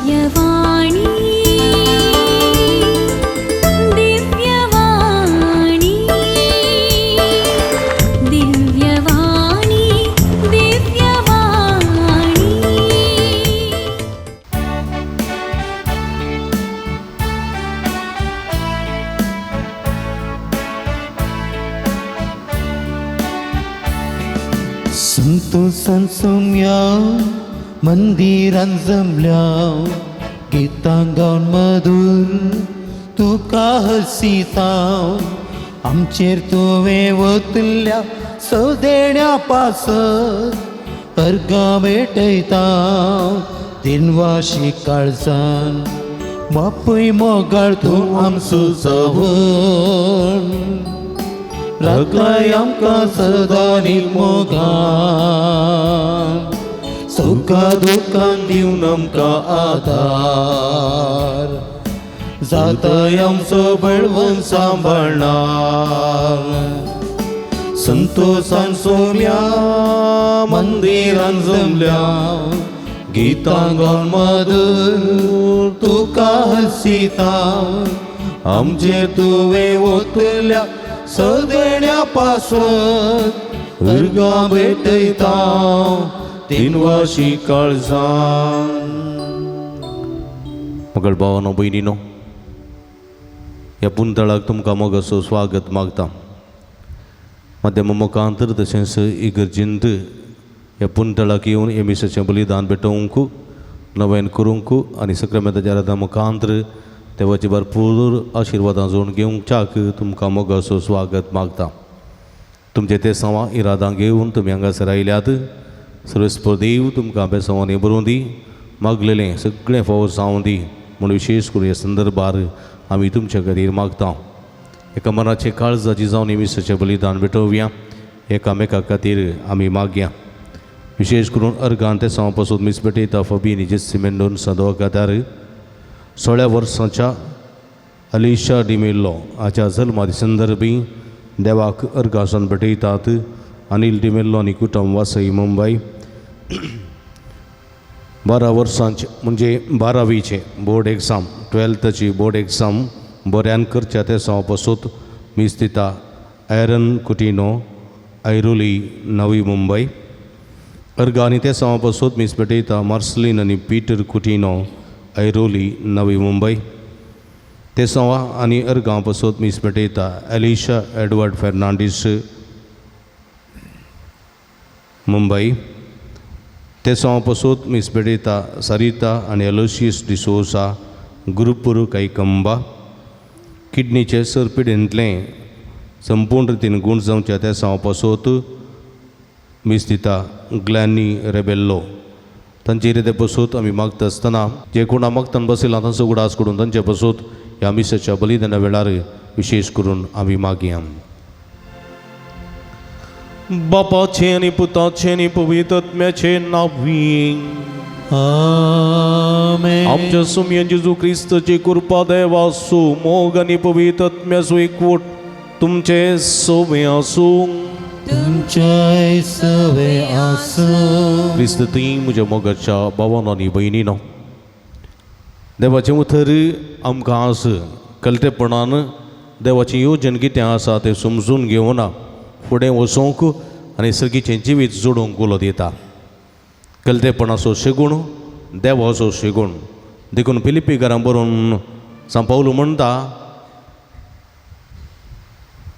दिव्यवाणी दिव्यवाणी दिव्यवाणी दिव्यवाणी संतोषान सोम्या मंदिरान जमल्या गितां गावन मधुर तुका हसिता आमचेर तुवें वतल्या सदेण्या पासत अर्गां भेटयता दिनवाशी काळजान बापूय मोगाळ तूं आमचो जवळ राखलाय आमकां सदा मोगान सुखा दुखान दिवन आमकां आदार जाताय आमचो बळवंत सांबाळणार संतोषान सोम्या मंदिरान जमल्या गितां गावन मधुर तुका हसिता आमचेर तुवें ओतल्या सदेण्या पासत उर्गां भेटयता दिनवाशी काळजान. मगळ भावानो भयणीनो, ह्या पुंतळाक तुमकां मोगाचो स्वागत मागता. माध्यमा मुखांतर तशेंच इगर्जेंत ह्या पुंतळाक येवन एमिसाचें बलिदान भेटोवंक नवें करूंक आनी सक्रामेंताच्या आराधना मुखांतर देवाची भरपूर आशिर्वादां जोडून घेवच्याक तुमकां मोगाचो स्वागत मागता. तुमचे ते सवा इरादां घेवन तुमी हांगासर आयल्यात. सर्वेस्पर देव तुमकां बेसवांनी बरोवन दी, मागलेलें सगळें फावो जावं दी म्हूण विशेश करून ह्या संदर्भार आमी तुमचे खातीर मागता. एका मनाचे काळजाची जावन एमिसाचें बलिदान भेटोवया, एकामेका खातीर आमी मागया. विशेष करून अर्गान ते सवा पासून मीस भेटयता फबीन जेसिमेंडोन सदोकादार 16 वर्सांच्या अलिशा डिमेल्लो हाच्या जल्मा संदर्भी देवाक अर्गासन भेटयतात. अनिल डिमेल्लो आनी कुटुंब वासई मुंबय. 12 वर्सांचे म्हणजे 12वीचे बोर्ड एग्जाम 12थची बोर्ड एग्जाम बऱ्यान करच्या ते सवा पासून मीस दिता एरन कुटिनो ऐरोली नवी मुंबय. अर्गांनी ते सवा पासून मीस भेटयता मार्सलिन आनी पीटर कुटिनो ऐरोली नवी मुंबय. ते सवा आनी अर्गां पासून मीस भेटयता एलिशा एडवर्ड फेर्नांडीस मुंबय. ते सवा पासून मीस भेटयता सरिता आनी एलोशियस डिसोसा गुरुपूर कैकंबा. किडनीचे सरपिडेंतलें संपूर्ण रितीन गुण जावच्या ते सवा पासून मीस दिता ग्लॅनी रेबेल्लो. तांचे रिते पासून आमी मागता आसतना जे कोणा मागतान बसयला तांचो उगडास करून तांचे पासून ह्या मिसाच्या बलिदाना वेळार विशेष करून आमी मागया. बापाचे आनी पुताचे आनी पवित्र आत्म्याचे नांवी आमेन. आमच्या सुमयन जेजू क्रिस्ताची कृपा देवासो मोग आनी पवित्र आत्म्याचो एकवट तुमचे सोबे आसूं. तुमचे सवे आसूं. क्रिस्त ती म्हज्या मोगाच्या भावांनो आनी भयणीनो, देवाचें उतर आमकां आज कलतेपणान देवाचें येवजण कितें आसा तें समजून घेवना फुडें वचोंक आनी सगळीचें जिवीत जोडूंक उलो दिता. कलतेपणाचो शेगूण देवाचो शेगूण देखून फिलिपीकारां बरोवन सान पावलो म्हणटा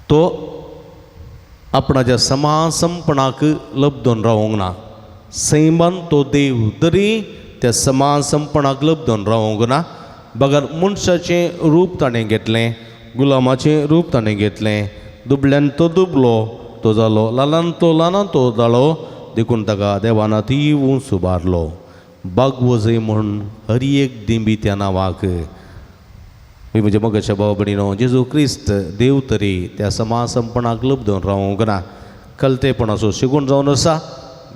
तो आपणाच्या समासंपणाक लबदोन रावोंक ना. सैमान तो देव तरी त्या समासंपणाक लबदोन रावोंक ना. बगर मनशाचें रूप ताणें घेतलें, गुलामाचें रूप ताणें घेतलें. दुबल्यान तो दुबलो तो जालो, ल्हानान तो जालो. देखून ताका देवान तीव सुबारलो. बागवजय म्हूण हर एक दिंबी त्या नांवाक. मी म्हणजे मोगाच्या भाव भयणीनो, जेजू क्रिस्त देव तरी त्या समासंपणाक लबदोन रावोंक ना. कलतेपणाचो शेगूण जावन आसा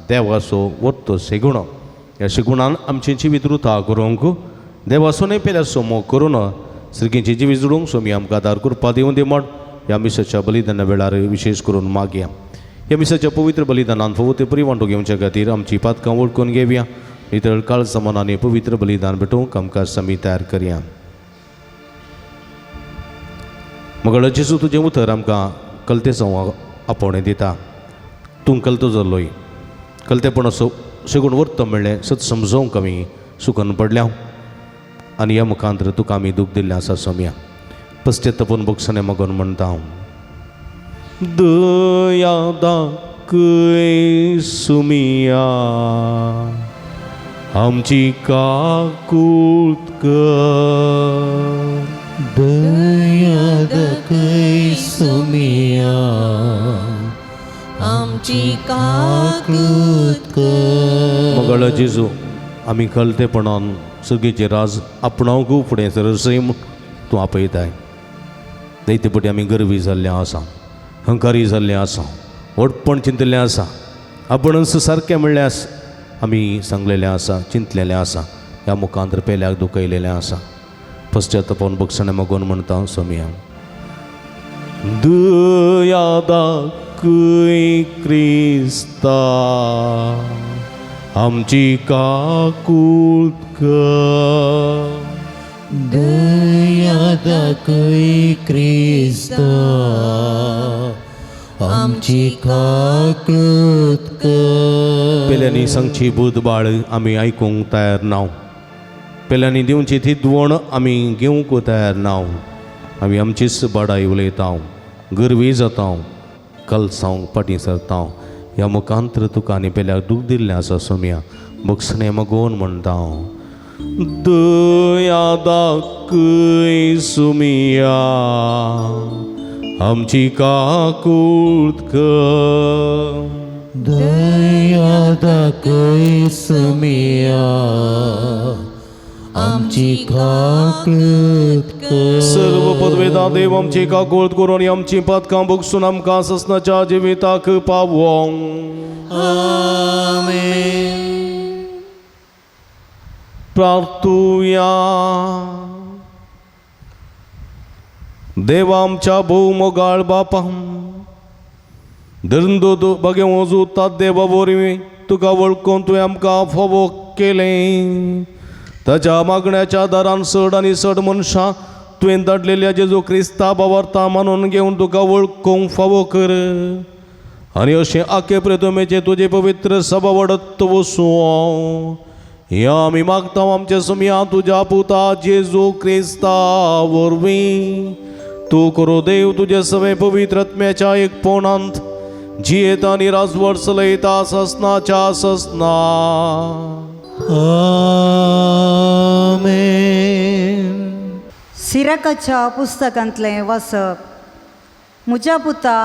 देवाचो वत्तो शेगूण. ह्या शेगुणान आमचें जिवीत रुथा करूंक देवाचो नेपेल्या सोमो करून सगळींची जिवीत जोडूंक सोमी आमकां आदार कृपा दिवं दी म्हण ह्या मिसाच्या बलिदाना वेळार विशेष करून मागया. ह्या मिसाच्या पवित्र बलिदानान फवते परिवांटो घेवच्या खातीर आमची पातकां वळखून घेवया. नितळ काळ समान आनी पवित्र बलिदान भेटोवंक आमकां समी तयार करया. मगळ जेजू तुजें उतर आमकां कलते संवाद आपोवणें दिता. तूं कलतो जाल्लोय कलतेपण असो शेगून वर्त म्हणलें सत समजोवंक आमी सुकन पडल्या आनी ह्या मुखांतर तुका आमी दूख दिल्लें आसा सोम्या. पश्चात्तापून बक्षणे मागून म्हणटा हांव. दया दाखय सुमिया आमची काकूत कर. दया दाखय सुमिया आमची काकूत कर. मगळ जेजू आमी कलतेपणान सगळेचे राज आपणावंक फुडें सरसैम तूं आपयताय. जायते फावटी आमी गर्वी जाल्ले आसा, हंकारी जाल्ले आसा, ओडपण चिंतलें आसा, आपणच सारकें म्हणलें आसा, आमी सांगलेलें आसा, चिंतलेलें आसा, ह्या मुखांतर पेल्याक दुखयलेलें आसा. पश्चात्तापून बक्षणे मागून म्हणटा सोम्या. दया दाखय क्रिस्ता आमची काकूत कर. दया दाखय क्रिस्ता आमची काकूत कर. पेल्यांनी सांगची बुध बाळ आमी आयकूंक तयार नाव. पेल्यांनी दिवची थिदवण आमी घेवंक तयार नाव. आमी आमचीच बडाई उलयता, गर्वी जाता, कलसांक फाटीं सरता. ह्या मुखांतर तुका आनी पेल्याक दूख दिल्लें आसा सोम्या. बक्षणे मागोवन म्हणटा हांव. दया दाखय सुमिया आमची काकूत कर. दया दाखय सुमिया आमची काकूत कर. सर्व पदवेदा देव आमची काकूत करून आनी आमची पदकां बगसून आमकां ससनाच्या जिविताक पावोंक. आमेन. प्रार्थुया. देवा आमच्या भोवमोगाळ बापा धरंदो बगे वजू तात देवा वरवीं तुका वळखून तुवें आमकां फोव केलें. ताच्या मागण्याच्या दारान चड आनी चड मनशां तुवें धाडलेल्या जेजू क्रिस्ता बावार्था मानून घेवन तुका वळखूंक फावो कर. आनी अशें आखे प्रथमेचे तुजे पवित्र सभा वाडत वसूं ह्या आमी मागता आमच्या सुमया तुज्या पुता जेजू क्रिस्ता वरवीं. तूं करो देव तुजे सवे पवित्र आत्म्याच्या एकपणांत जियेता आनी राजवट चलयता ससनाच्या ससना. आमेन. सिराकाच्या पुस्तकांतलें वाचप. म्हज्या पुता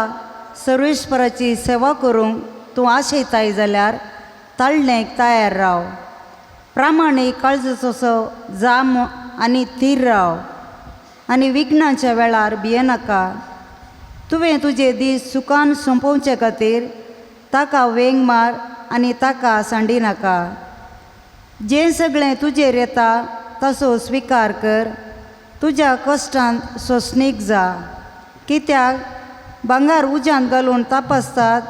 सर्वेश्वराची सेवा करूंक तूं आशयताय जाल्यार ताळणेक तयार राव. प्रामाणीक काळजाचो जाम आनी थीर राव आनी विघ्नाच्या वेळार भियेनाका. तुवें तुजे दीस सुखान सोंपोवचे खातीर ताका वेंग मार आनी ताका सांडिनाका. जें सगळें तुजेर येता तसो स्विकार कर. तुज्या कश्टांत सोंसणीक जा. कित्याक भांगार उज्यांत घालून तापसतात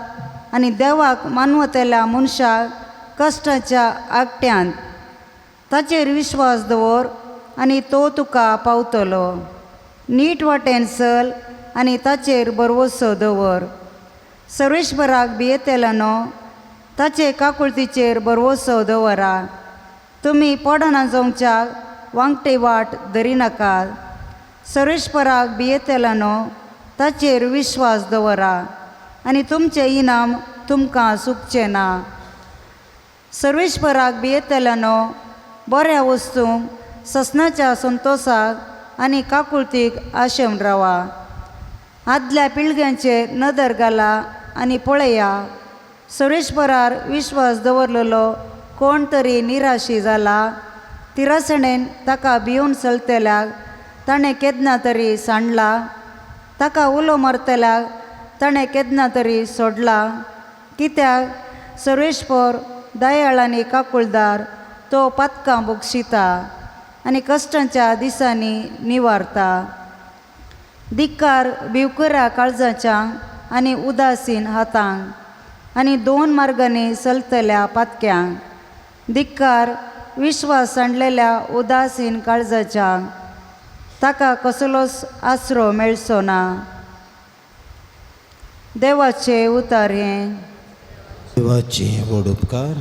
आनी देवाक मानवतेल्या मनशाक कश्टाच्या आगट्यांत. ताचेर विश्वास दवर आनी तो तुका पावतलो. नीट वाटेन चल आनी ताचेर भरवोसो दवर. सर्वेश्वराक भियेतेल्यानो ताचे काकुळतीचेर भरवोसो दवरा. तुमी पडना जावच्याक वांगटे वाट धरिनाकात. सर्वेश्वराक भियेतेल्यानो ताचेर विश्वास दवरा आनी तुमचें इनाम तुमकां चुकचें ना. सर्वेश्वराक भियेतेल्यानो बऱ्या वस्तूंक ससनाच्या संतोशाक आनी काकुळतीक आशेवन रावा. आदल्या पिळग्यांचेर नदर घाला आनी पळया. सर्वेश्वरार विश्वास दवरलेलो कोण तरी निराशी जाला. तिरासणेन ताका भिवन चलतेल्याक ताणें केन्ना तरी सांडला. ताका उलो मारतल्याक ताणें केन्ना तरी सोडला. कित्याक सर्वेश्वर दयाळ आनी काकुळदार. तो पदकां बक्षिता आनी कश्टांच्या दिसांनी निवारता. धिक्कार भिवकऱ्या काळजाच्या आनी उदासीन हातांक आनी दोन मार्गांनी चलतल्या पातक्यांक. धिक्कार विश्वास सांडलेल्या उदासीन काळजाच्या, ताका कसलोच आसरो मेळचो ना. देवाचे उतार हे. देवाचे व्हड उपकार.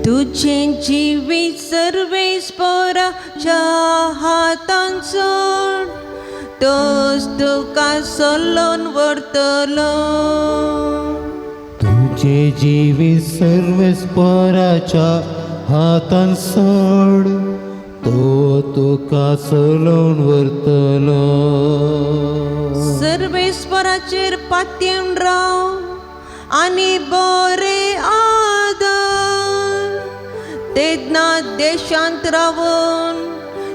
तुझे जिवीत सर्वेस्पराच्या हातान सोड, तोच तुका सलोन व्हरतलो. तुझे जिवीत सर्वेस्पराच्या हातान सोड, तो तुका चलोवन व्हरतलो. सर्वेस्पराचेर पातयेवन राव आनी बरे आदर, तेदना देशांत रावून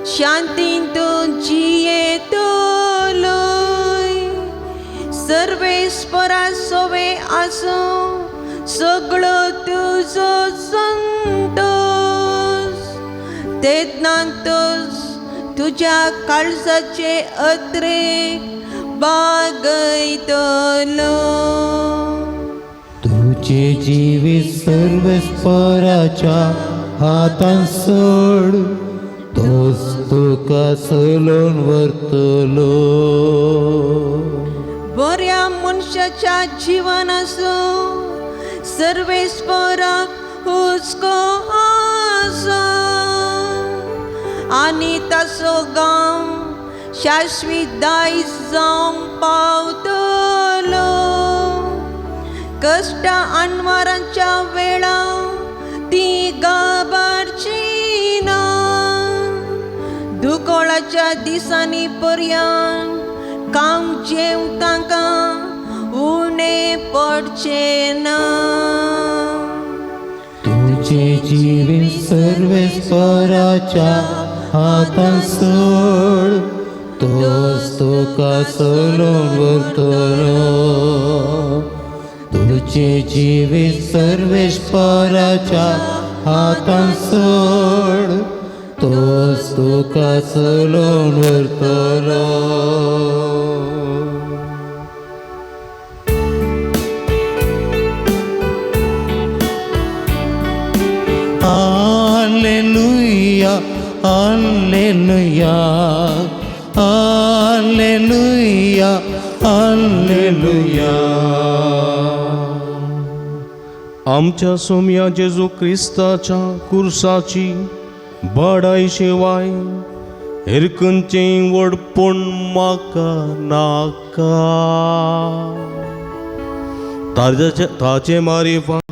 शांतीन तूं जियेतलोय. सर्वेस्परा सोवे आसूं सगळो तुजो संतोष, तेदना तूं तुज्या काळजाचे अत्रेक बागयतलो. तुझे जिवीत सर्वेस्पराच्या हातान सोड, तोच तुका चलोवन व्हरतलो. बऱ्या मनशाच्या जिवन आसूं सर्वेस्पराक हुस्को आसा, आनी ताचो गांव शाश्वीत दायज जावंक पावतलो. कश्टा आनवारांच्या वेळा ती गाबारची ना, दुकोळाच्या दिसांनी पर्यंत काम जेव तांकां उणें पडचे ना. तुझे जिवीत सर्वेस्पराच्या हातान सोड, तोच तुका चलोवन व्हरतलो. तुझे जिवीत सर्वेस्पराच्या हातान सोड, तोच तुका चलोवन व्हरतलो. Alleluia, alleluia, alleluia, alleluia. आमच्या सोम्या जेजू क्रिस्ताच्या कुर्साची बडाई शिवाय हेर खंयचेय व्हडपण म्हाका नाका. ताचे मारिफान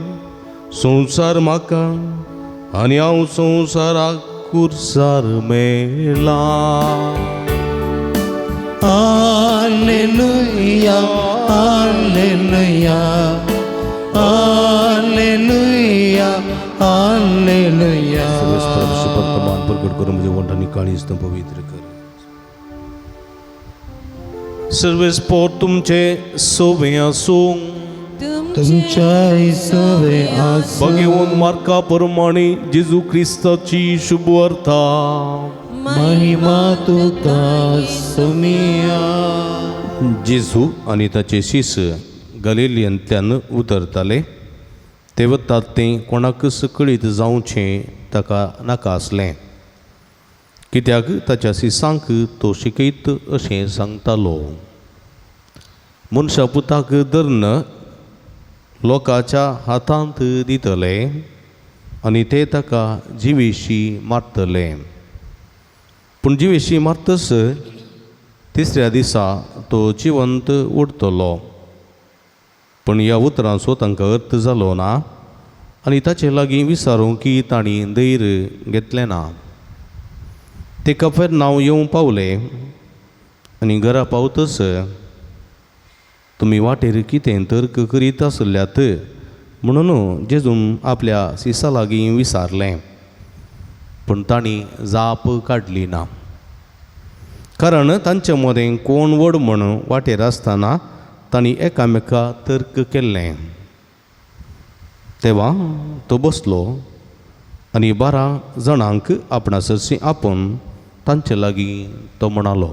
संवसार म्हाका आनी हांव संवसाराक कुर्सार मेला. Alleluia, alleluia, alleluia, alleluia. वर्तमान प्रकट करून म्हणजे वंठांनी काळीज पवित्र कर. सर्वेस्पर तुमचे सोवे आसूं, तुमच्या सोवे आसूं. भगवंत मार्का प्रमाणे जेजू क्रिस्ताची शुभ वार्ता. महिमा तुका सोमिया. जेजू आनी ताचे शिष्य गलिलियांतल्यान उतरताले, ते वतात तें कोणाक सकळीत जावचें ताका नाका आसलें, कित्याक ताच्या शिसांक तो शिकयत अशें सांगतालो. मनशा पुताक धरून लोकांच्या हातांत दितले आनी ते ताका जिवेशी मारतले. पूण जिवेशी मारतस तिसऱ्या दिसा तो जिवंत उरतलो. पूण ह्या उतरांचो तांकां अर्थ जालो ना आनी ताचे लागीं विचारूंकी तांणी धैर्य घेतलें ना. ते कफरनाहूम येवं पावले आनी घरा पावतस तुमी वाटेर कितें तर्क करीत आसल्यात म्हणून जेजून आपल्या शिसा लागीं विचारलें. पूण तांणी जाप काडली ना, कारण तांचे मदें कोण व्हड म्हण वाटेर आसतना तांणी एकामेका तर्क केल्लें. तेव्हा तो बसलो आनी 12 जाणांक आपणा सरशी आपोवन तांचे लागीं तो म्हणालो,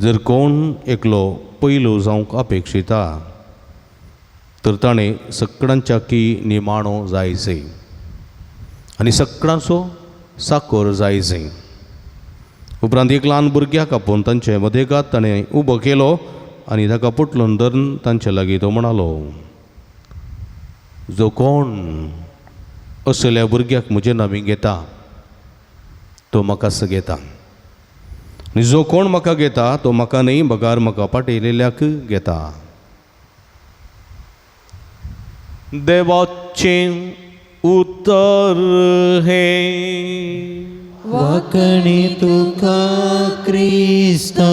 जर कोण एकलो पयलो जावंक अपेक्षिता तर ताणें सगळ्यांच्या की निमाणो जायचे आनी सगळ्यांचो साकोर जायचे. उपरांत एक ल्हान भुरग्याक आपोवन तांचे मदेगांत ताणें उबो केलो आनी ताका पुटलून धरून तांचे लागीं तो म्हणालो, जो कोण असल्या भुरग्याक म्हजें नांवी घेता तो म्हाकाच घेता आनी जो कोण म्हाका घेता तो म्हाका न्ही बगार म्हाका पाठयलेल्याक घेता. देवाचें उतर हे वाकणी तुका क्रिस्ता.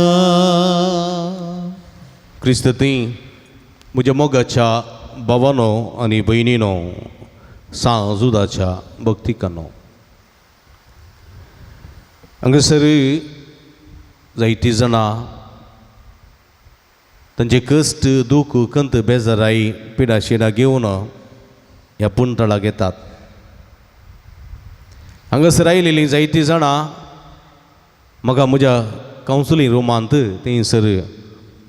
क्रिस्त ती म्हज्या मोगाच्या भावानो आनी भयणीनो, सांजुदाच्या भक्तिकानो, हांगासर जायतीं जाणां तांचे कश्ट दूख कंत बेजाराई पिडा शिडा घेवन ह्या पुंतळाक येतात. हांगासर आयिल्लीं जायतीं जाणां म्हाका म्हज्या कावन्सिलींग रुमांत थंयसर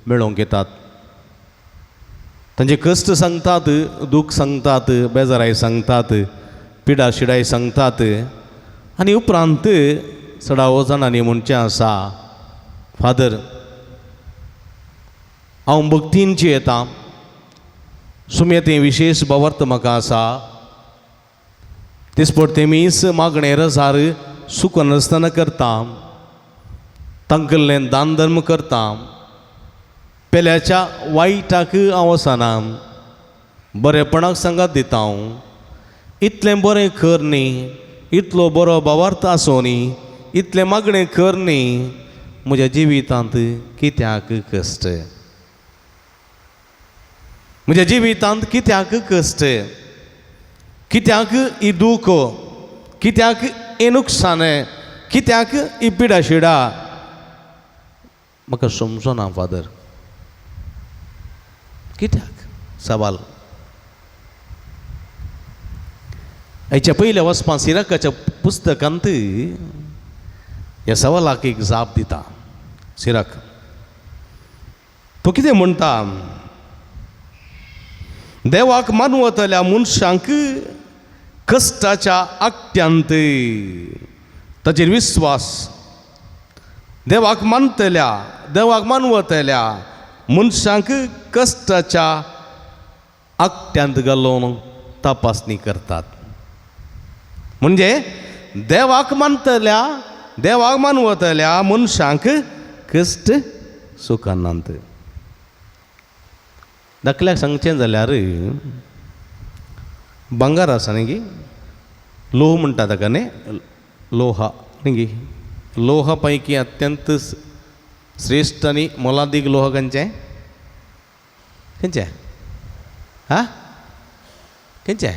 मेळोवंक येतात. तांचे कश्ट सांगतात, दूख सांगतात, बेजाराय सांगतात, पिडा शिडाय सांगतात आनी उपरांत सडावो जाणांनी म्हणचें आसा, फादर हांव भक्तींची येता, सुमयेतें विशेश भावार्थ म्हाका आसा, दिसपट्टेमीस मागणें रजार सुख नासतना करता, तांकडलें दान धर्म करता, पेल्याच्या वायटाक हांव वचना, बरेपणाक सांगात दिता हांव. इतलें बरें कर न्ही, इतलो बरो भावार्थ आसूं न्ही, इतलें मागणें कर न्ही, म्हज्या जिवितांत कित्याक कश्ट, म्हज्या जिवितांत कित्याक कश्ट, कित्याक ही दूख, कित्याक हे नुकसान, कित्याक ही पिडा शिडा, म्हाका समजना फादर. कित्याक सवाल. हेच्या पयल्या वचपा सिराकाच्या पुस्तकांत ह्या सवालाक एक जाप दिता सिराक. तो कितें म्हणटा, देवाक मानवतल्या मनशांक कश्टाच्या आकट्यांत ताचेर विस्वास, देवाक मानवतल्या मनशांक कश्टाच्या आकट्यांत घालून तपासणी करतात. म्हणजे देवाक मानवतल्या मनशांक कश्ट सुखानांत. दाखल्याक सांगचें जाल्यार भांगार आसा न्ही गी, लोह म्हणटा ताका न्ही, लोहा न्ही गी, लोहा पैकी अत्यंत श्रेष्ठ आनी मोलादीक लोह खंयचें खंयचें हा खंयचें.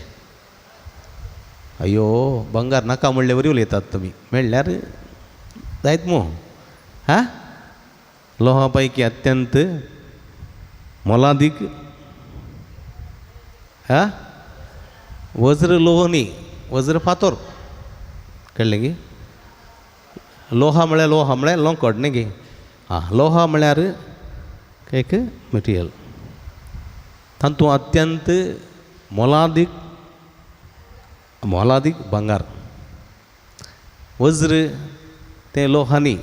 अयो भांगार नाका म्हणले वरी उलयतात तुमी, मेळ्ळ्यार जायत मू. हा लोहा पैकी अत्यंत मोलादीक हा वज्र लोह न्ही, वज्र फातोर, कळ्ळें गे. लोहा म्हळ्यार लोंकड न्ही गे. हां लोहा म्हळ्यार एक मटिरियल, तातूंत अत्यंत मोलादीक भांगार. वज्र तें लोहा न्ही,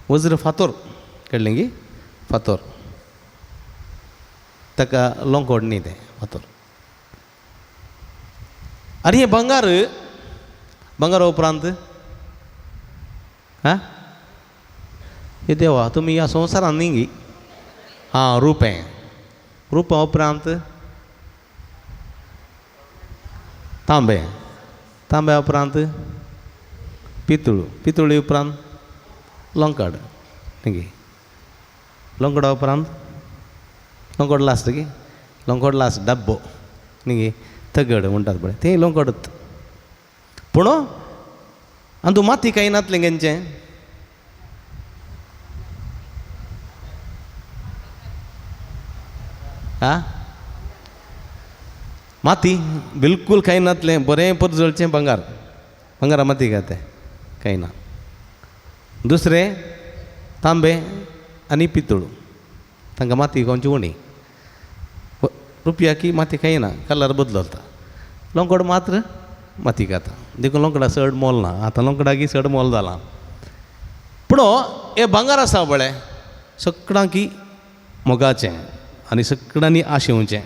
वज्र फातोर, कळ्ळें गे. फातोर ताका लोंकड न्ही तें फातोर. आनी हें भांगार उपरांत हां हे देवा तुमी ह्या संवसारान न्ही गी. हां रुपें उपरांत तांब्या उपरांत पितूळ उपरांत लोंकड न्ही गे. लोंकडा उपरांत लोंकड लास्ट गे, लोंकड लास्ट डब्बो न्ही गे. तगड म्हणटात पळय तें लोंकडच. पूण आनी तूं माती काय नातलें गेंचें. माती बिलकुल काही नातलें बरें परजळचें भांगार भांगारा माती काय तें काही ना. दुसरें तांबे आनी पितळ तांकां माती खंयची उणी रुपया की माती काही ना कलर बदलता. लोंकड मात्र माती खाता देखून लोंकडा चड मोल ना. आतां लोंकडाकी चड मोल जालां. पूण हें भांगार आसा पळय सगळ्यांकी मोगाचें आनी सगळ्यांनी आशेवचें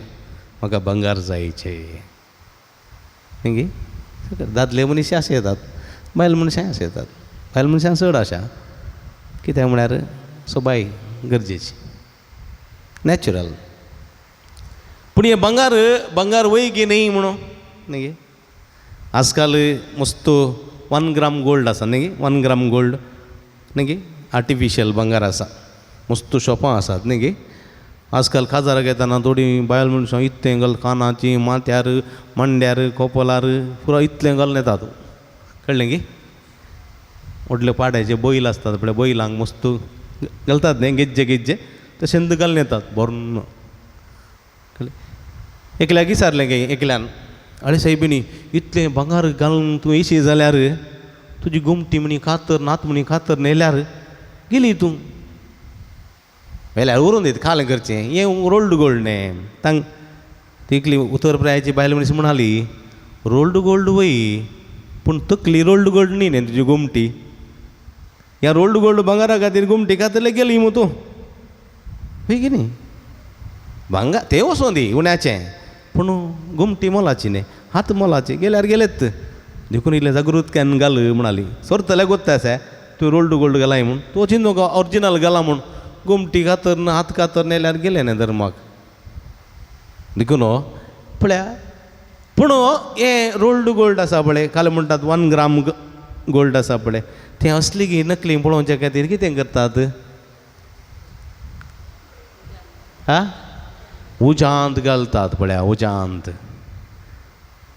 म्हाका भांगार जायचें. न्ही दादले मनीस आशे येतात बायल मनशांय आशे येतात. बायल मनशां चड आशा कित्याक म्हळ्यार सोबाय गरजेची नॅचरल. पूण हे भांगार वैगी न्ही म्हणून न्ही आजकाल मस्त 1 ग्राम गोल्ड आसा न्ही 1 ग्राम गोल्ड न्ही आर्टिफिशियल भांगार आसा मस्त शॉपां आसात न्ही. आजकाल काजाराक येताना थोडी बायल मनशां इतलें घाल कानाची माथ्यार मांड्यार कपोलार पुरो इतलें घालून येतात कळ्ळें की. व्हडले पाड्याचे बैल आसतात पळय बैलांक मस्त घालतात न्ही गेज्जे तशेंच घालून येतात भरून. कळ्ळें. एकल्याक विचारलें गे एकल्यान अरे सायबिनी इतलें भांगार घालून तूं येशी जाल्यार तुजी घुमटी म्हणी कातर नात म्हणी कातर नेल्यार गेली तूं वेल्यार उरून दीत खालें करचें हें रोल्ड गोल्ड न्ही. तांक तिकली उत्तर प्रायाची बायल मनीस म्हणाली रोल्ड गोल्ड वय पूण तकली रोल्ड गोल्ड न्ही तुजी घुमटी. ह्या रोल्ड गोल्ड भांगारा खातीर घुमटी कातरले गेली मू तूं वय की न्ही. भांगार तें वचूं दी उण्याचें पूण घुमटी मोलाची न्ही हात मोलाचे गेल्यार गेलेत. देखून इल्लें जागृतकायेन घाल म्हणाली. सरतले गोत्ता आसा तूं रोल्ड गोल्ड घालाय म्हूण तूं वचीन नको ऑरिजिनल घाला म्हूण घुमटी कातर ना हात कातर नेल्यार गेले न्ही धर्माक. देखून पळया पूण हें रोल्ड गोल्ड आसा पळय काल म्हणटात 1 ग्राम गोल्ड आसा पळय तें असली की नकली पळोवच्या खातीर कितें करतात उजांत घालतात पळया उजांत.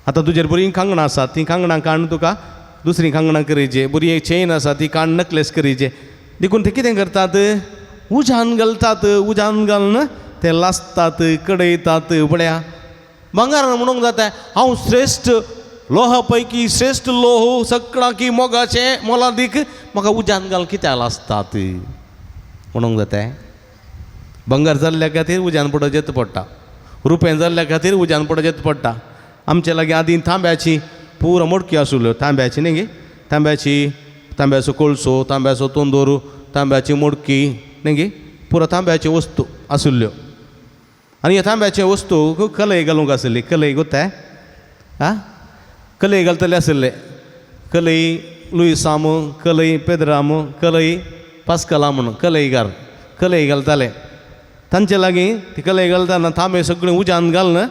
आतां तुजेर बरीं कांगणां आसात तीं कांगणां काण तुका दुसरीं कांगणां करीचे बरी चेन आसा ती काण नकलेस करीचे. देखून ते कितें करतात उजान घालतात. उजान घालून ते लासतात कडयतात पळया. भांगार म्हणूंक जाता हांव श्रेश्ठ लोहा पैकी श्रेश्ठ लोह सगळ्यांकी मोगाचें मोलादीक म्हाका उजान घालून कित्याक लासतात म्हणूंक जाता. भांगार जाल्ल्या खातीर उजान पडत येत पडटा. रुपें जाल्ल्या खातीर उजान पडत येत पडटा. आमचे लागीं आदीं तांब्याची पुरो मडकी आसल्यो तांब्याची न्ही गे तांब्याचो कोळसो तांब्याचो तोंदूर तांब्याची मडकी न्ही गे पुरो तांब्याच्यो वस्तू आसल्यो. आनी ह्या तांब्याच्यो वस्तू कलय घालूंक आसली. कलय गोताय कलय घालतले आसले. कलय लुईसाम कलय पेद्राम कलय पास्कला म्हणून कलय घालताले. तांचे लागीं ती कलय घालतना तांबे सगळें उजान घालन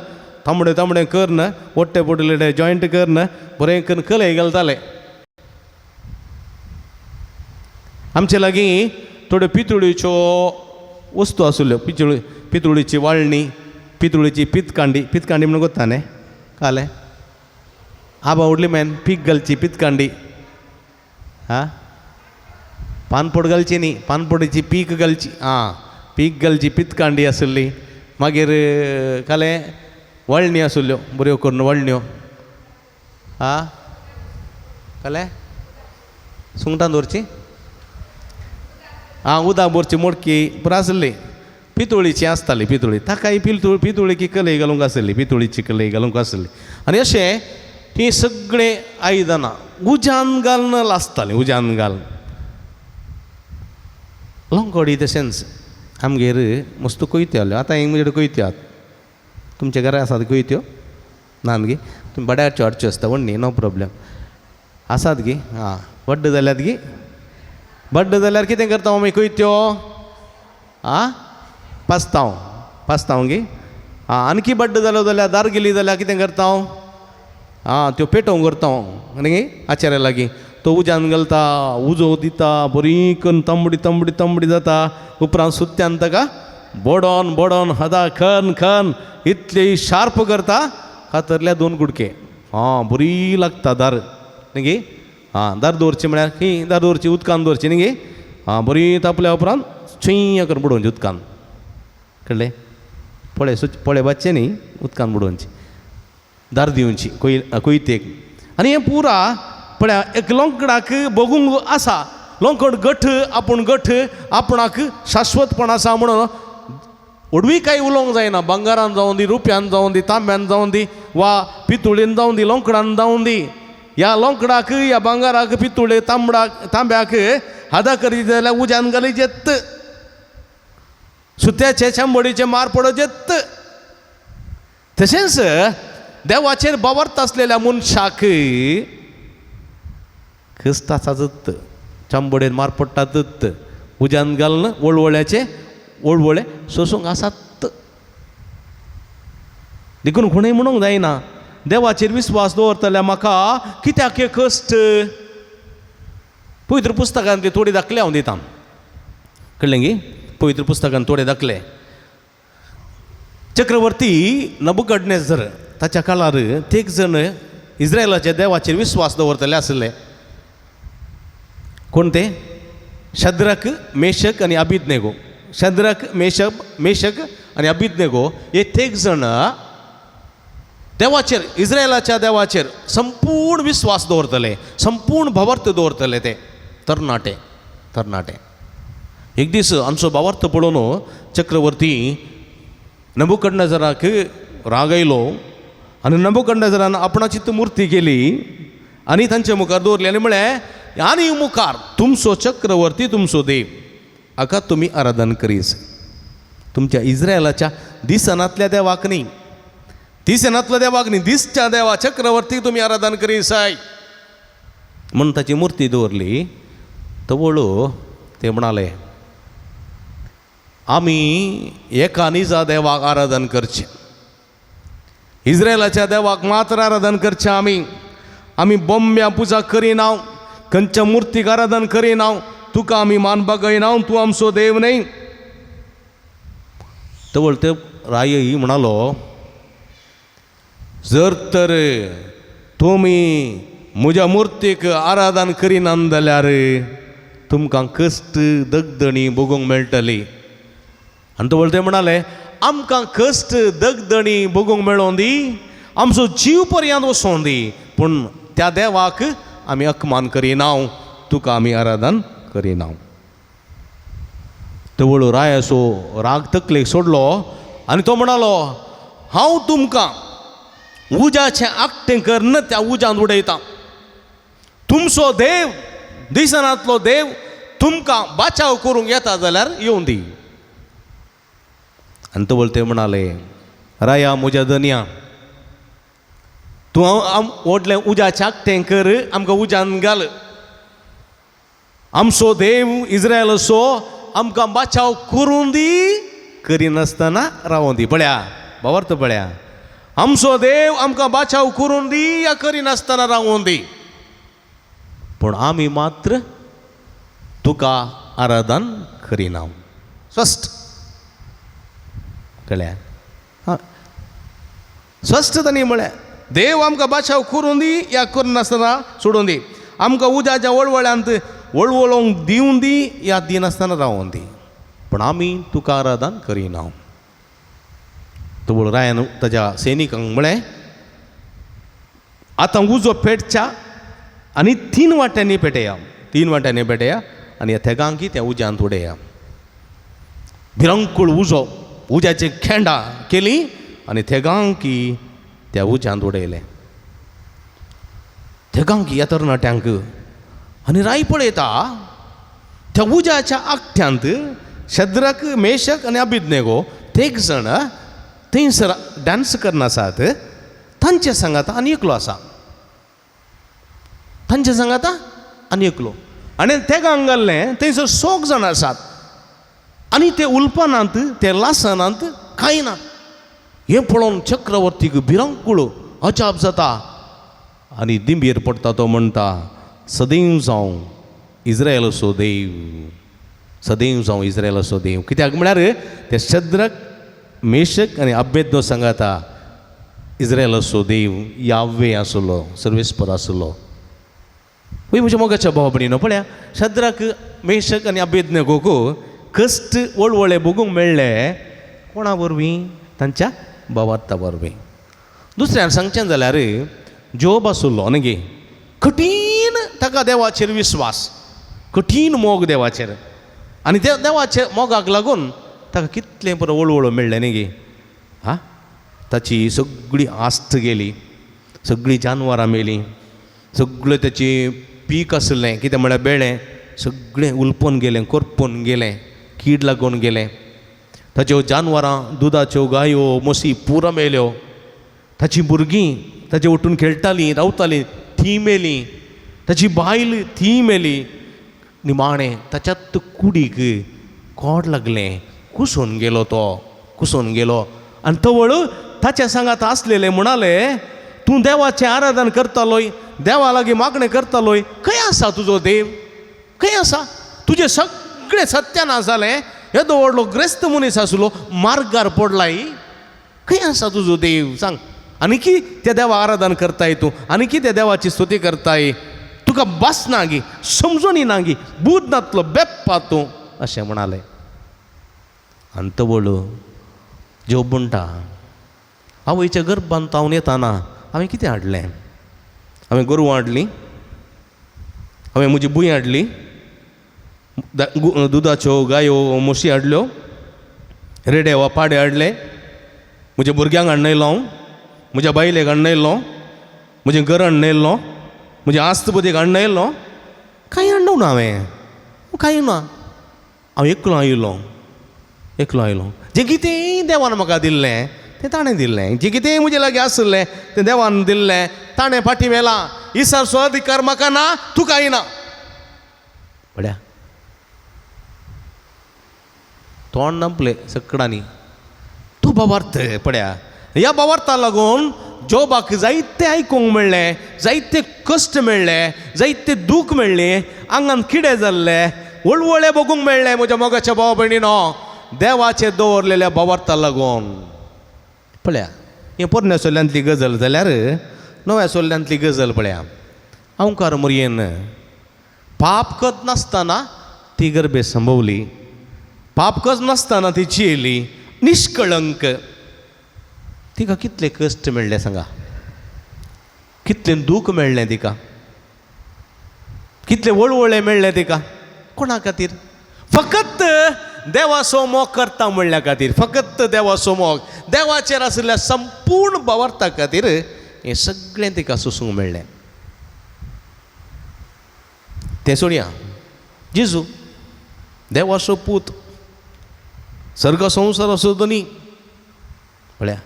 तांबडें करन वट्टे पोटले जॉयंट करन बरें करून कलय घालताले. आमचे लागीं थोड्यो पितुळेच्यो वस्तू आसल्यो. पितुळेची वाळणी पितुळेची पितकांडी म्हणून गोत्ता न्ही काले आबा व्हडली मॅन पीक घालची पितकांडी पानपोड घालची न्ही पानपोडीची पीक घालची पीक घालची पितकांडी आसली. मागीर काले वळणी आसल्यो बऱ्यो करून वळण्यो काले सुंगटां दवरची उदक भरची मडकी बरी आसली. पितुळेची आसताली पितुळी ताकाय पितुळेची कलय घालूंक आसली. पितुळेची कलय घालूंक आसली. आनी अशें ती सगळे आयदनां उजान घालन लासतालीं उजान घालन. लोंगोडी तशेंच आमगेर मस्त कोयत्यो आसल्यो. आतां म्हजे कोयत्यो आसात. तुमच्या घरा आसात कोयत्यो ना गे तुमी बड्याच्यो हाडच्यो आसता व्हडणी नो प्रॉब्लेम आसात गे बड्ड जाल्यात गे. बड्ड जाल्यार कितें करता आमी कोयत्यो पास्तांव गे आणकी बड्ड जालो जाल्यार दार गेली जाल्यार कितें करता हांव त्यो पेटोवंक करता हांव न्ही आचार्या लागीं तो उजान घालता उजो दिता बरी करून तंबडी जाता. उपरांत सुत्यान ताका बोडोन हदा खन इतली शार्प करता कातरल्या 2 कुडके बरी लागता दार न्ही गे दार दवरची म्हळ्यार खंय दार दवरची उदकान दवरची न्ही गे बरी तापल्या उपरांत छुंय करून बुडोवची उदकान कळ्ळें. पळे बाच्चे न्ही उदकान बुडोवची. दार दिवची कोयतेक आनी हें पुरा पळया एक लोंकडाक बगूंक आसा लोंकड गठ आपणाक शाश्वतपण आसा म्हणून उडवी काही उलोवंक जायना बंगारान जावं दी रुप्यान जावं दी तांब्यान जावं दी वा पितुळेन जावं दी लोंकडान जावं दी ह्या लोंकडाक ह्या बंगाराक पितुळे तांब्याक हादा करीत जाल्यार उज्यान घाली जेत्त सुत्याचे शंबडीचे मार पडो जेत्त तशेंच देवाचेर बावर्त आसलेल्या मनशाक क्रिस्ताचा जत्त चांबडेन मार पडटा जत्त उज्यान घालन वळवळे सोसूंक आसात देखून कोणूय म्हणूंक जायना देवाचेर विस्वास दवरतल्या म्हाका कित्याक हे कश्ट पवित्र पुस्तकान ते थोडी दाखले हांव दितां कळ्ळें गी पवित्र पुस्तकान थोडे दाखले चक्रवर्ती नबुकदनेझर ताच्या काळार ते एक जण इस्रायलाच्या देवाचेर विस्वास दवरतले आसले कोण ते शद्रक मेशक आनी अबिदनेगो शद्रक मेशक आनी अबिदनेगो हे तेग जण देवाचेर इस्रायलाच्या देवाचेर संपूर्ण विस्वास दवरतले संपूर्ण भावार्थ दवरतले ते तरणाटे एक दीस आमचो भावार्थ पळोवन चक्रवर्ती नबुकदनेझराक राग आयलो आनी नबुकदनेझरान आपणाची मुर्ती केली आनी तांचे मुखार दवरली आनी म्हळें आनी मुखार तुमचो चक्रवर्ती तुमचो देव हाका तुमी आराधन करीस तुमच्या इस्रायलाच्या दिसनांतल्या देवाक न्ही दिसनांतल्या देवाक न्ही दिसच्या देवा चक्रवर्तीक तुमी आराधन करीसाय म्हणून ताची मुर्ती दवरली तवळू ते म्हणाले आमी एका निजा देवाक आराधन करचें इस्रायलाच्या देवाक मात्र आराधन करचें आमी बोंब्या पुजा करिना खंयच्या मुर्तीक आराधन करिना तुका आमी मानपाक येना तूं आमचो देव न्ही तवळ ते रायही म्हणालो जर तर तुमी म्हज्या मुर्तीक आराधन करिनात जाल्यार तुमकां कश्ट दगदणी भोगूंक मेळटली आनी तवळ ते म्हणाले आमकां कश्ट दगदणी भोगूंक मेळों दी आमचो जीव पर्यंत वचों दी पूण त्या देवाक आमी अपमान करिना तुका आमी आराधन करिना तवळू रायाचो राग तकलेक सोडलो आनी तो म्हणालो हांव तुमकां उज्याचें आकटें करन त्या उज्यान उडयता तुमचो देव दिसनांतलो देव तुमकां बाचाव करूंक येता जाल्यार येवं दी आनी तवळ ते म्हणाले राया म्हज्या धन्या तूं व्हडलें उज्याचें आकटें कर आमकां उज्यान घाल आमचो देव इस्रायल असो आमकां बाचाव करूं दी करिनासतना रावों दी पळया भावार्थ पळया आमचो देव आमकां बाचाव करूं दी या करिनासतना रावों दी पूण आमी मात्र तुका आराधन करिना स्पश्ट कळ्ळें स्पश्ट तांणी म्हळें देव आमकां बाचाव करूं दी या करिनासतना सोडून दी आमकां उज्याच्या वळवळ्यांत वळवळोवंक दिवं दी या दिनासतना रावों दी पूण आमी तुका आराधन करिना तवळ रायान ताच्या सैनिकांक म्हळें आतां उजो पेटच्या आनी 3 वाट्यांनी पेटया आनी ह्या तेगांकी त्या उज्यांत उडया भिरंकूळ उजो उज्याचे खेंडा केली आनी तेगांकी त्या उज्यांत उडयले तेगांकी ह्या तरणाट्यांक आनी राय पळयता त्या उज्याच्या आकठ्यांत शद्रक मेशक आनी अबिदनेगो ते एक जण थंयसर डान्स करना आसात तांचे सांगात आनी एकलो आसा तांचे सांगात आनी एकलो आनी तेगा हांगाल्लें थंयसर 6 जाण आसात आनी ते उलपनांत ते लासनांत कांय ना हें पळोवन चक्रवर्तीक भिरंकूळ अजाप जाता आनी दिंबेर पडटा तो म्हणटा सदैव जावं इस्रायल असो देव कित्याक म्हळ्यार ते शद्रक मेशक आनी अबेदनेगो सांगाता इस्रायल असो देव यावे आसलो सर्वेस्पर आसलो वय म्हज्या मोगाच्या भाव भयणीनो पळया शद्रक मेशक आनी अबेदनेगोक कश्ट वळवळे भोगूंक मेळ्ळे कोणा वरवीं तांच्या भावार्था वरवीं दुसऱ्यान सांगचें जाल्यार जोब आसलो न्ही कठीण ताका देवाचेर विस्वास, कठीण मोग देवाचेर, आनी त्या देवाच्या मोगाक लागून ताका कितलें बरें वळवळ मेळ्ळें न्ही हां. ताची सगळी आस्त गेली, सगळीं जानवरां मेलीं, सगळें तेची पीक आसलें कितें म्हळ्यार बेळें सगळें उलपून गेलें, करपून गेलें, कीड लागून गेलें. ताच्यो जानवरां, दुदाच्यो गायो म्हशी पुरो मेल्यो. ताची भुरगीं ताचे वटून खेळटालीं रावतालीं तीं मेलीं. ताची बायल ती मेली. निमाणें ताच्यात कुडीक कोड लागलें, कुसून गेलो तो, कुसून गेलो. आनी तवळ ताच्या सांगात आसलेले म्हणाले, तूं देवाचें आराधन करतालोय, देवा लागीं मागणें करतालोय, खंय आसा तुजो देव, खंय आसा? तुजें सगळें सत्यानाश जालें, येदो व्हडलो ग्रेस्त मनीस आसलो मार्गार पडलाय, खंय आसा तुजो देव सांग? आनी की त्या देवा आराधन करताय तूं, आनी की त्या देवाची स्तुती करताय? तुका बस ना गी, समजून ना गी, बूद नातलो बेप्पा तूं, अशें म्हणालें. आनी तवळ जेव म्हणटा, आवयच्या गर्भांत तावन येताना हांवें कितें हाडलें? हांवें गोरवां हाडलीं, हांवें म्हजी भुंय हाडली, दुदाच्यो गायो म्हशी हाडल्यो, रेडे वा पाडे हाडले, म्हज्या भुरग्यांक हाडनयलो, म्हज्या बायलेक हाडनयलो, म्हजें घर हाडनयलो, म्हज्या आस्त बदीक हाडनयलो, कांय हाडलो ना हांवें, कांय ना. हांव एकलो आयलो, एकलो आयलो. जें कितें देवान म्हाका दिल्लें तें ताणें दिल्लें, जें कितें म्हजे लागीं आसलें तें देवान दिल्लें, ताणें फाटीं व्हेलां. इसारचो अधिकार म्हाका ना, तुकाय ना. पळया तोंड नांपलें सकडांनी. तूं बाबार्थ पळया, ह्या बाबार्थाक लागून जोबाक जायतें आयकूंक मेळ्ळें, जायते कश्ट मेळ्ळे, जायतें दूख मेळ्ळें, आंगान किडे जाल्ले, वळवळे बगूंक मेळ्ळे म्हज्या मोगाच्या भावा भयणीनो, देवाचे दवरलेल्या भावार्थाक लागून. पळया हें पोरण्या सोल्ल्यांतली गजल जाल्यार नव्या सोल्ल्यांतली गजल पळया. ओंकार मोरयेन पाप करत नासतना ती गर्भे संभवली, पाप करत नासतना ती जियेली निश्कळंक. तिका कितले कश्ट मेळ्ळे सांगा, कितलें दूख मेळ्ळें तिका, कितले वळवळे मेळ्ळे तिका. कोणा खातीर? फकत देवाचो मोग करता म्हणल्या खातीर, फकत देवाचो मोग, देवाचेर आशिल्ल्या संपूर्ण भावार्था खातीर हें सगळें तिका सोसूंक मेळ्ळें. तें सोडया, जेजू देवाचो पूत, सर्ग संवसार असो दोनी पळया,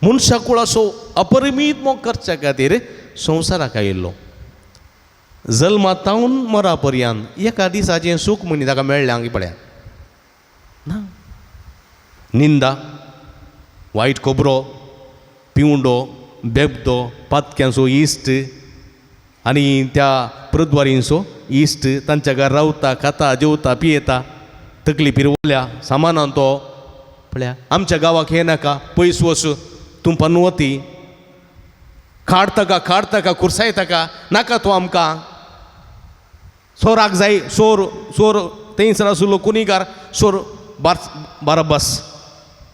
मनशा कुळाचो अपरिमीत मोग करच्या खातीर संवसाराक आयिल्लो. जल्मातावन मरा पर्यंत एका दिसाचें सूख म्हणी ताका मेळ्ळें हांगा पळया ना. निंदा, वायट खबरो, पिवंडो, बेबदो, पातक्यांचो इश्ट आनी त्या प्रद्वारींचो इश्ट तांच्या घरा रावता, खाता, जेवता, पियेता, तकली पिरवल्या सामानान तो पळया. आमच्या गांवाक हें नाका, पयस वच, तूं पनवती, खाड ताका कुरसाय ताका, नाका तूं आमकां. सोराक जाय, सोर थंयसर आसलो कुनिगार, सोर बारब्बास,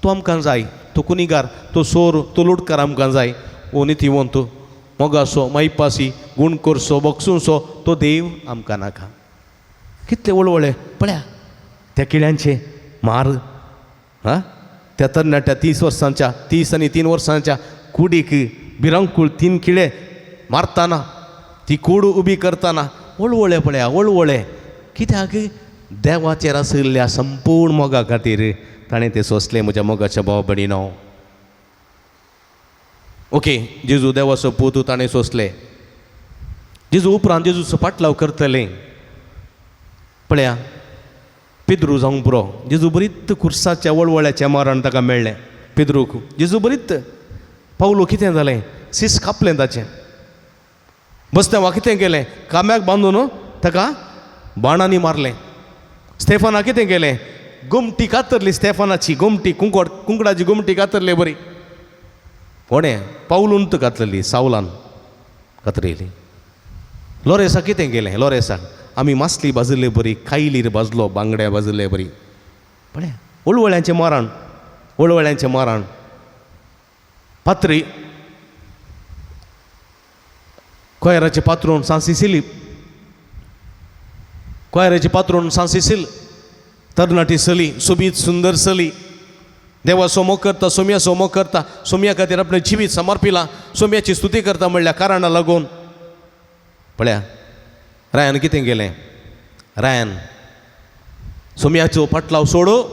तो आमकां जाय, तो कुनिगार, तो सोर, तो लुटकार आमकां जाय. ओ निथिवंत, मोगासो, मायपासी, गुणकोरसो, बक्षुंचो तो देव आमकां नाका. कितले वळवळे पळया त्या किड्यांचे मार. हां, त्या तरणाट्या 30 आनी 3 वर्सांच्या कुडीक भिरांकूळ 3 किडे मारतना, ती कूड उबी करतना वळवळे पळया, वळवळे. कित्याक? देवाचेर आशिल्ल्या संपूर्ण मोगा खातीर ताणें तें सोंसलें म्हज्या मोगाच्या भावा भयणीनो. ओके, जेजू देवाचो पूत ताणें सोंसलें. जेजू उपरांत जेजूचो पाटलाव करतलें पळया. पिद्रू जावंक पुरो, जेजू बरीत खुर्साच्या वळवळ्याचें मरण ताका मेळ्ळें. पिद्रूक जेजू बरीत. पावलो कितें जालें? सीस कापलें ताचें. बसतेवा कितें केलें? काम्याक बांदून ताका बाणांनी मारलें. स्टेफाना कितें केलें? गुमटी कातरली, स्टेफानाची गुमटी, कुंकडाची गुमटी कातरली बरी. कोणें? पावलून घातलेली, सावलान कातरयली. लोरेसा कितें केलें? लोरेसाक आमी मासली भाजले बरी, कायलीर भाजलो, बांगड्या भाजले बरी. पळया वळवळ्यांचें मरण, वळवळ्यांचें मरण. पात्री कोयराचे पात्रोन सांसिसिली कोयराचे पात्रोन सांसिसिल तरणाटी चली सोबीत सुंदर चली देवा सोमो करता सोम्या खातीर आपलें जिवीत समर्पिलां सोम्याची स्तुती करता म्हणल्या कारणां लागून पळया रायन कितें केलें रायन सोम्याचो पाटलाव सोडो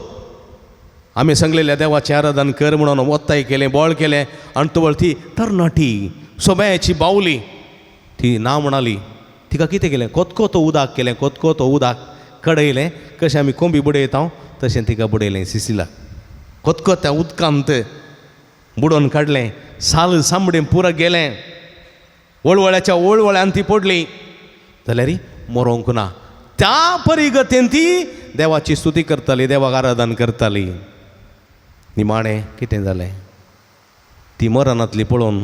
आमी सांगलेल्या देवाचें आराधन कर म्हणून वत्ताय केलें बोळ केलें आनी तवळ ती तरणाटी सोम्याची बावली ती ना म्हणाली तिका कितें केलें कोतकोतो उदक केलें कोतकोतो उदक कडयलें कशें आमी कोंबी बुडयता तशें तिका बुडयलें सिसिलाक कोतकोत्या उदकांत बुडोवन काडलें साल सामडें पुरो गेलें वळवळ्याच्या वळवळ्यान ती पडली जाल्यार मरोंक ना त्या परिगतेन ती देवाची स्तुती करताली देवाक आराधन करताली निमाणें कितें जालें ती मरणांतली पळोवन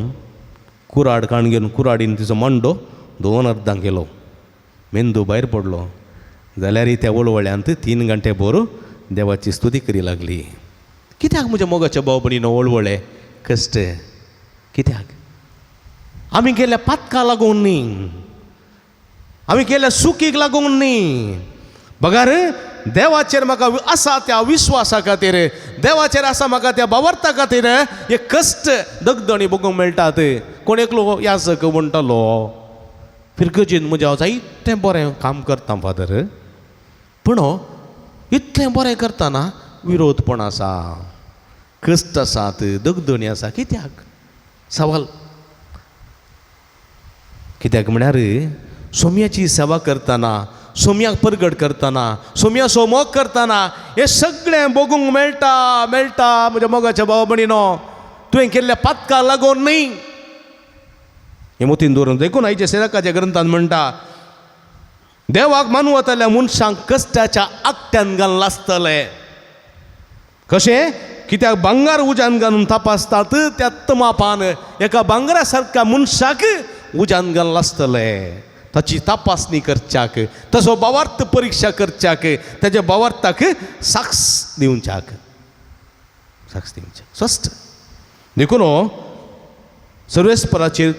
कुराड काण घेवन कुराडीन तिचो मंडो 2 अर्दां केलो मेंदू भायर पडलो जाल्यार त्या वळवळ्यांत 3 घंटे भर देवाची स्तुती करी लागली कित्याक म्हज्या मोगाच्या भाव भयणीनो वळवळे कश्ट कित्याक आमी गेल्या पातकां लागून न्ही आमी केल्या सुखीक लागून न्ही बघा रे देवाचेर म्हाका आसा त्या विश्वासा खातीर देवाचेर आसा म्हाका त्या बावर्ता खातीर हे कश्ट दगदणी बगूंक मेळटात कोण एकलो याजक म्हणटालो फिरकजीन म्हज्या हांव जायतें बरें काम करता फादर पूण इतलें बरें करतना विरोधपण आसा कश्ट आसात दगदणी आसा कित्याक सवाल कित्याक म्हळ्यार सोम्याची सेवा करतना सोम्याक परगट करतना सोम्या सोमोग करतना हे सगळें बगूंक मेळटा म्हज्या मोगाच्या भाव भयणीनो तुवें केल्ल्या पातकां लागून न्ही हे मोतीन दवरून देखून आयच्या सेवकाच्या ग्रंथान म्हणटा देवाक मानूं वताल्या मनशांक कश्टाच्या आकट्यान घालून लासतले कशें कित्याक भांगार उज्यान घालून तपासतात त्या मापान एका भांगरा सारक्या मनशाक उज्यान घालून लासतले ताची तपासणी करच्याक ताचो भावार्थ परीक्षा करच्याक ताच्या भावार्थाक साक्ष दिवच्याक स्वस्थ देखून सर्वेस्पराचेर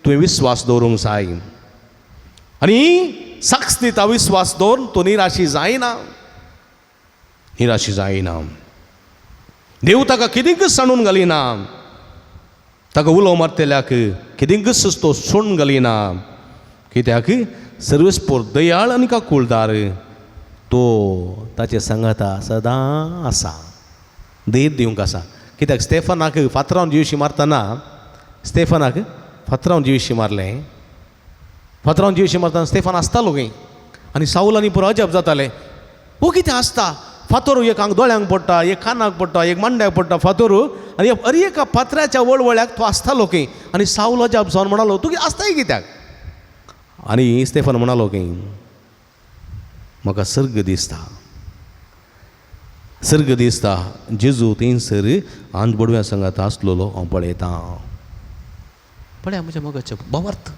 तुवें विश्वास दवरूंक जाय आनी साक्ष दिता विश्वास दवरून तो निराशी जायना देव ताका कितेंकच सांडून घालिना ताका उलो मारतेल्याक कितेंकच तो सोडून घालिना कित्याक सर्वेस्पोर दयाळ आनी काकूळदार तो ताचे संगता सदां आसा देत दिवंक आसा कित्याक स्टेफनाक फातरावन जिवीशी मारतना स्टेफनाक फातरावन जिवीशी मारलें फातरावन जिवीशी मारतना स्टेफन आसतालो खंय आनी साऊलांनी पुरो अजाप जाताले हो कितें आसता फातोर एक हांगा दोळ्यांक पडटा एक कानाक पडटा एक मांड्याक पडटा फातोर आनी अरे एका फातराच्या वळवळ्याक तो आसतालो खंय आनी साऊल अजाप जावन म्हणालो तूं आसताय कित्याक आनी स्टेफन म्हणालो खंय म्हाका सर्ग दिसता जेजू थंयसर आंज बडव्या संगात आसलेलो हांव पळयतां पळया म्हज्या मोगाचे भावार्थ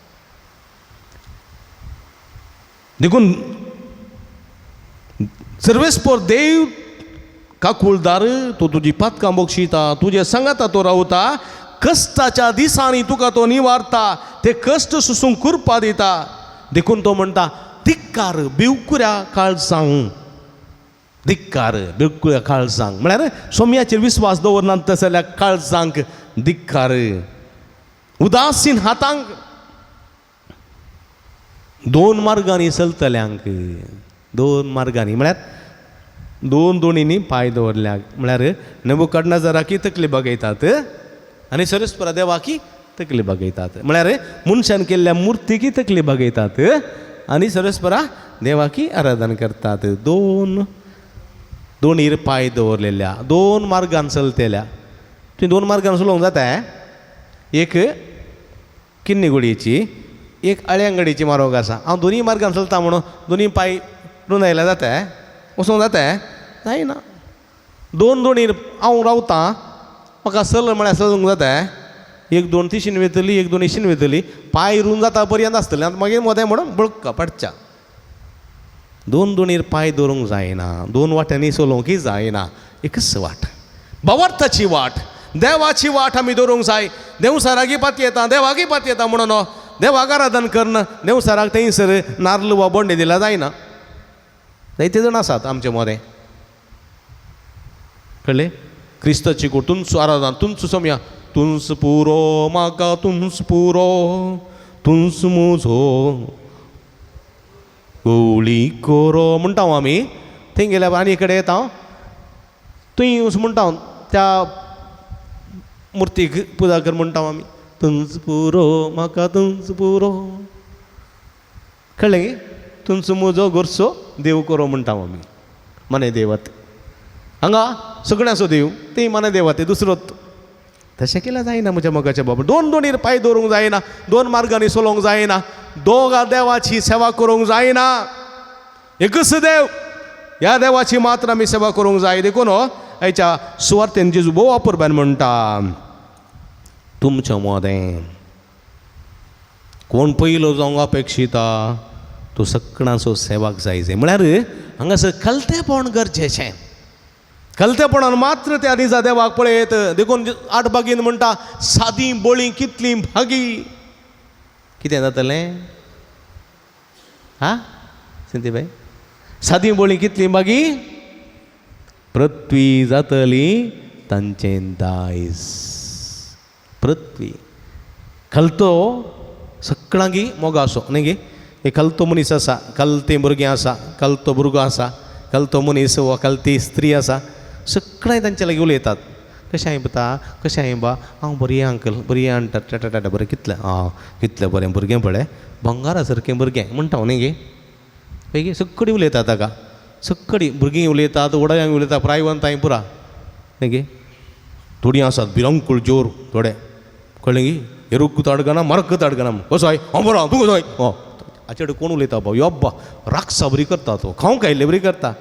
देखून सर्वेस्पोर देव काकूळदार तो तुजी पातकां बक्षिता तुजे सांगाता तो रावता कश्टाच्या दिसांनी तुका तो निवारता ते कश्ट सुसूंक कुरपा दिता देखून तो म्हणटा धिक्कार बिवकुऱ्या काळजांक म्हळ्यार सोम्याचेर विश्वास दवरनात तशें जाल्यार काळजांक धिक्कार उदासीन हातांक 2 मार्गांनी चलतल्यांक 2 मार्गांनी म्हळ्यार 2 दोणींनी पांय दवरल्याक म्हळ्यार नेबुकदनेझराकी तकली बगयतात आनी सर्वेस्परा देवाकी तकली बगयतात म्हळ्यार मनशान केल्ल्या मुर्तीकी तकली बगयतात आनी सर्वेस्परा देवाकी आराधन करतात 2 दोणीर पांय दवरलेल्या 2 मार्गान चलतेल्या तुवें 2 मार्गान चलोवंक जाता एक किन्नीगुडयेची एक अळ्यांगडीची मार्ग आसा हांव दोनी मार्गान चलता म्हणून दोनी पांय रुंदायल्या जाता वचूंक जाता जायना 2 दोणीर हांव रावतां म्हाका चल म्हळ्यार चलूंक जाता एक 2 तिशीन वयतली एक 2 इशीन वयतली पांय रुंद जाता पर्यंत आसतलें आतां मागीर मोदें म्हणून बळक्का पडच्या 2 दोणीर पांय दवरूंक जायना 2 वाट्यांनी चलोवंकय जायना एकच वाट भावार्थाची वाट देवाची वाट आमी दवरूंक जाय देव सरागी पाती येता देवागी पाती येता म्हणून देवाक आराधन करना देवसाराक थंयसर नारळ वा बोंडे दिला जायना. जायते जण आसात आमचे मदें कळ्ळें. क्रिस्ताची को तुंच आराधन तुंच समया तुंच पुरो म्हाका तुंच पुरो तुंच म्हजो गवळी कोरो म्हणटा हांव आमी. थंय गेल्यार आनी कडेन येता हांव थंय वचून म्हणटा हांव त्या मुर्तीक पुजा कर म्हणटा आमी तुंच पुरो म्हाका तुंच पुरो. कळ्ळें. तुंच म्हजो गोरसो देव कोरो म्हणटा आमी. मने देवत हांगा सगळ्यांचो देव ते मने देवत दुसरोच. तशें केल्यार जायना म्हज्या मोगाच्या बाबा. दोनीर पांय दवरूंक जायना. दोन मार्गांनी चलोवंक जायना. दोगा देवाची सेवा करूंक जायना. एकच देव ह्या देवाची मात्र आमी सेवा करूंक जाय. देखून हेच्या सुवार्थेन जेजू भोव वापरब्यान म्हणटा तुमच्या मोदें कोण पयलो जावंक अपेक्षिता तो सगळ्यांचो सेवाक जाय. म्हळ्यार हांगासर कलतेपण गरजेचें. कलतेपणान मात्र त्या दिसा देवाक पळयत. देखून 8 बागीन म्हणटा सादी बोळी कितली भागी. कितें जातलें हा सिंतीबाई. सादी बोळी कितली भागी पृथ्वी जातली तांचें दायज. पृथ्वी कलतो सगळ्यांकी मोगा असो न्ही गे. एक कलतो मनीस आसा कलतें भुरगें आसा कलतो भुरगो आसा कलतो मनीस वा कलती स्त्री आसा सगळें तांचे लागीं उलयतात. कशें बता कशें हांवें बा हांव बरी अंकल बरी आणटा टाटा बरें कितलें कितलें बरें भुरगें पळय बंगारा सारकें भुरगें म्हणटा हांव न्ही गे. पळय गे सगळीं उलयतात ताका. सगळीं भुरगीं उलयतात वडायांक उलयतात प्रायवंतांय पुरा न्ही गे. थोडीं आसात भिरांकूळ जोर थोडे कळ्ळें गे. एरुक्क ताडगना मरक्क ताडगना कसो आय हांव बरो तूं कसो आय हाचे कडेन कोण उलयता बाबा यो अब्बा राखसा बरी करता तो खावंक खायल्ले बरी करता.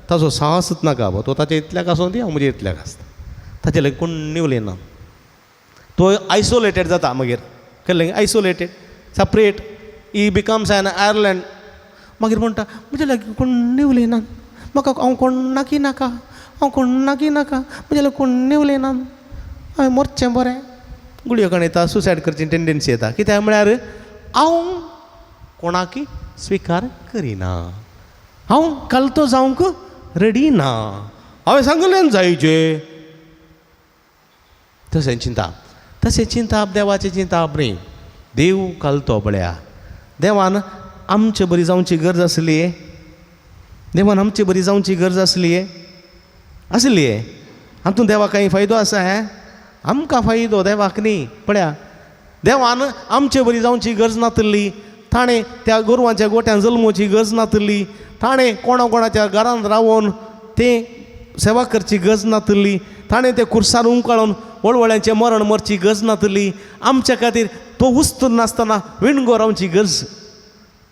ताचो साहसूच नाका बाबा. तो ताच्या इतल्याक आसूं दी हांव म्हज्या इतल्याक आसता. ताचे लागीं कोण्णी उलयना. तो आयसोलेटेड जाता मागीर कळ्ळें आयसोलेटेड सेपरेट ही बिकम्स एन आयर्लंड. मागीर म्हणटा म्हजे लागीं कोण्णी उलयना म्हाका हांव कोणाकी नाका हांव कोणाकी नाका म्हजे लागीं कोण्णी उलयना हांवें मरचें बरें. गुळयो येता सुसायड करची टेंडन्सी येता. कित्याक म्हळ्यार हांव कोणाकी स्विकार करिना. हांव कलतो जावंक रेडी ना. हांवें सांगलें जायचें तशें चिंता. तशें चिंताप देवाचें चिंताप न्ही. देव कलतो पळया. देवान आमचे बरी जावची गरज आसली. देवान आमची बरी जावची गरज आसली आसली. हातूंत देवाक काही फायदो आसा आमकां फायदो देवाक न्ही. पळया देवान आमचे बरी जावची गरज नातली. ताणें त्या गोरवांच्या गोट्यान जल्मोवची गरज नातली. ताणें कोणाच्या घरांत रावून तें सेवा करची गरज नातली. ताणें तें कुर्सार उंकाळून वळवळ्यांचें मरण मरची गरज नातली. आमच्या खातीर तो उस्तूर नासतना विणगो रावची गरज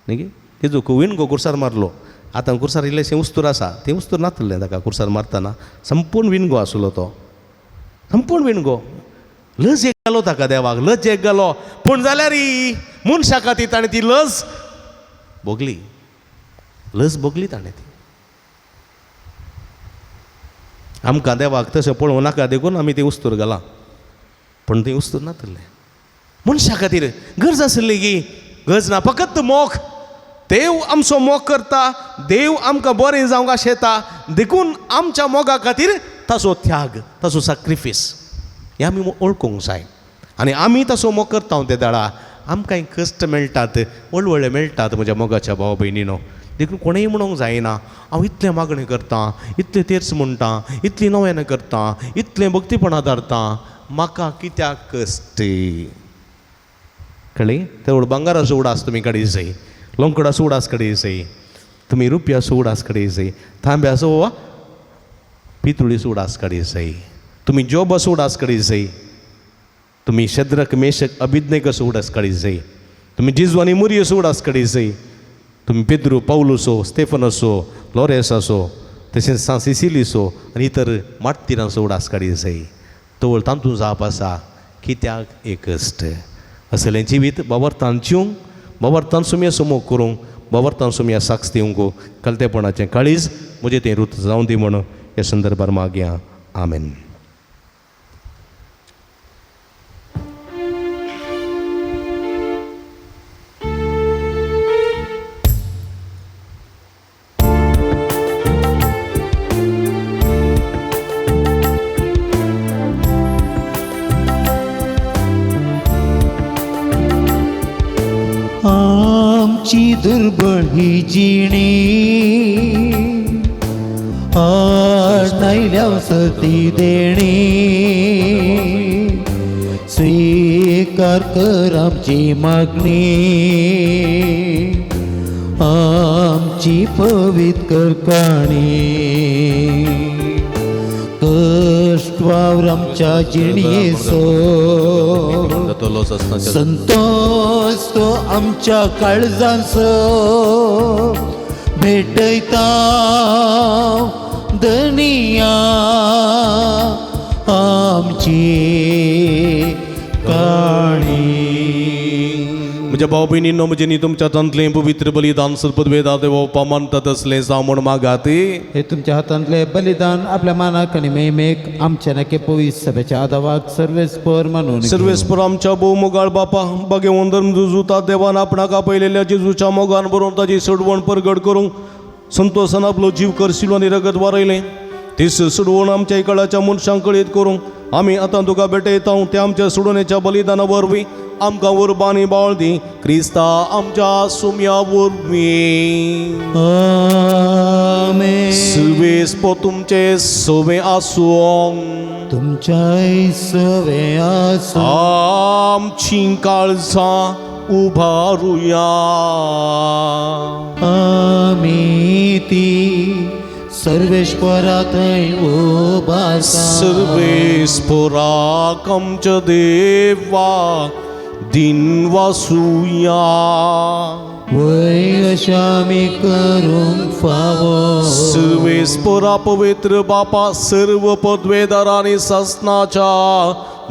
न्ही गे. तेजो विणगो कुर्सार मारलो. आतां कुर्सार इल्लेशें उस्तूर आसा तें उस्तूर नातलें ताका कुर्सार मारतना संपूर्ण विणगो आसलो तो संपूर्ण विणगो. लज एक घालो ताका देवाक लज एक घालो. पूण जाल्यार मनशा खातीर ताणें ती लज भोगली. लज भोगली ताणें ती. आमकां देवाक तशें पळोवं नाका देखून आमी तें उस्तूर घाला. पूण तें उस्तूर नातलें. मनशा खातीर गरज आसली की गरज ना फकत मोग. देव आमचो मोग करता. देव आमकां बरें जावंक आशेता देखून आमच्या मोगा खातीर ताचो त्याग ताचो सॅक्रिफायस हें आमी ओळखूंक जाय. आनी आमी तसो मोग करता त्या दाडा आमकां कश्ट मेळटात व्हडले मेळटात म्हज्या मोगाच्या भाव भयणीनो. देखून कोणेंय म्हणूंक जायना हांव इतलें मागणें करतां इतलें तेर्स म्हणटां इतलीं नव्यान करतां इतलें भक्तीपणां धरतां म्हाका कित्याक कश्ट. कळ्ळें. ते बंगाराचो उडास तुमी काडीत जाय लोंकडाचो उडास काडीत जाय तुमी रुपयाचो उडास काडीत जाय तांब्याचो वा पितुळीचो उडास काडीत जाय तुमी जोबाचो उडास काडीत जाय तुमी शेद्रक मेशक अभिज्ञेकाचो उडास काडीत जाय तुमी जिजू आनी मुरयेचो उडास काडीत जाय तुमी पेद्रू पावलूचो स्टेफनाचो लॉरेसाचो तशेंच सान सिसिलीचो आनी इतर मार्तिरांचो उडास काडीत जाय. तवळ तांतूं जाप आसा कित्याक एक कश्ट. असलें जिवीत बाबर्तान जिवंक बाबर्तान सुमया समोग करूंक बाबर्तान सुमया साक्ष दिवंक कलतेपणाचें काळीज म्हजें तें रूत जावं दी म्हण ह्या संदर्भार मागया. आमेन. दुर्बळ ही जिणी नायल्या सती देणी स्वीकार कर आमची मागणी आमची पवित्र काणी कष्ट वावर आमच्या जिणये संतोष तो आमच्या काळजांस भेटयता दनिया आमची काणी. म्हज्या भाव भयणींनो, म्हजे न्ही तुमच्या हातांतलें पवित्र बलिदान सर्पद्वेदा देव पामंतात असलें जावण मागाती. हे तुमच्या हातांतले बलिदान आपल्या मानाक आनी मेमेक आमच्या नके पवित्र सभेच्या आदावाक सर्वेस्पर मानून सर्वेस्पर आमच्या भोव मोगाळ बापा बागेवन धर्म जुजुता देवान आपणाक आपयलेल्या जेजूच्या मोगान बरोवन ताची सडवण परगड करूंक संतोषान आपलो जीव करशिलो आनी रगत वारयलें. तीच सडवण आमच्या इकडच्या मनशांक कळीत करूंक आमी आतां तुका भेटयता. त्या आमच्या सोडवणेच्या बलिदाना वरवीं आमकां उर्बानी बाळ दी. क्रिस्ता आमच्या सुम्या वरवीं. आमेन. सर्वेस्पर तुमचे सोबे आसूं. तुमच्या सवे आसूं. आमची काळजां उबारुया. आमी ती सर्वेश्वरा थंय उबारता. सर्वेस्पराक आमच्या देवा दिन वासुया. वय अशें आमी करूंक फावो. सर्वेस्परा पवित्र बापा सर्व पदवेदार आनी सासनाच्या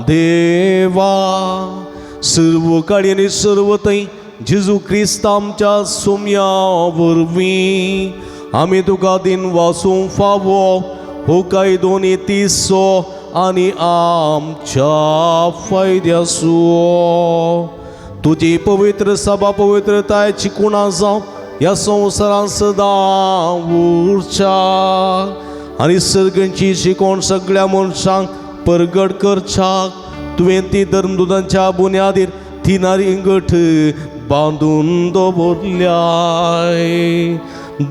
देवा सर्व काळी आनी सर्व थंय जेजू क्रिस्त आमच्या सुम्या वरवीं आमी तुका दिन वासूंक फावो. हो काय दोनी तिसो आनी आमच्या फायद्याचो. तुजी पवित्र सभा पवित्रतायेची कुणा जावं ह्या संवसारांत सदां उरच्या आनी सर्गींची शिकोवण सगळ्या मनशांक परगट करच्याक तुवें ती धर्मदुतांच्या बुन्यादीर थिनारी गठ बांदून दवरल्याय.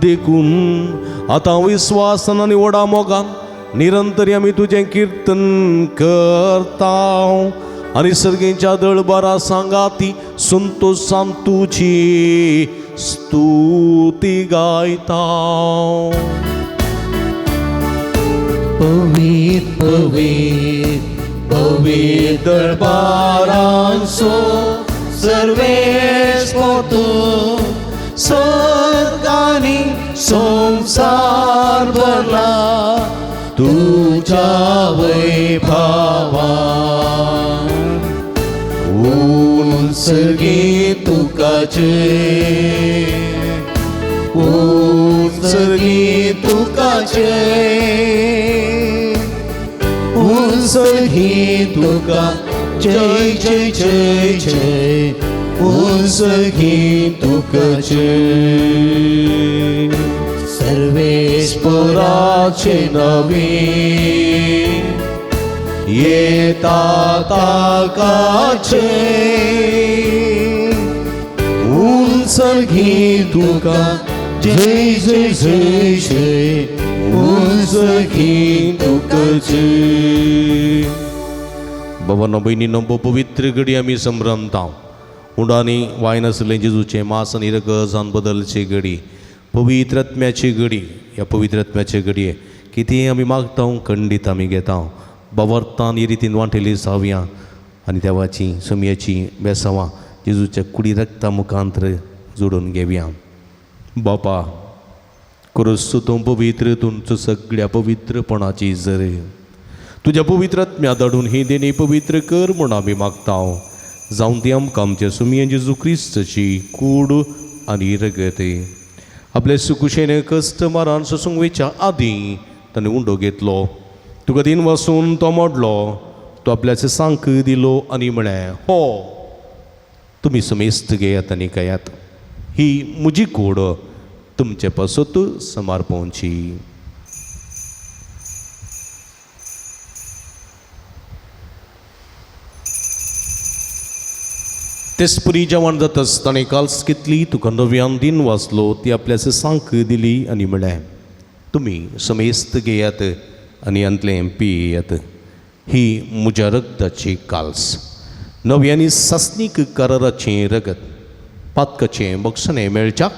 देखून आतां विस्वासान आनी व्हडा मोगान निरंतरी आमी तुजें कीर्तन करता आनी सर्गींच्या दळबारा सांगाती संतोशान तुजी स्तुती गायता. पवित्र पवित्र पवित्र दळबारांचो सर्वेस्पर तूं स्वर्गानी संसार भरला तुझ्या वैभवान. उंचगी तुका जय. उंचगी तुका जय. उंचगी तुका जय जय जय जय. उंचगी तुका जय. सर्वेस्पराचे नवे येता ताकाचे. उंचगी तुका जय जय जय जय. उंचगी तुका जय. बाबांनो भयणींनो, पवित्र घडी आमी संभ्रमता. उंडानी वायन आसलें जेजूचें मांस आनी रगत बदलची घडी, पवित्र आत्म्याची घडी. ह्या पवित्र आत्म्याचे घडये कितें आमी मागता खंडीत आमी घेता. बावर्तान हे रितीन वांटेली जावया आनी देवाची समयाची बेसांवां जेजूच्या कुडी रक्ता मुखांतर जोडून घेवया. बापा, करूस तूं पवित्र तुमचो सगळ्या पवित्रपणाची जर तुज्या पवित्र आत्म्या धाडून ही देणी पवित्र कर म्हूण आमी मागता. जावं ती आमकां आमच्या सुमये जेजू क्रिस्ताची कूड आनी रगत आपले सुकुशेने कश्ट मारान सोसूंक वयच्या आदीं ताणें उंडो घेतलो. तुका दिन वसून तो मोडलो. तो आपल्याचे सांक दिलो आनी म्हळें, हो तुमी समेस्त घेयात आनी खायात. ही म्हजी कूड तुमचे पासत समर्पणची. तेच पुरी जेवण जात आसतना काल्स कितली तुका नव्यान दिन वाचलो ती आपल्यास सांक दिली आनी म्हळ्ळें तुमी समेस्त घेयात आनी अंतलें पियेयात ही म्हज्या रगताची काल्स नव्यांनी सासनीक कराराचें रगत पातकाचें बक्षणें मेळच्याक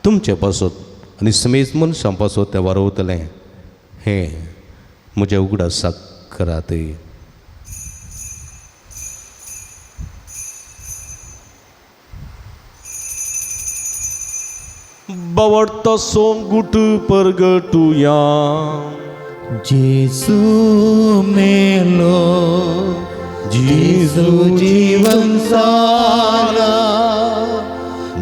तुमचे पासत आनी समेस्त मनशां पासत तें वारोवतलें हें म्हज्या उगडासाक करात. बावडता सोंगुट परगटुया जेसू मेलो जेसू जीवन साला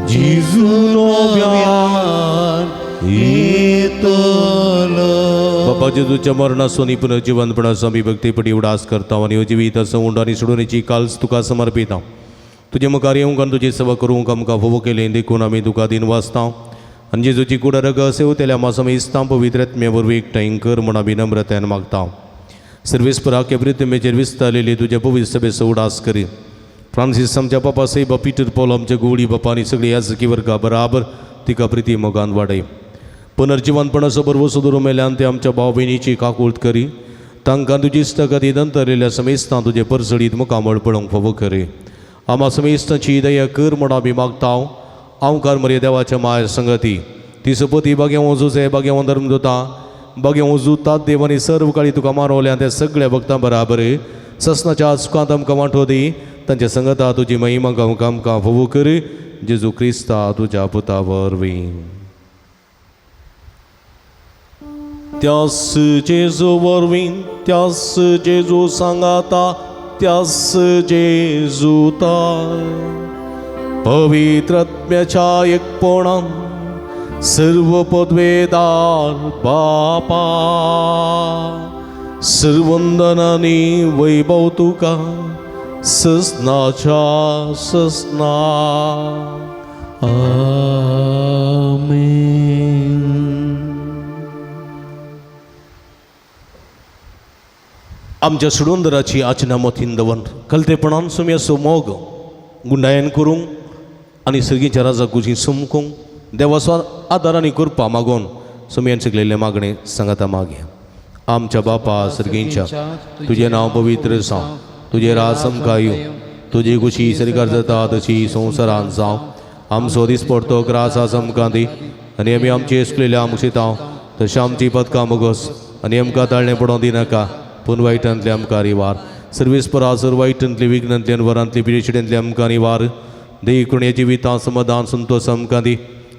जेसू नव्यान येतलो. बाबा जेजूच्या मरणासून पुनर्जीवनपणाचो आमी भक्तीपडी उडास करता आनी जिवीत सवंड आनी सोडूनीची काल्स तुका समर्पिता. तुजे मुखार येवंक आनी तुजी सेवा करूंक आमकां फोव केलें देखून आमी तुका दिन वाचता आनी जेजूची कुडा रग सेवतेल्या मासम इस्तां पवित्रत्म्या वरवीं एकठांय कर म्हूण आमी नम्रतायेन मागता. सर्वेस्पराक एवरीथमेचेर विस्तारलेली तुज्या पवित्र सभेचो उडास करी. फ्रांसीस आमच्या बापा सैबा पिटर पॉल आमच्या गोवळी बापा आनी सगळी याजकी वर्गा बराबर तिका प्रिती मोगान वाडय. पुनर्जीवनपणाचो बरवो सुदूर मेल्यान ते आमच्या भाव भयणीची काकूळट करी. तांकां तुजी इश्टगती दंतरलेल्या समेस्तां तुजे परसडीत मुखामळ पळोवंक फोव करी. आमा समेस्तांची दया कर म्हूण आमी मागता. हांवकार मरे देवाच्या माय संगती ती सपती बागे वजूचे बागे धर्म दोता बागे वजू तात देवानी सर्व काळी तुका मारवल्या त्या सगळ्या भक्तां बराबर ससनाच्या सुखांत आमकां वांटो दी. तांच्या संगता तुजी महिमा गावंक आमकां फोव कर. जेजू क्रिस्ता तुज्या पुता वरवीं. त्यास जेजू वरवीं त्यास जेजू सांगाता त्यास जेजूता पवित्रत्म्याच्या एकपणान सर्व पदवेदार बापा सर्वंदनानी वैभव तुका ससनाच्या ससना आमेन. आमच्या सुडोंदराची आचना मतीन दवन कलतेपणान सुम्यासो मोग गुंडायन करूंक आनी सर्गीच्या राजाकुची सुमकूंक देवाचो आदार आनी कृपा मागोवन सुमयान शिकलेले मागणे सांगाता मागया. आमच्या बापा सर्गींच्या तुझे नांव पवित्र जावं तुझे राज आमकां येवं तुजी कुशी सरकार जाता तशी संवसारांत जावं. आमचो दीस पडतो ग्रास आस आमकां दी आनी आमी आमची इसकलेल्या आमकां शिताव तशें आमची पदकां मोगोस आनी आमकां ताळणें पडोवं दिनाका पूण वायटांतले आमकां रिवार. सर्वेस्परा सर वायटांतली विघ्नांतली आनी वरांतली पिडेशिडेंतली आमकां रिवार. देखूण जिवितां समाधान संतोश आमकां दी.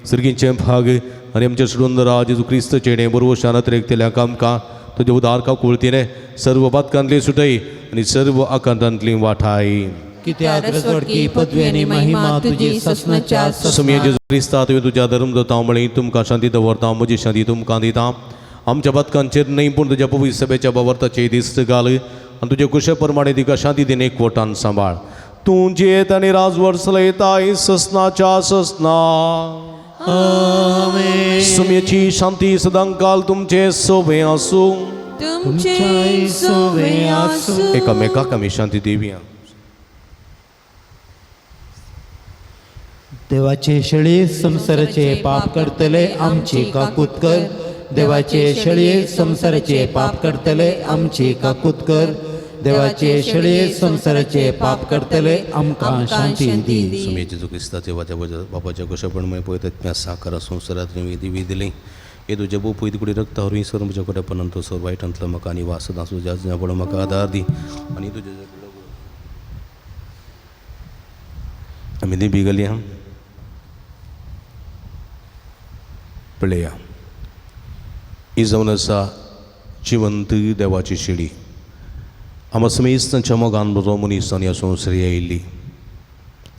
सर्गींचे भाग आनी आमचे सुडोंदरा जेजू क्रिस्त चेडे बरोबर शानात रेखतेल्याक आमकां तुजे उदार काकुळतीने सर्व बातकांतली सुटय आनी सर्व आकांतांतली वाठाय. कित्याक रजवडकी पदवी आनी महिमा तुजी ससनाच्या सुमया जेजू क्रिस्ता तुवें तुज्या धर्म दोता म्हळी तुमकां शांती दवरता म्हजी शांती तुमकां दिता. आमच्या बातकांचेर न्हय पूण तुज्या पवित्र सभेच्या बाबर्ताचे दिस्त घाल आनी तुजे कुशे प्रमाणे तिका शांती दिन एकवटान सांबाळ. तूं जेत आनी राजवट चलयताय ससनाच्या ससना. आमेन. सुमयाची शांती सदां काल तुमचे सोबे आसूं. तुमचे सोबे आसूं. एकामेकाक आमी शांती दिवया. देवाचे शेळये संसाराचे पाप करतले आमची काकूत कर. देवाचे शेळये संसाराचे पाप करतले आमची काकूत कर. देवाचे शेळये संसाराचे पाप करतले आमकां शांती दी. सुमया जेजू क्रिस्ताचे वाच्या बापाच्या कुशपणमय पळयतात साकार संवसारांत दिवी दिली. हे तुझ्या बो पळय कुडे रक्त हरवी सर म्हज्या कडेन पण तो सर वायटांतलो म्हाका आनी वास सदां सुजा पडो म्हाका आदार दी आनी तुजे आमी दी बिगली हा पळया. ही जावन आसा जिवंत देवाची शेळी. आमी समेस्तांच्या मोगान बरो मनीस ह्या संवसारी आयिल्ली.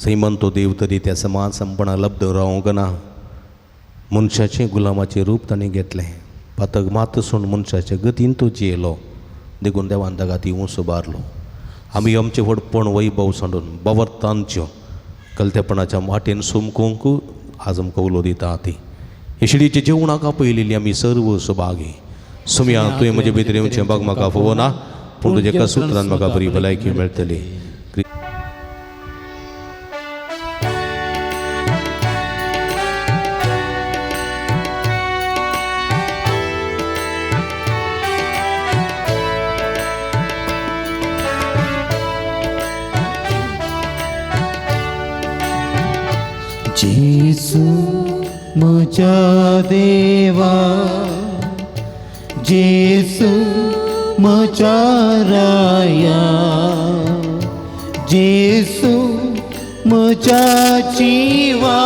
सैमंतो देव तरी त्या समान संपणाक लब्ध रावंक ना. मनशाचें गुलामाचें रूप ताणें घेतलें. पातक मात सोड मनशाच्या गतीन तो जियेलो देखून देवान ताका ती उंच उबारलो. आमी आमचें व्हडपण वैभव सोडून बावर्तांच्यो कलतेपणाच्या वाटेन सुमकूंक आज आमकां उलो दिता ती. हे शिडीचे जेवणाक आपयलेली आमी सर्व सुभागी. सुमया तुवें म्हजे भितर येवचें बाग म्हाका फोव ना पूण तुजे एका सुत्रान म्हाका बरी भलायकी मेळटली. जेसू म्हज्या देवा, जेसू म्हज्या राया, जेसू म्हज्या जिवा,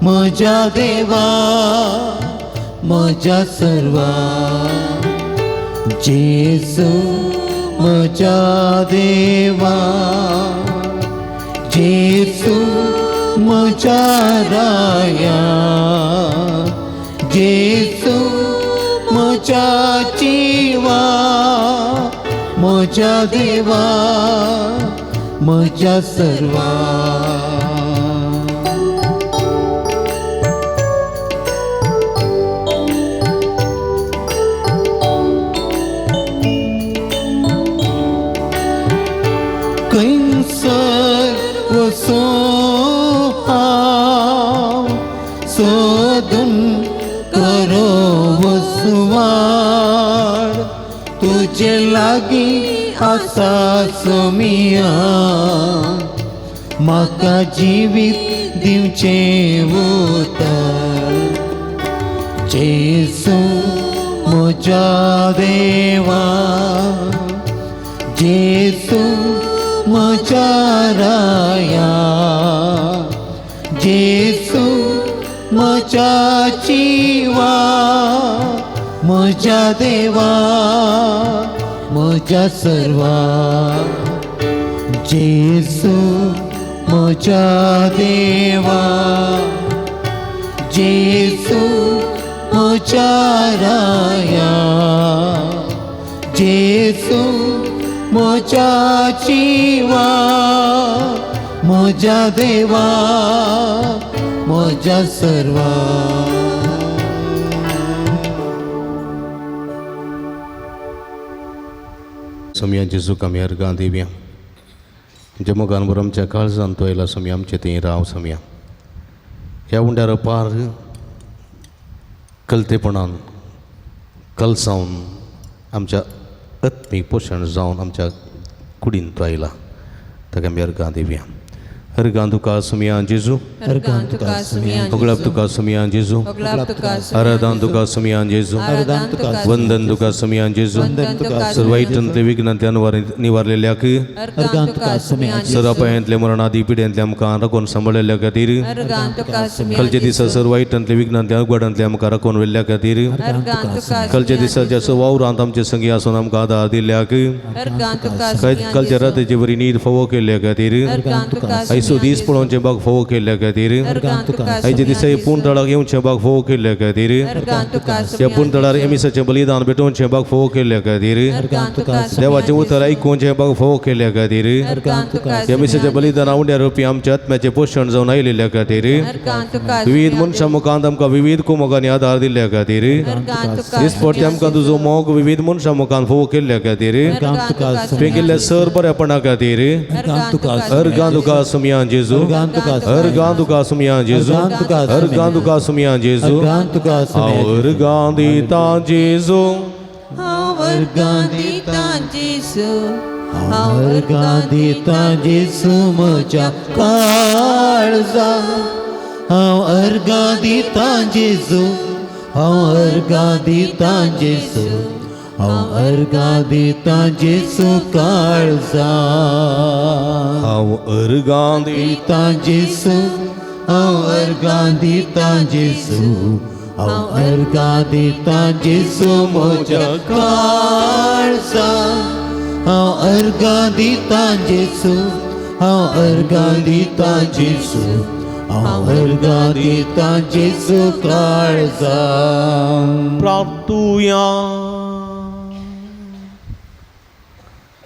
म्हज्या देवा, म्हज्या सर्वा. जेसू म्हज्या देवा, जेसू म्हज्या राया, जेसू म्हज्या जिवा, म्हज्या देवा, म्हज्या सर्वा. खंयसर वसो हांव सोदून करो वसवाड, तुजे लागीं आसा सोमिया, म्हाका जिवीत दिवचें उतर. जेसू म्हज्या देवा, जेसू म्हज्या राया, जेसू म्हज्या जिवा, म्हज्या देवा, म्हज्या सर्वा. जेसू म्हज्या देवा, जेसू म्हज्या राया, जेसू म्हज्या जिवा, म्हज्या देवा, म्हज्या सर्वा. समया जेजू आमी अर्गां दिवया. जे मोगान बर आमच्या काळजांत तो येयला समया आमचे थंय राव समया. ह्या उंड्यार पार कलतेपणान कलसावन आमच्या आत्मीक पोशण जावन आमच्या कुडीन तो आयला, ताका आमी अर्गां दिवया. अर्गां तुका समया जेजू, अर्गां तुका समया होगळप तुका समया जेजू, होगळप तुका आराधन तुका समया जेजू, आराधन तुका वंदन तुका समया जेजू. वंदन तुका सर्वायतंतले विघ्नांतल्यान निवारलेल्याक, अर्गां तुका समया सर्वापायांतल्या मरणादी पिड्यांतल्या आमकां राखून सांबाळलेल्या खातीर, अर्गां तुका समया खलच्या दिसा सर्वायतंतल्या विघ्नांतल्या उगडांतल्या आमकां राखून व्हेल्ल्या खातीर, अर्गां तुका खलच्या दिसाच्या वावरांत आमचे संगी आसून आमकां आदार दिल्ल्याक, अर्गां तुका खलच्या रातीचे बरी न्हीद फोव केल्ल्या खातीर, अर्गां तुका आयचो दीस पळोवचे बाग फोव केल्ल्या खातीर, अर्गां तुका आयचे दिसा पुणतळाक येवचे बाग फोव केल्ल्या खातीर, अर्गां तुका त्या पुणतळार एमिसाचें बलिदान भेटोवचें बाग फोव केल्ल्या खातीर, अर्गां तुका देवाचें उतर आयकूचें बाग फोव केल्ल्या खातीर, अर्गां तुका एमिसाच्या बलिदाना उंड्या रुपी आमच्या आत्म्याचें पोशण जावन आयलेल्या खातीर, अर्गां तुका विविध मनशां मुखांत आमकां विविध कुमोगांनी आदार दिल्ल्या खातीर, अर्गां तुका दिसपट्टे आमकां तुजो मोग विविध मनशां मुखांत फोव केल्ल्या खातीर, अर्गां तुका तुवें केल्ल्या सर बऱ्यापणा खातीर, अर्गां तुका अर्गां तुका समया जेजू, अर्गां तुका समया जेजू, अर्गां तुका समया जेजू, हांव अर्गां दितां जेजू, हांव अर्गां दितां जेजू, हांव अर्गां दितां जेजू म्हज्या काळजाक. हांव अर्गां दितां जेजू, हांव अर्गां दितां जेजू, हांव अर्गां दितां जेजू काळजाक. हांव अर्गां दितां जेजू, हांव अर्गां दितां जेजू, हांव अर्गां दितां जेजू म्हज्या काळजाक. हांव अर्गां दितां जेजू, हांव अर्गां दितां जेजू, हांव अर्गां दितां जेजू काळजाक. प्रार्थुया.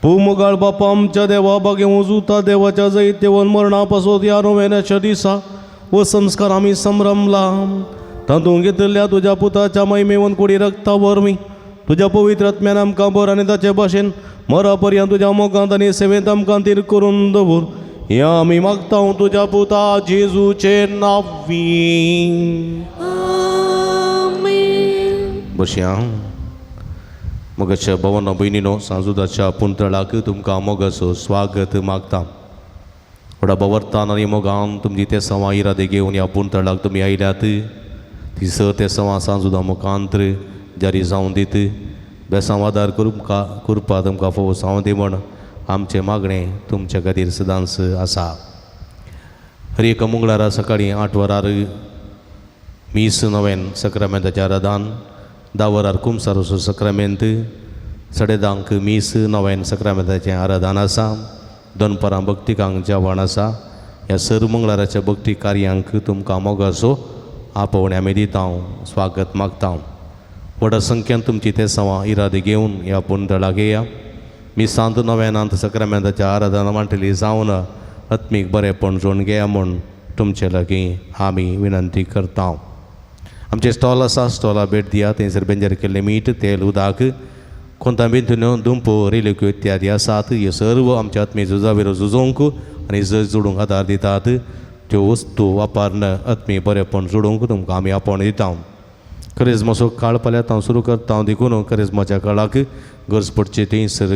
भूमुगाळ बापा आमच्या देवा बागे उजुता देवाच्या जैतेवन मरणापासून या नव्याच्या दिसा व संस्कार आम्ही संभ्रमला. तातूंत घेतलेल्या तुझ्या पुताच्या महिमेवन कुडी रक्ता वरवीं तुझ्या पवित्र आत्म्यान आमकां बर आनी ताचे भाशेन मरा पर्यंत तुझ्या मोगांत आनी सेवेंत आमकां तीर करून दवर. हें आमी मागता तुझ्या पुता जेजूचे नांवी. बशया मोगाच्या भवना भयणीनो सांजुदाच्या पुंतळाक तुमकां मोगाचो स्वागत मागता. व्हडा बवर्तान आनी मोगान तुमची ते सवां इरादे घेवन ह्या पुंतळाक तुमी आयल्यात ती स ते सवां सांजुदा मुखांत्र जारी जावं दीत बेसांवादार करपा तुमकां फोव जावं दी म्हण आमचें मागणें तुमचे खातीर सदांच आसा. हर एक मंगळारा सकाळीं 8 वरार मीस नवेन सक्रामेंताचें आराधन 10 वरार कुमसारोचो सक्रामेंत 10:30 मीस नवेन सक्रामेंताचें आराधन आसा. दनपारां भक्तिकांक जेवण आसा. ह्या सर मंगळाराच्या भक्ती कार्यांक तुमकां मोगाचो आपोवणे आमी दिता स्वागत मागता. व्हडा संख्येन तुमची ते सवां इरादे घेवन ह्या पुंतळाक येया. मिसांत नव्यानांत सक्रामेंताच्या आराधना मांडली जावन आत्मीक बरेपण जोडून घेया म्हूण तुमचे लागीं आमी विनंती करता. आमचे स्टॉल आसा. स्टॉला भेट दिया. थंयसर बेंजार केल्लें मीठ तेल उदक कोंतांबीर दुंपो रेलिक्यो इत्यादी आसात. ह्यो सर्व आमच्या आत्मी झुजावेरो झुजोवंक आनी झज जोडूंक आदार दितात. त्यो वस्तू वापरन आत्मी बरेपण जोडूंक तुमकां आमी आपोवण दिता. करिज्माचो काळ फाल्यां हांव सुरू करता. देखून करिज्माच्या काळाक गरज पडचे थंयसर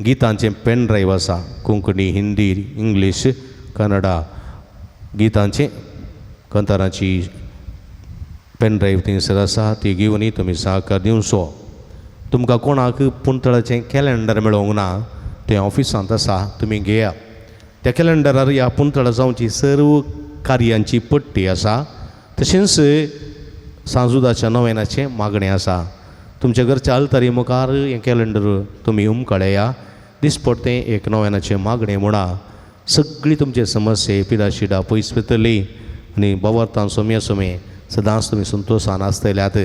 गितांचें पेन ड्रायव्ह आसा. कोंकणी हिंदी इंग्लीश कन्नडा गितांचें कंताराची पेन ड्रायव्ह थंयसर आसा. ती घेवन तुमी सहकार दिवचो. तुमकां कोणाक पुंतळाचें कॅलेंडर मेळोंक ना तें ऑफिसांत आसा. तुमी घेया. त्या कॅलेंडरार ह्या पुंतळा जावची सर्व कार्यांची पट्टी आसा. तशेंच सांजुदाच्या नोवेनाचें मागणें आसा. तुमच्या घरच्या आल्तारी मुखार हें कॅलेंडर तुमी उमकळया. दिसपट्टें एक नोवेनाचें मागणें म्हणा. सगळी तुमचे समस्ये पिडाशिडा पयस वतली आनी बवर्तान सोम्या सोमे सदांच तुमी संतोशान आसतल्यात.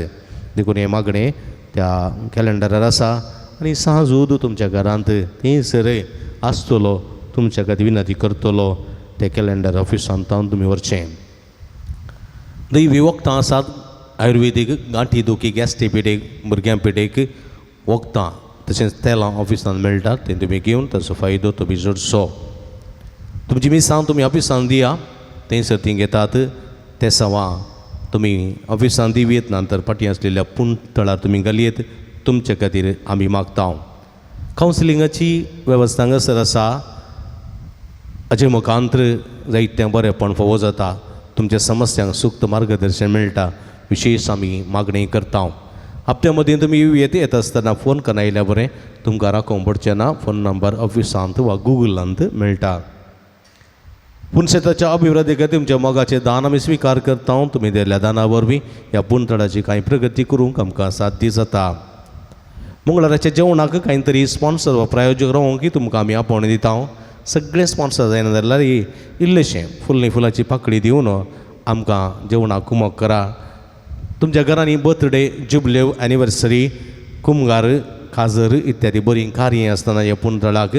देखून हें मागणें त्या कॅलेंडरार आसा. आनी सांजूद तुमच्या घरांत थंयसर आसतलो तुमच्या खातीर विनंती करतलो. तें कॅलेंडर ऑफिसांत तुमी व्हरचें. दैवी वखदां आसात. आयुर्वेदीक गांठी दुखी गॅस्ट्रिक भुरग्यां पिडेक वखदां तशेंच तेलां ऑफिसांत मेळटात. तें तुमी घेवन ताचो फायदो तुमी जोडचो. तुमची मिसां तुमी ऑफिसांत दिया. थंयसर तीं घेतात. ते सवां तुमी ऑफिसांत दिवेत नंतर फाटीं आसलेल्या पुंतळार तुमी घालयेत. तुमचे खातीर आमी मागता. कावन्सिलिंगाची वेवस्था हांगासर आसा. हाचे मुखांत्र जायतें बरेपण फोव जाता. तुमच्या समस्यांक सूक्त मार्गदर्शन मेळटा. विशेष आमी मागणी करता. हप्त्या मदीं तुमी येत आसतना फोन करून आयल्या बरें. तुमकां राखोवंक पडचें ना. फोन नंबर ऑफिसांत वा गुगलांत मेळटा. पुनशेताच्या अभिवृद्धी खातीर तुमच्या मोगाचें दान आमी स्विकार करता. तुमी दिल्ल्या दाना वरवीं ह्या पुंतळाची कांय प्रगती करूंक आमकां साध्य जाता. मंगळाराच्या जेवणाक कांय तरी स्पॉन्सर वा प्रायोजक रावोंक तुमकां आमी आपोवण दिता. सगळे स्पॉन्सर जायना जाल्यार इल्लेशें फुलाची पाकळी दिवन आमकां जेवणाक कुमक करा. तुमच्या घरांनी बर्थडे जुबले एनिवर्सरी कुमगार खाजर इत्यादी बरीं कार्यां आसतना ह्या पुंतळाक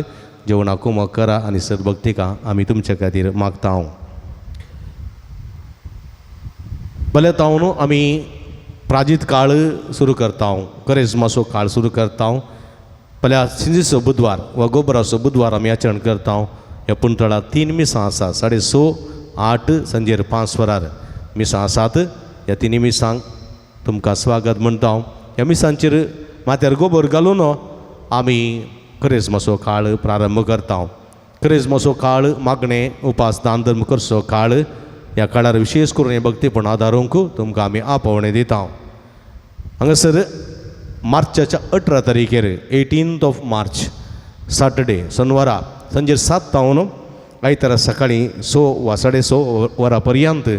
जेवणाक कुमक करा आनी सदभक्तिकां आमी तुमचे खातीर मागता. भले तावन आमी प्राजीत काळ सुरू करता. करिज्माचो काळ सुरू करता. फाल्यां सिंजीचो बुधवार वा गोबराचो बुधवार आमी आचरण करता. ह्या पुंतळाक 3 मिसां आसा. 6:30, 8 सांजेर 5 वरार मिसां आसात. ह्या 3 मिसांक तुमकां स्वागत म्हणटा. ह्या मिसांचेर माथ्यार गोबर घालून आमी करिज्माचो काळ प्रारंभ करता. करिज्माचो काळ मागणें उपास दान धर्म करचो काळ. ह्या काळार विशेश करून हें भक्तीपण आदारूंक तुमकां आमी आपोवणें दिता. हांगासर मार्चाच्या 18 तारखेर 18 मार्च सॅटर्डे शेनवारा सांजेर 7 तावन आयतारा सकाळीं 6 वा 6:30 वरां पर्यंत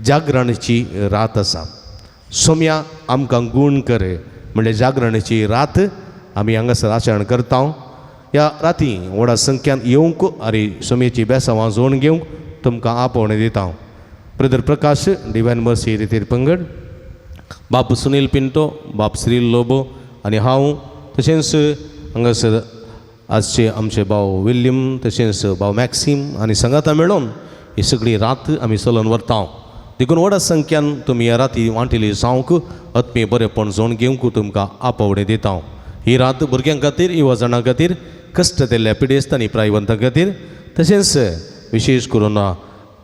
जागरणची रात आसा. सोम्या आमकां गूण कर म्हणजे जागरणची रात आमी हांगासर आचरण करता. ह्या राती व्हडा संख्यान येवंक आनी सोम्याची बेसांवां जोडून घेवंक तुमकां आपोवणें दिता. ब्रदर प्रकाश डिवायन मर्सी रितीर पंगड, बाप सुनील पिंटो, बाप श्री लोबो आनी हांव तशेंच हांगासर आजचे आमचे भाव विल्यम तशेंच भाव मॅक्सीम आनी संगाता मेळून ही सगळी रात आमी चलोवन व्हरता. देखून व्हडा संख्यान तुमी ह्या राती वांटिली जावंक आत्मीय बरेपण जोडून घेवंक तुमकां आपोवणें दिता. ही रात भुरग्यां खातीर, युवा जाणां खातीर, कश्ट दिल्ल्या पिडेस्त आनी प्रायवंतां खातीर तशेंच विशेष करून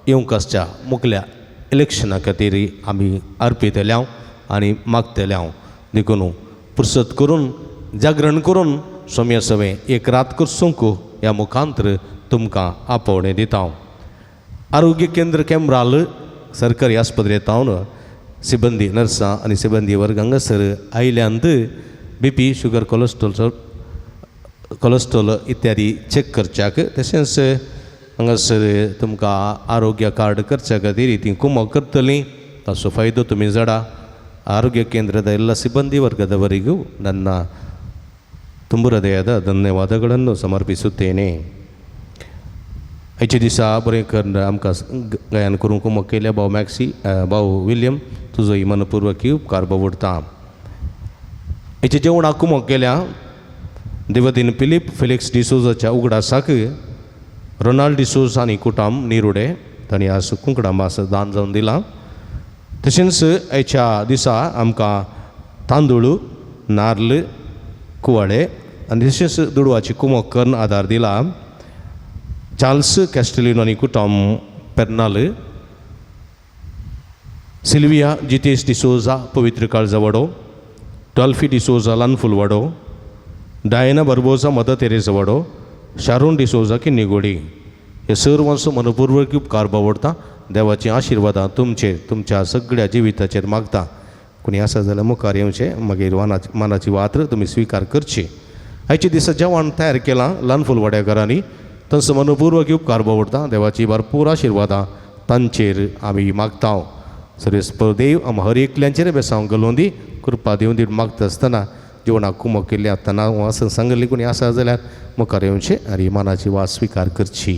येवंकासच्या मुखल्या इलेक्शना खातीर आमी अर्पितल्या आनी मागतल्या. देखून पुरसत करून जागरण करून सोम्या सवें एक रात करसूंक ह्या मुखांत्र तुमकां आपोवणें दिता. आरोग्य केंद्र केंब्राल सरकारी आस्पत्रेंत हांव सिबंदी नर्सां आनी सिबंदी वर्ग हांगासर आयल्यांत BP, शुगर, कोलेस्ट्रॉल इत्यादी चेक करच्याक, तशेंच हांगासर तुमकां आरोग्य कार्ड करच्या खातीर ती कुमक करतलीं. ताचो फायदो तुमी जडा. ಆರೋಗ್ಯ ಕೇಂದ್ರದ ಎಲ್ಲ ಸಿಬ್ಬಂದಿ ವರ್ಗದವರಿಗೂ ನನ್ನ ತುಂಬು ಹೃದಯದ ಧನ್ಯವಾದಗಳನ್ನು ಸಮರ್ಪಿಸುತ್ತೇನೆ. आयचे दिसा बरें कर आमकां गायन करूंक कुमक केल्या भाव मॅक्सी, भाव विल्यम, तुजोय मनपूर्वक उपकार बावडटा. आयचे जेवणाक कुमक केल्या देवदीन फिलिप फेलिक्स डिसोजाच्या उगडासाक रोनाल्ड डिसोज आनी कुटाम निरुडे तांणी आज कुंकडा मास दान जावन दिलां. तशेंच आयच्या दिसा आमकां तांदूळ, नाल्ल, कुवाळे आनी तशेंच दुडवाची कुमक करून आदार दिला. चार्ल्स कॅस्टेलिनो आनी कुटुंब पेर्नाल, सिल्विया जितेश डिसोजा पवित्र काळजा वाडो, डॉल्फी डिसोजा लानफूल वाडो, डायना बर्बोजा मदर तेरेसा वाडो, शारोन डिसोजा किन्नीगोडी, हे सर्वांचो मनपूर्वक उपकार बावडटा. देवाची आशिर्वादां तुमचेर, तुमच्या सगळ्या जिविताचेर मागता. कोणी आसा जाल्यार मुखार येवचें, मागीर मानाची वात्र तुमी स्विकार करची. आयच्या दिसा जेवण तयार केलां ल्हान फुलवाड्याकारांनी, तांचो मनपूर्वक उपकार बावडटा. देवाची भरपूर आशिर्वादां तांचेर आमी मागता. सर्वेस्पर देव आमकां हर एकल्यांचेर बेसांव घालून दी, कृपा दिवन दी. मागता आसतना जेवणाक कुमक केल्ली आतां हांव आसन सांगली, कोणी आसा जाल्यार मुखार येवचें आनी मानाची वात स्विकार करची.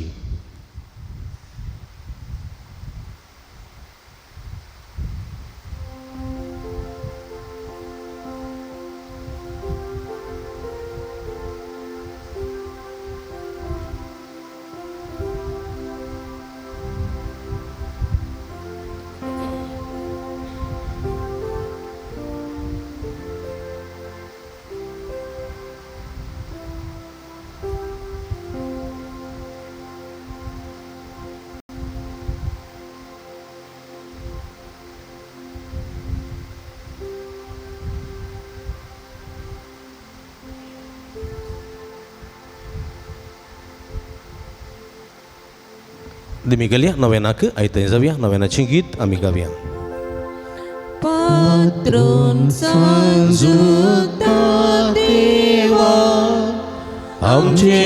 दिमी गेल्या नव्यानाक आयताय जावया. नव्यानाचें गीत आमी गावया. पात्रोन सांजुता देवा, आमचे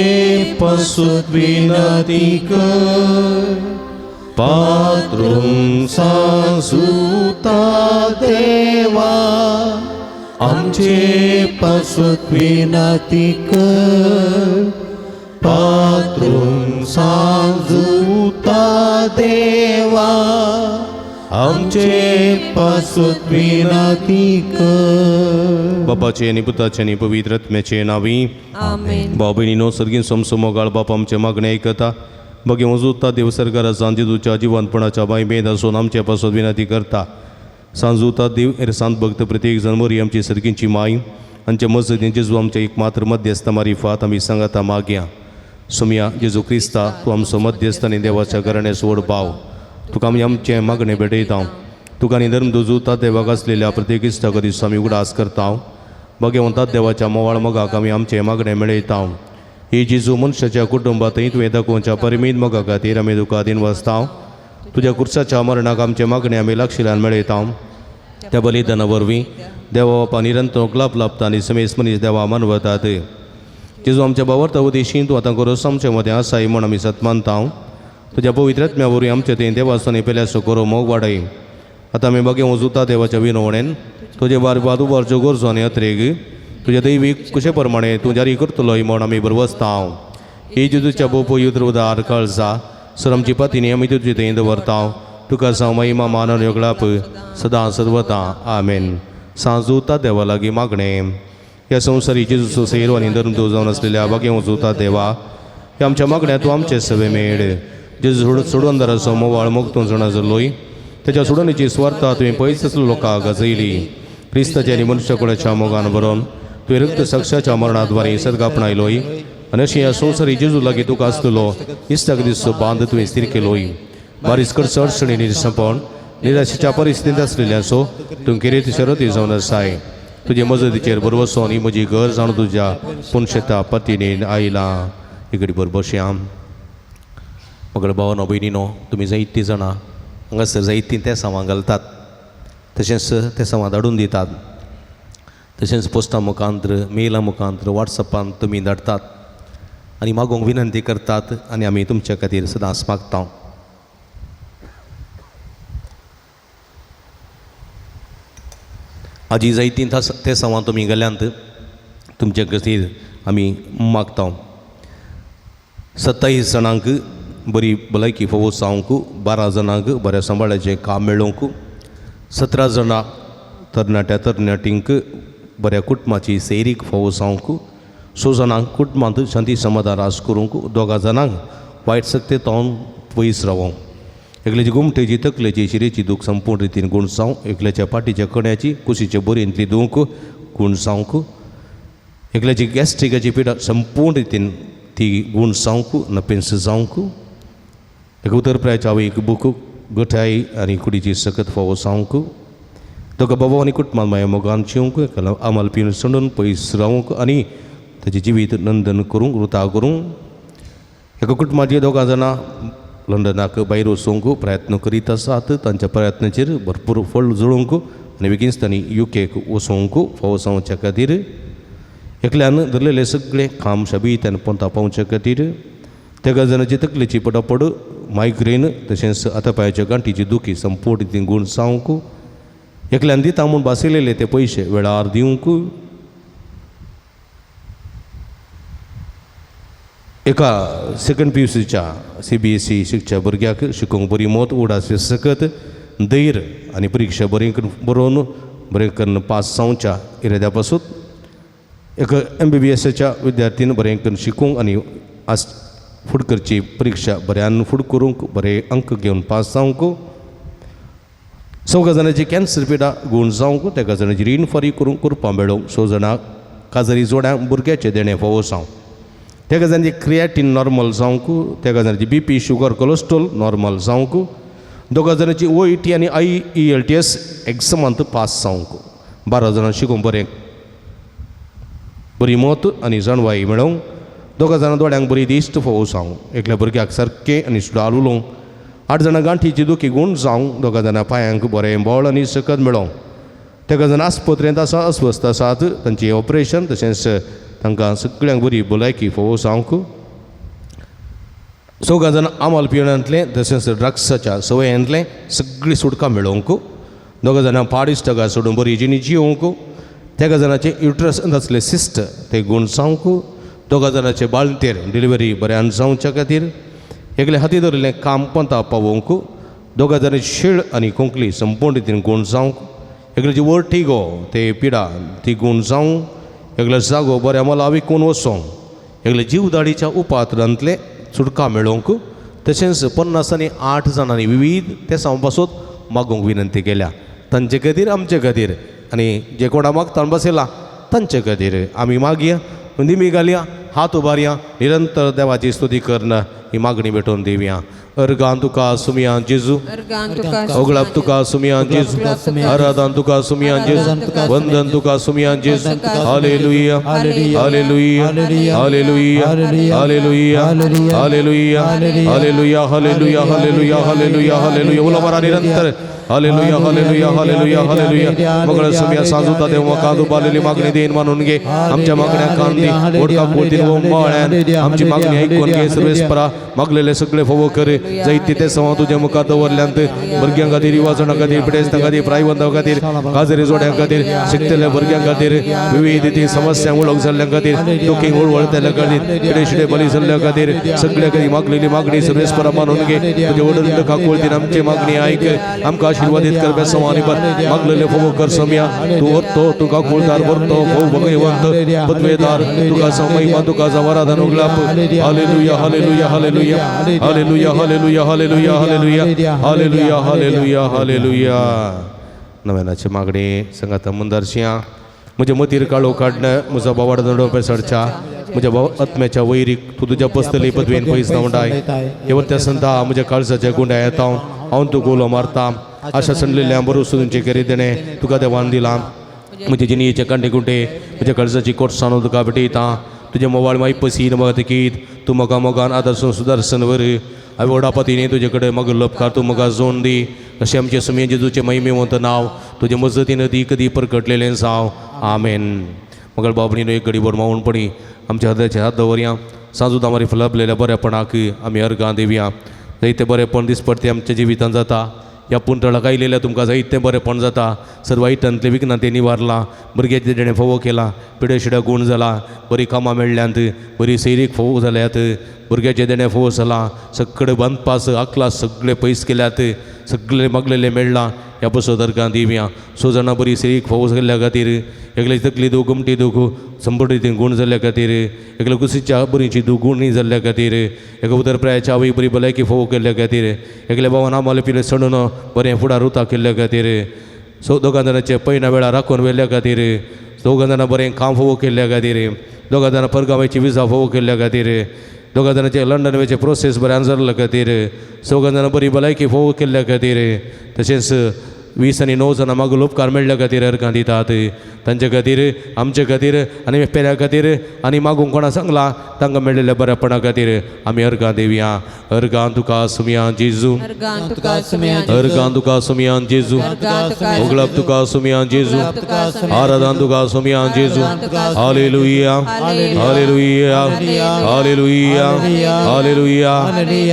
पसूत विनती कर. पात्रोन सांजुता देवा, आमचे पसूत विनती कर. पात्रोन सांजुता देवा, आमचे पसूत विनती कर. बापाचे आनी पुताचे आनी पवित्र आत्म्याचे नांवी आमेन. भाव भयणीनो, सर्गीन समसमो गाळ बाप आमचे मागणें आयकता. बगे वजूता देव सरकारा सांजेदूच्या जिवंतपणाच्या बायबेंत आसून आमचे पासून विनती करता. सांजुता देव एर सांत भक्त प्रत्येक जण मरी आमची सर्गींची माय आमच्या मजतीन जेजू आमचे एकमात्र मध्यस्थ मारिफात आमी सांगता मागया. सुमया जेजू क्रिस्ता, तूं आमचो मध्यस्थ आनी देवाच्या घराण्या सोड भाव, तुका आमी आमचें मागणें भेटयता. तुका आनी धर्म दुजुता देवाक आसलेल्या प्रत्येक इश्टाक दिसा आमी उगडास करता. भगवंता देवाच्या मोवाळ मोगाक आमी आमचें मागणें मेळयता. ही जेजू मनशाच्या कुटुंबांतय तुवें दाखोवच्या परमीत मोगा खातीर आमी तुका दिन वाचता. तुज्या कुर्साच्या मरणाक आमचें मागणें आमी लागशिल्ल्यान मेळयता. त्या बलिदाना वरवीं देवा बापा निरंतर क्लाप लाभता आनी समेस मनीस देवा मानवतात. जेजू आमच्या बावर्ता उदेशी तूं आतां गरोस आमचे मदें आसाय म्हूण आमी सत मानता. तुज्या पवित्र आत्म्या वरवीं आमचे थंय देवाचो पेल्याचो करो मोग वाडय. आतां आमी बगे वजुता देवाच्या विनवणेन तुजे बारबादू वारच्यो गरजो आनी अत्रेक तुज्या दैवीक कुशे प्रमाणे तूं जारी करतलोय म्हूण आमी बरवसता. ही जेजूच्या बोपो युद्र उदार काळजा सर आमची पतीनी आमी तुजे थंय दवरता. तुका सांग महिमा मान योगळाप सदां सर्वता. आमेन. सांजुता देवा लागीं मागणें. ह्या संवसारी जेजूचो सेरो आनी धर्म जावन आसलेल्या बागे वजुता देवा, हे आमच्या मागण्या तूं आमचे सवे मेळ. जेजू सोडून दराचो मोवाळ मोगतूं जाणा जालोय, तेच्या सोडणीची स्वार्था तुवें पयस आसलो लोकांक गाजयली. क्रिस्ताच्या आनी मनुश्य कुळाच्या मोगान बरोवन तुवें रक्त साक्षाच्या मरणाद्वारे सदगा आपणायलोय. आनी अशें ह्या संवसारी जेजू लागीं तुका आसलेलो इश्टाक दिसचो बांद तुवें स्थिर केलोय. बारीस करचो अडचणी निरसपण निराशेच्या परिस्थितींत आसलेल्याचो तूं किरेत शरती जावन आसाय. तुजे मजतीचेर बरवसो आनी म्हजी घर जावन तुज्या पुणशेता पतीने आयलां. इकडे बरोबर श्याम. मगळ भावानो भयणीनो तुमी जायतीं जाणां हांगासर जायतीं ते सामां घालतात तशेंच ते सामां धाडून दितात तशेंच पोस्टा मुखांतर मेला मुखांतर वॉट्सॅपान तुमी धाडटात आनी मागोवंक विनंती करतात आनी आमी तुमच्या खातीर सदांच मागता हाजी जायतीं ते सामां तुमी घाल्यांत तुमच्या खातीर आमी मागता 27 जाणांक बरी भलायकी फावो जावंक 12 जाणांक बऱ्या सांबाळाचें काम मेळोवंक 17 जाणां तरणाट्यांक बऱ्या कुटुंबाची सैरीक फावो जावंक 6 जाणांक कुटुंबांत शांती समाधान रास करूंक 2 जाणांक वायट सक्तेतावन पयस रावंक एकल्याची गुमटेची तकलेची शिरेची दूख संपूर्ण रितीन गूण जावं एकल्याच्या पाठीच्या कण्याची कुशीच्या बोरयेंतली दूख गूण जावंक एकल्याची गॅस्ट्रिकाची पिडा संपूर्ण रितीन ती गूण जावंक नपेन्स जावंक एक उतरप्रायच्या आवयक बूक गठाई आनी कुडीची सकत फावो जावंक दोगा बाबा आनी कुटुंबान माया मोगान जिवंक एकाला आमाल पिवन सोडून पयस रावंक आनी ताचें जिवीत नंदन करूंक वृता करूंक एका कुटुंबाची 2 जाणां लंडनाक भायर वचूंक प्रयत्न करीत आसात तांच्या प्रयत्नाचेर भरपूर फळ जुळोवंक आनी बेगीनच तांणी UK वचोवंक फावो जावच्या खातीर एकल्यान धरलेले सगळे काम शाबीत्यान पोंता पावच्या खातीर त्या जाणांची तकलेची पडापड मायग्रेन तशेंच आतापायाच्या गांठीची दुखी संपूर्ण रितीन गूण जावंक एकल्यान दिता म्हूण बासिल्ले ते पयशे वेळार दिवंक एका सेकंड PUCच्या CBSE शिकच्या भुरग्याक शिकोवंक बरी मोत उडाचे सकत धैर्य आनी परिक्षा बरोवन बरें करून पास जावच्या इराद्या पासून एक MBBSच्या विद्यार्थीन बरें करून शिकूंक आनी आज फुड करची परिक्षा बऱ्यान फुड करूंक बरे अंक घेवन पास जावंक 6 जाणांची कॅन्सर पिडा गूण जावंक त्या जाणांची रीण फारी करूंक करपा मेळोवंक 6 जाणां काजरी जोड्यांक भुरग्याचे देणे फावो जावं त्या जाणांची क्रिएटिन नॉर्मल जावंक त्या जाणांची BP शुगर कोलेस्ट्रॉल नॉर्मल जावंक 2 जाणांची OET आनी IELTS एग्जामांत पास जावंक 12 जाणां शिकूंक बरी मोत आनी जाणवाई मेळोवंक 2 जाणां दोळ्यांक बरी दिश्ट फावो जावंक एकल्या भुरग्याक सारकें आनी सुडाल उलोवंक 8 जाणां गांठीची दुखी गूण जावंक 2 जाणां पांयांक बरें बळ आनी सकत मेळोवंक त्या जाणां आस्पत्रेंत आसा अस्वस्थ आसात तांचें ऑपरेशन तशेंच तांकां सगळ्यांक बरी भलायकी फावो जावंक 6 जाणां आमाल पियेणांतले तशेंच ड्रग्साच्या सवयांतले सगळी सुटका मेळोवंक 2 जाणां पाडिश्टगा सोडून बरी जिणी जिवंक त्या जाणांचे युट्रस आसले सिस्ट ते गूण जावंक 2 जाणांचे बाळंतेर डिलिव्हरी बऱ्यान जावच्या खातीर एकले हाती धरिल्लें काम पंता पावोवंक 2 जाणांची शीळ आनी कोंकली संपूर्ण रितीन गूण जावंक एकल्याची वर्टिगो ते पिडा ती गूण जावंक एकल्या जागो बऱ्या मोला विकून वचोंक एकले जीवदाडीच्या उपात्रांतले सुटका मेळोवंक तशेंच 50 आनी 8 जाणांनी विविध ते सावन पासून मागोवंक विनंती केल्या तांचे खातीर आमचे खातीर आनी जे कोणा मागता बसयला तांचे खातीर आमी मागया निमी घालया हात उबारया निरंतर देवाची स्तुती करना ही मागणी भेटोवन दिवया अर्गान तुका सुमिया जेजू ओगळाप तुका सुमिया जेजू आराधन तुका सुमिया जेजू वंदन तुका सुमिया जेजू हालेलुया हालेलुया हालेलुया हालेलुया हालेलुया हालेलुया हालेलुया हालेलुया हालेलुया हालेलुया उला मारा निरंतर हालेलुया हालेलुया हालेलुया हालेलुया मगळ सुमिया साजूता देव मकादू बालेली मागणी देईन मानून घे आमच्या मागण्या कांदी ओडका पोतीन ओंबाळ्यान आमची मागणी ऐकून घे सर्वेस्परा मागलेले सगळे फोवो करे जायती ते सवा तुझ्या मुखार दवरल्यांत भुरग्यां खातीर युवाजनां खातीर पिडेस्तां खातीर प्रायबंदां खातीर काजरी जोड्यां खातीर शिकतल्या भुरग्यां खातीर विविध ती समस्या वळख जाल्ल्या खातीर दुखी वळवळतल्या खातीर पिडेशिडे बली जाल्ल्या खातीर सगळ्या खातीर मागलेली मागणी सर्वेस्परा मानून घे तुझे वडील काकुळतीन आमची मागणी ऐक आमकां आशीर्वादीत कर बेसवानी पर मागलेले फोवो कर समिया तू वर्तो तुका कुळदार वर्तो भोव भगवंत पदवेदार तुका महिमा तुका आराधन उगलाप हालेलुया हालेलुया हालेलुया हालेलुया हालेलुया हालेलुया हालेलुया हालेलुया हालेलुया हालेलुया नव्यानाची मागणी संगात मुंदरशिया म्हज्या मतीर काळो काडणं म्हजो बावाड दंडो पेसडच्या म्हज्या आत्म्याच्या वैरीक तूं तुज्या पस्तली पदवेन पयस नावडाय हे त्या संता म्हज्या काळजाच्या गुंड्या येता हांव तूं गोलो मारता आशा संडलेल्या बरोस तुमचे करी देणे तुका देवान दिला म्हजे जिणयेचे कांटे कुंटे म्हज्या काळजाची कोटसानो तुका भेटयता तुजे मोवाळ माई पसीन मगतकीत तूं मोगा मोगान आदर्शन सुदर्शन वर हांवें ओडापातीने तुजे कडेन मग लपकार तूं म्हाका जोड दी अशें आमचे सुमये जेजूचे महिमेवंत नांव तुजे मजतीन दी कधी परगटलेलें जावं आमेन. मगळ बाबणीनो एक घडीभर मावणपणी आमच्या हृदयाचे हात दवरया. सांजूद आमारी फलबलेल्या बरेपणाक आमी अर्गां दिवया. जायते बरेपण दिसपट्टे आमच्या जिवितांत जाता. ह्या पुंतळाक आयलेल्या तुमकां जायतें बरेपण जाता. सर्व वायटांतले विघ्नां तें निवारलां. भुरग्याचे तेणें फोव केला. पिड्या शिड्या गूण जाला. बरी कामां मेळ्ळ्यांत. बरी सैरीक फोव जाल्यात. भुरग्याचे तेणें फोव जाला. सगळे बांदपास आकलास सगळे पयस केल्यात. सगळे मागलेले मेळ्ळां. ह्या बसत अर्गां दिवया. 6 जाणां बरी सैरीक फोव जाल्ल्या खातीर. एकले तकली दूख घुमटी दूख संबडीतीन गूण जाल्ल्या खातीर. एकले कुशीच्या बरीची दूख गुणी जाल्ल्या खातीर. एका उदरप्रायाच्या आवय बरी भलायकी फोव केल्ल्या खातीर. एकल्या भावान आमाले पिले सडून बरें फुडार उता केल्ल्या खातीर. 2 जाणांचे पैना वेळार राखून व्हेल्ल्या खातीर. 2 जाणां बरें काम फोव केल्ल्या खातीर. 2 जाणां परगांवाची विजा फोव केल्ल्या खातीर. 2 जाणांचे लंडन वेचे प्रोसेस बऱ्यान जाल्ल्या खातीर. 6 जाणां बरी भलायकी फोव केल्ल्या खातीर. तशेंच 20 आनी 9 जाणां मागो उपकार मेळ्ळ्या खातीर अर्गां दितात. तांचे खातीर आमचे खातीर आनी पेऱ्या खातीर आनी मागूंक कोणा सांगला तांकां मेळिल्ल्या बऱ्यापणा खातीर आमी अर्गां दिवया. अर्गां तुका सुमया जेजू. अर्गां तुका सुमया अर्गां तुका सुमया जेजू. उगळप तुका सुमया जेजू. आराधना तुका सुमया जेजू. हालेलुया हालेलुया हालेलुया हालेलुया.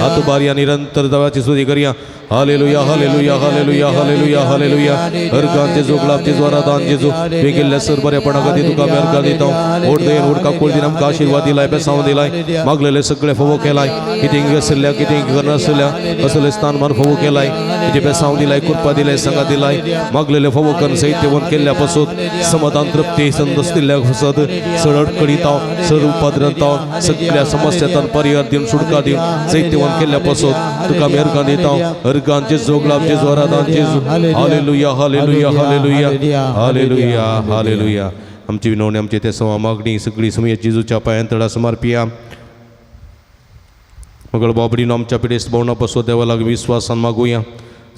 हातबारिया निरंतर देवाची स्तुती करया. हालेलुया हालेलुया हालेलुया हालेलुया हालेलुया. अर्गां जेजू उगळप जेजू आराधना जेजू. केल्ल्या सर बरेपणा खातीर तुका आमी अर्गां दिता. ओड दयन ओड काकूळ दिन आमकां आशिर्वाद दिलाय बेसांव दिलाय. मागलेले सगळे फोव केलाय. कितें आसल्या कितें करनासल्या असले स्थान मान फोव केलाय. तुजे बेसांव दिलाय कृपा दिलाय संगा दिलाय. मागलेले फोव करून सैत्यवंत केल्ल्या पासून समाधान तृप्ती संतोष दिल्ल्या पासून सड अडकळीताव सड उपद्रवताव सगळ्या समस्यांतल्यान परिहार दिवन सुटका दिवन सैत्यवंत केल्ल्या पासून तुका आमी अर्गां दिता. अर्गां जेजू उगळप जेजू आराधना जेजू. हालेलुया हालेलुया हालेलुया हालेलुया हालेलुया. आमची विनवणी आमची ते सवा मागणी सगळी समय जेजूच्या पांयांतळा समर्पिया. मगळ बाबडीन आमच्या पिडेस्त भोवना पासून देवा लागीं विश्वासान मागुया.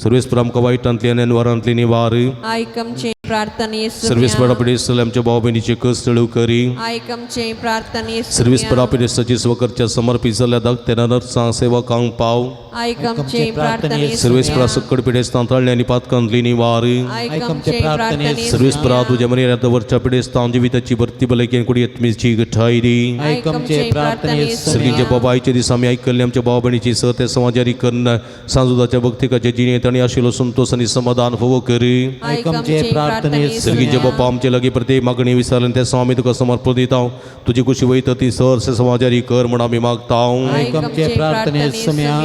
सर्वेस्पर आमकां वायटांतली आनी अनवरांतली निवार. आयकमचे प्रार्थने सर्वेस्पर पिडेस्त आमच्या भाव भयणीचे कस चळू करी. आयकमचे प्रार्थने सर्वेस्पर पिडेस्ताची स्वकरच्या समर्पित जाल्ल्या धाकट्या नर्सांक सेवकांक पाव. आयकमचे प्रार्थने सर्वेस्परा सकड पिडेस्तां तळ्ळी आनी पातकांतली निवार. आयकमचे प्रार्थने सर्वेस्परा तुझ्या मर्यादा वरच्या पिडेस्तां जिविताची भरती भलायकी कुडी येतमीची गठाय दी. आयकमचे प्रार्थने सर्गीचे बाबा आयचे दीस आमी आयकल्ले आमच्या भाव भयणीची सत समाजारी कन्न सांजुदाच्या भक्तिकाचे जिणेंत आनी आशिल्लो संतोष आनी समाधान फोव करी. आयकमचे प्रार्थने सर्गीचे बाबा आमचे लागीं प्रत्येक मागणी विचारले ते आमी तुका समर्पण दिता. तुजी खुशी वयता ती सरसे समाजारी कर म्हण आमी मागता. आयकमचे प्रार्थने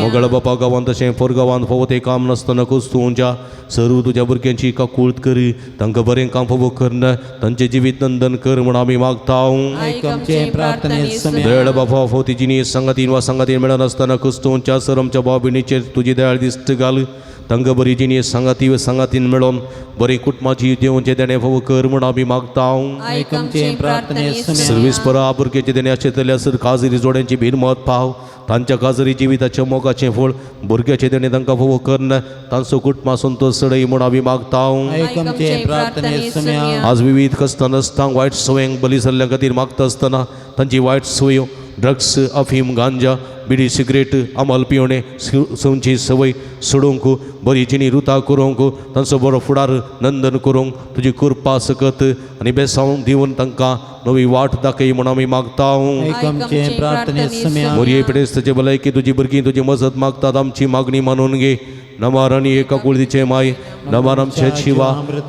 मोगळ बापा गांवांत तशें फोर गांवांत फोव ते काम नासतना तुमच्या सर्व तुज्या भुरग्यांची काकूळट करी. तांकां बरें काम फोव करन तांचे जिवीत नंदन कर म्हण आमी मागता. आयकमचे प्रार्थने दयाळ बाबा फोव तिची नी संगातीन वा संगातीन मेळनासतना कुस्तूंच्या सर आमच्या भाव भयणीचेर तुजी दयाळ दिश्ट घाल. तांकां बरी जिणी संगाती व संगातीन मेळोन बरी कुटुंबाची देवचे देणे फोव कर म्हण आमी मागता. आयकमचे प्रार्थने सर्वेस्परा भुरग्याचे देणे आशिल्ल्या सर काजरी जोड्यांची भिरमत पाव. तांच्या काजरी जिविताच्या मोगाचें फळ भुरग्याचे देणे तांकां फोव करन तांचो कुटुंबा संतोष सडय म्हण आमी मागता. आयकमचे प्रार्थने आज विविध कश्टां नसतांक वायट सवयांक बली जाल्ल्या खातीर मागता आसतना तांची वायट सवयो ड्रग्स अफीम गांजा बिडी सिगरेट अमल पिवणे संची सवय सोडूंक बरी जिणी रुता करूंक तांचो बरो फुडार नंदन करूंक तुजी कृपा सकत आनी बेसांव दिवन तांकां नवी वाट दाखय म्हण आमी मागता. आयकमचे प्रार्थने मोरये पिडेस्ताचे भलायकी तुजी भुरगीं तुजी मजत मागतात आमची मागणी मानून घे. नमार आनी एका कुळदीचे माय नमार आमचे शिवा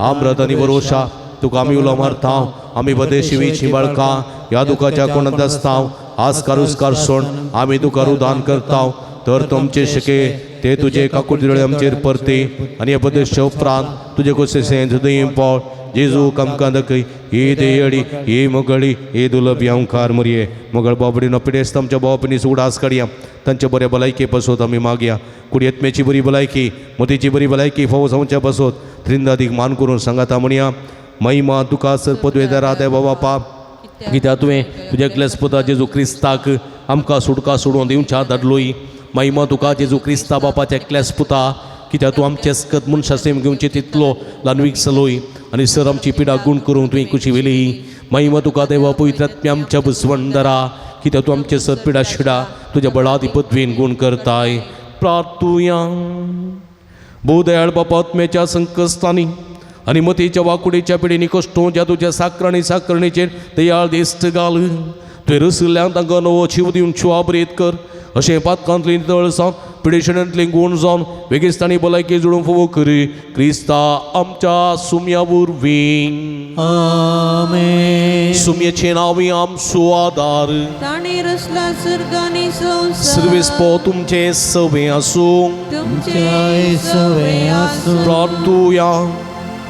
आम्रत आनी भरोशा तुका आमी उलो मारता. आमी बदे शिवीची बाळकां ह्या दुखाच्या कोणात आसताव. आस्कार उस्कार सोड आमी तुका रुदान करताव. तर तुमचे शके ते तुजे काकुळदळे आमचेर परते आनी हे बदेश उपरांत तुजे कशें हृदय पावळ जेजू आमकां दाखय. हे देयडी हे मोगळी हे दुलभ ओंकार मरये. मोगळ बाबडीन पिडेस्त आमच्या बाबडीन उडास काडया. तांच्या बऱ्या भलायके पासत आमी मागया. कुडयेत्मेची बरी भलायकी मतीची बरी भलायकी फावो जावच्या पासत त्रिंदादीक मान करून सांगाता म्हणया. महिमा तुका सर पदवेदारा देवा बापा कित्याक तुवें तुज्या क्लेस्पुता जेजू क्रिस्ताक आमकां सुटका सोडून दिवच्या धाडलोय. महिमा तुका जेजू क्रिस्ता बापाच्या क्लेस्पुता कित्याक तूं आमचे सकत मनशा सेम घेवचे तितलो ल्हानवीक चलोय आनी सर आमची पिडा गूण करूंक तुवें खुशी वेली. महिमा तुका देवा पवित्रात्म्या आमच्या बुसवंडरा कित्याक तूं आमचे सर पिडा शिडा तुज्या बळादी पदवेन गूण करताय. प्रार्थूया. भूदयाळ बापात्म्याच्या संकस्तानी आणि मतीच्या वाकुडीच्या पिढीनी कष्टो ज्या तुझ्या साकरणीचेर दयाळ दिश्ट घाल. तुवें रसल्ल्यान तांकां नवो जीव दिवन शुवाबरीत कर. अशें पातकांतली नितळ जावन पिडेशणांतली गुण जावन वेगिस्तानी भलायकी जोडून फोव कर. क्रिस्ता आमच्या सुम्या वरवीं. आमेन. सुम्याचे नावी आमचो आदार. ताणे रचला सर्गानी संसार. सर्वेस्पो तुमचे सवे आसूं. तुमचे सवे आसूं. प्रार्थूया.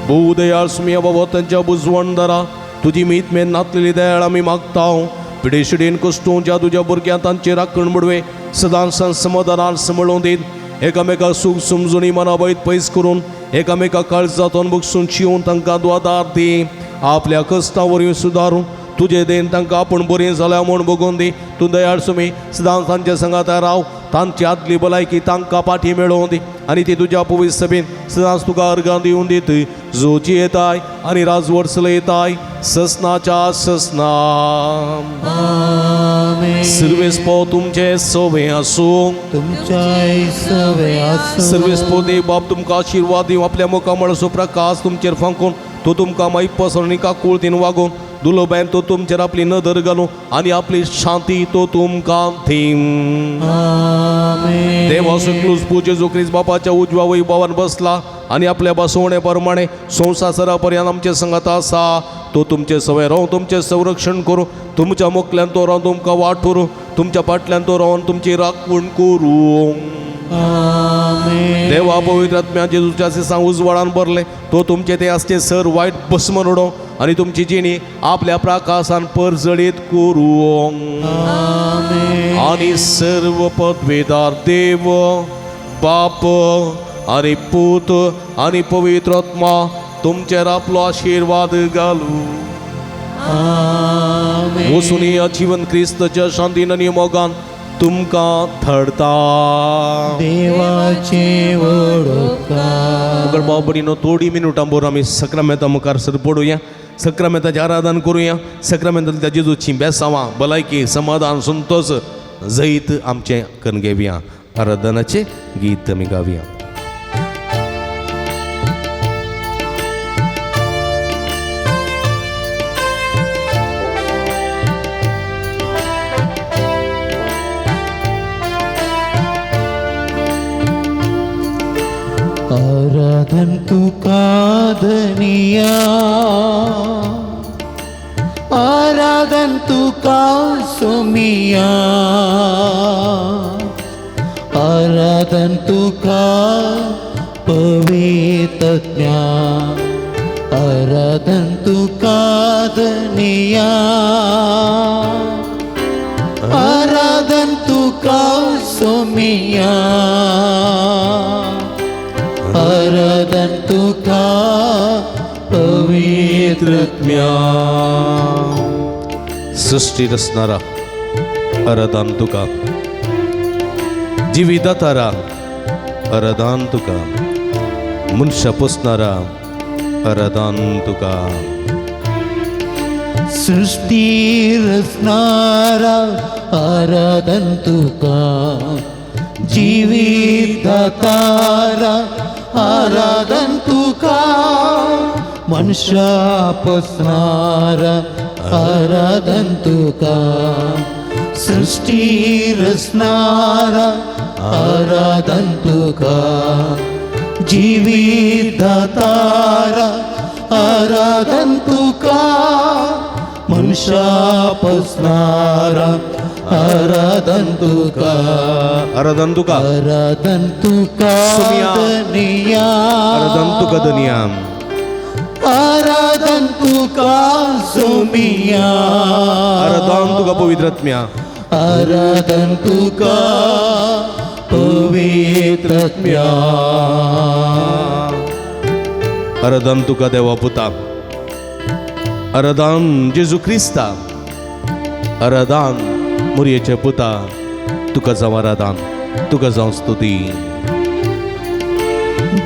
भूदयाळ सुम्या बाबा त्यांच्या बुजवणदारा तुझी मीतमेन नातलेली दयाळ आमी मागतां. पिडेशिडेन कश्टो ज्या तुझ्या भुरग्यां तांचे राखण बुडवे सदां समाधानान सांबाळून दीत. एकामेकाक सूख समजुनी मनाबयत पयस करून एकामेकाक काळजांतून बगसून शिवून तांकां द्वादार दी. आपल्या कश्टां वरवीं सुदारून तुजे देन तांकां आपूण बरीं जाल्या म्हूण बगोवन दी. तूं दयाळ सुमी सदां तांच्या संगात राव. तांची आदली भलायकी तांकां पाठी मेळोवन दी आनी ती तुज्या पवित्र सभेन सदांच तुका अर्गां दिवन दीत. जोची येताय आनी राजवट चलयताय ससनाच्या ससना. आमेन. सर्वेस्पो तुमचे सवे आसूं. तुमच्या सवे आसूं. सर्वेस्पो देव बाप तुमकां आशिर्वाद दिवं. आपल्या मुखामळाचो प्रकाश तुमचेर फांकून तो तुमकां मागीर पसरणी काकुळतीन वागोवन दुलोबायन तो तुमचेर आपली नदर घालूं आनी आपली शांती तो तुमकां थीम. आमेन. देव सकलूज पूजे जो क्रिस्त बापाच्या उजव्या वैभवान बसला आनी आपल्या बसवणे प्रमाणे संवसारा पर्यंत आमचे संगत आसा. तो तुमचे सवय रावन तुमचे संरक्षण करूं. तुमच्या मुखल्यान तो रावन तुमकां वाटूर. तुमच्या फाटल्यान तो रावन तुमची राखण करूं. आमेन. देवा पवित्र आत्म्या जेजूच्या सिसां उजवाडान भरले तो तुमचे ते आसचे सर वायट भस्म रोडो आनी तुमची जिणी आपल्या प्रकाशान परजळीत करूं. आमेन. आनी सर्व पदवेदार देव बाप आनी पूत आनी पवित्र आत्मा तुमचेर आपलो आशिर्वाद घालू. आमेन. वचून या जीवन क्रिस्ताच्या शांतीन आनी मोगान तुमकां थडता. देवाचे वडोवकार. बाबडीनो थोडी मिनटां भर आमी सक्रामेंता मुखार सर पडुया. सक्रामेंताचें आराधन करुया. सक्रामेंतांतल्या जेजूची बेसांवां भलायकी समाधान संतोष जैत आमचें करून घेवया. आराधनाचें गीत आमी गावया. आराधन तुका धनिया. आराधन तुका सुमिया. आराधन तुका पवित्रज्ञा. आराधन तुका धनिया. आराधन तुका सुमिया. आराधन तुका पवित्रज्ञा. सृष्टी रचणारा आराधन तुका. जिवितातारा आराधन तुका. मनशा पोसणारा आराधन तुका. सृष्टी रचणारा आराधन तुका. जीवित दातारा आराधन तुका. मनशा पोसणारा आराधन तुका. सृष्टी रचणारा आराधन तुका. जीवित दातारा आराधन तुका. मनशा पोसणारा आराधन तुका. आराधन तुका. आराधन तुका सुमिया. धनिया. आराधन तुका धनिया. आराधन तुका सुमिया. आराधन तुका पवित्र आत्म्या. आराधन तुका पवित्रज्ञा. आराधन तुका देवा पुता. आराधन जेजू क्रिस्ता. आराधन मुरयेचे पुता. तुका जावं आराधन. तुका जावं स्तुती.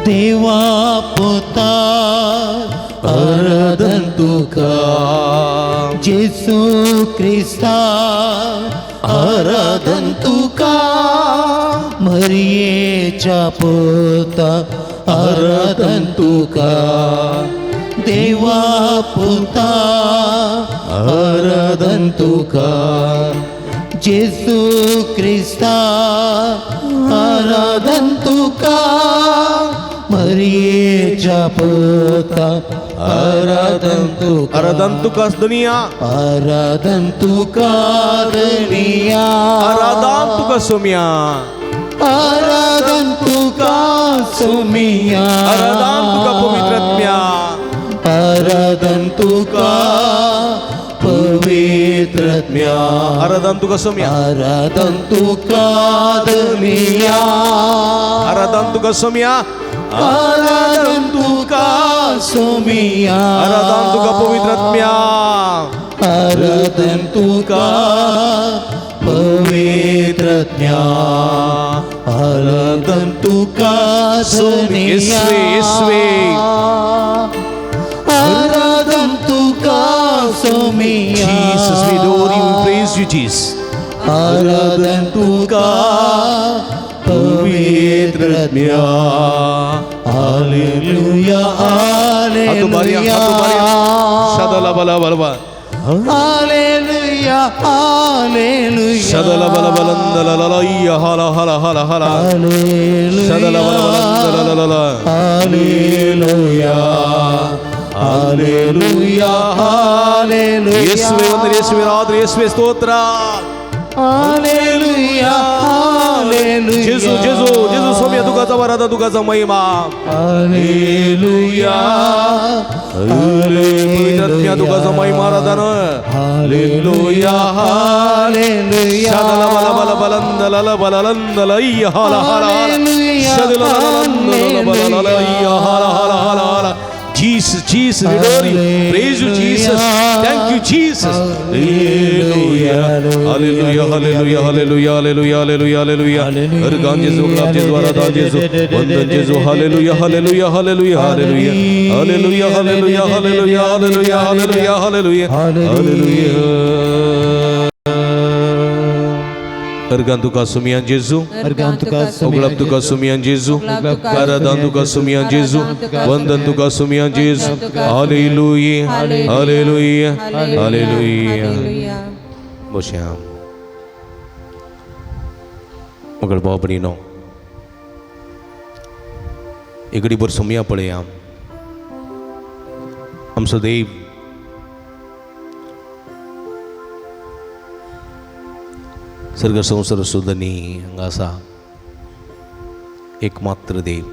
देवा पुता आराधन तुका. जेसू क्रिस्ता आराधन तुका. मरियेच्या पोता आराधन तुका देवा पुता आराधन तुका जेसू ख्रिस्ता आराधन तुका मरियेच्या पोता आराधन तुका आराधन तुकास दुनिया आराधन तुका दुनिया आराधन तुका सोम्या आराधन तुका सुमिया आराधन तुका पवित्रात्म्या आराधन तुका पवित्रात्म्या आराधन तुका सोम्या आराधन तुका दुनिया आराधन तुका सोम्या आराधन तुका सुमिया आराधन तुका पवित्रात्म्या आराधन तुका पवित्रात्म्या आराधन तुका दुनिया येशवे आराधन तुका सुमिया Jesus, we adore you, we praise you, Jesus. आराधन तुका पवित्रात्म्या हालेलुया हालेलुया शदला बला बलवा हालेलुया हालेलुया शदला बला बलंदला ललैया हाला हाला हाला हाला शदला बला बलंदला ललला हालेलुया हालेलुया हालेलुया येशवे वंदन येशवे आदर येशवे स्तोत्र हालेलुया हालेलुया जेजू जेजू जेजू सोम्या तुकाचा वरादा तुकाचा महिमा हालेलुया पवित्रात्म्या तुकाचा महिमा आराधन हालेलुया हालेलुया शदला बला बला बलंदला ला बलंदला लैया हाला हाला हाला शदला बलंदला बला लैया हाला हाला हाला हाला Jesus, Jesus, we adore you. Praise you, Jesus. Thank you, Jesus. Hallelujah. Hallelujah, hallelujah, hallelujah, hallelujah, hallelujah, hallelujah. Argan Jesu, Glab Jesu, Aradan Jesu, Vandan Jesu. Hallelujah, hallelujah, hallelujah, hallelujah. Hallelujah, hallelujah, hallelujah, hallelujah, hallelujah, hallelujah. Hallelujah. Argan tuka sumian Jesu. Argan tuka Oglab tuka sumian Jesu. Aradan tuka sumian Jesu. Vandan tuka sumian Jesu. Hallelujah. Hallelujah. Hallelujah. Bosham. Magar Babri no इकड़ी बर सुमिया पड़े हम सदैव सर्ग संसार सुदनी अंगासा एकमात्र देव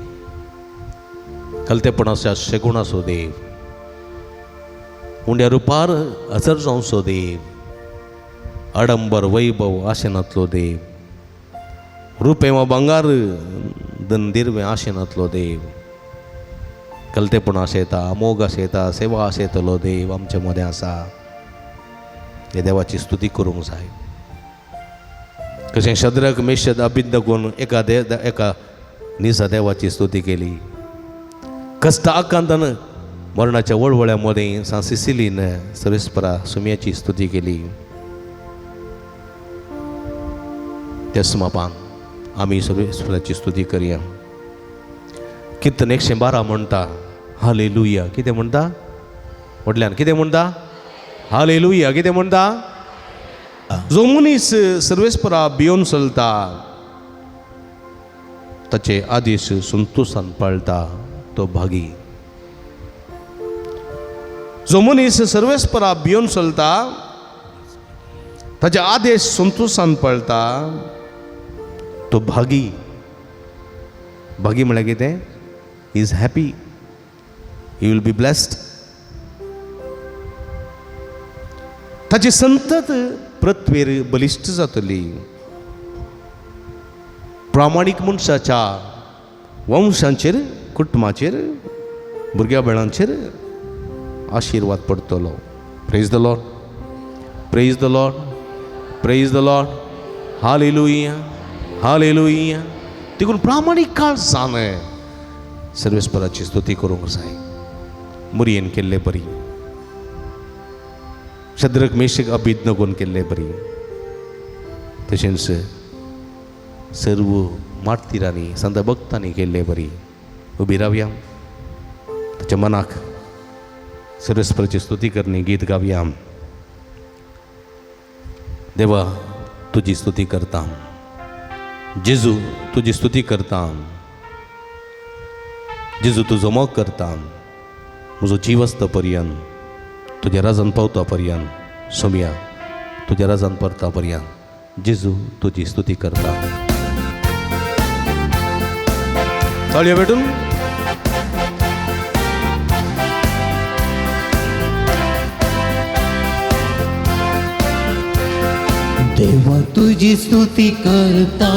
कलतेपणाच्या शेगुणासो देव उंड्या रुपार हजर जावचो देव आडंबर वैभव आशेनातलो देव रुपे वा बंगार दंदिरवे आशेनातलो देव कलतेपण आशेता अमोघ आशेता सेवा आशेतलो देव आमच्या मध्ये आसा हे देवाची स्तुती करूंक जाय कशें शद्रक मेशद अबिद्नगोन एका निसा देवाची स्तुती केली कष्ट आकांतान मरणाच्या वळवळ्यामध्ये सान सिसिलीन सर्वेस्परा सुम्याची स्तुती केली त्या समापान आम्ही सर्वेस्पराची स्तुती करूया कीर्तन 112 म्हणटा हालेलुया कितें म्हणटा व्हडल्यान कितें म्हणटा हालेलुया कितें म्हणटा जो मनीस सर्वेस्परा भियोन चलता ताचे आदेश संतोषान पाळटा तो भागी जो मनीस सर्वेस्परा भियोन चलता ताचे आदेश संतोषान पाळता तो भागी भागी म्हळ्यार कितें he is happy he will be blessed ताची संतत प्रतवेर बलिश्ट जातली प्रामाणीक मनशाच्या वंशांचेर कुटुंबाचेर भुरग्या बाळांचेर आशीर्वाद पडटलो praise the Lord praise the Lord praise the Lord हालेलुया हालेलुया देखून प्रामाणीक काळ जाणे सर्वेस्पराची स्तुती करूंक जाय मुरयेन केल्ले बरी शद्रक मेशक अबिद्नगोन केल्ले बरी तशेंच सर्व मार्तिरांनी संत भक्तांनी केल्ले बरी. उबी रावया, ताच्या मनाक सरस्वतीची स्तुती करणी गीत गावया. देवा तुझी स्तुती करता, जेजू तुझी स्तुती करता, जेजू तुझो मोग करता. म्हजो जीव आसता पर्यंत, तुज्या राजान पावता पर्यंत, सोम्या तुज्या राजान परता पर्यंत जेजू तुझी स्तुती करता. ताळयो भेटून देवा तुझी स्तुती करता,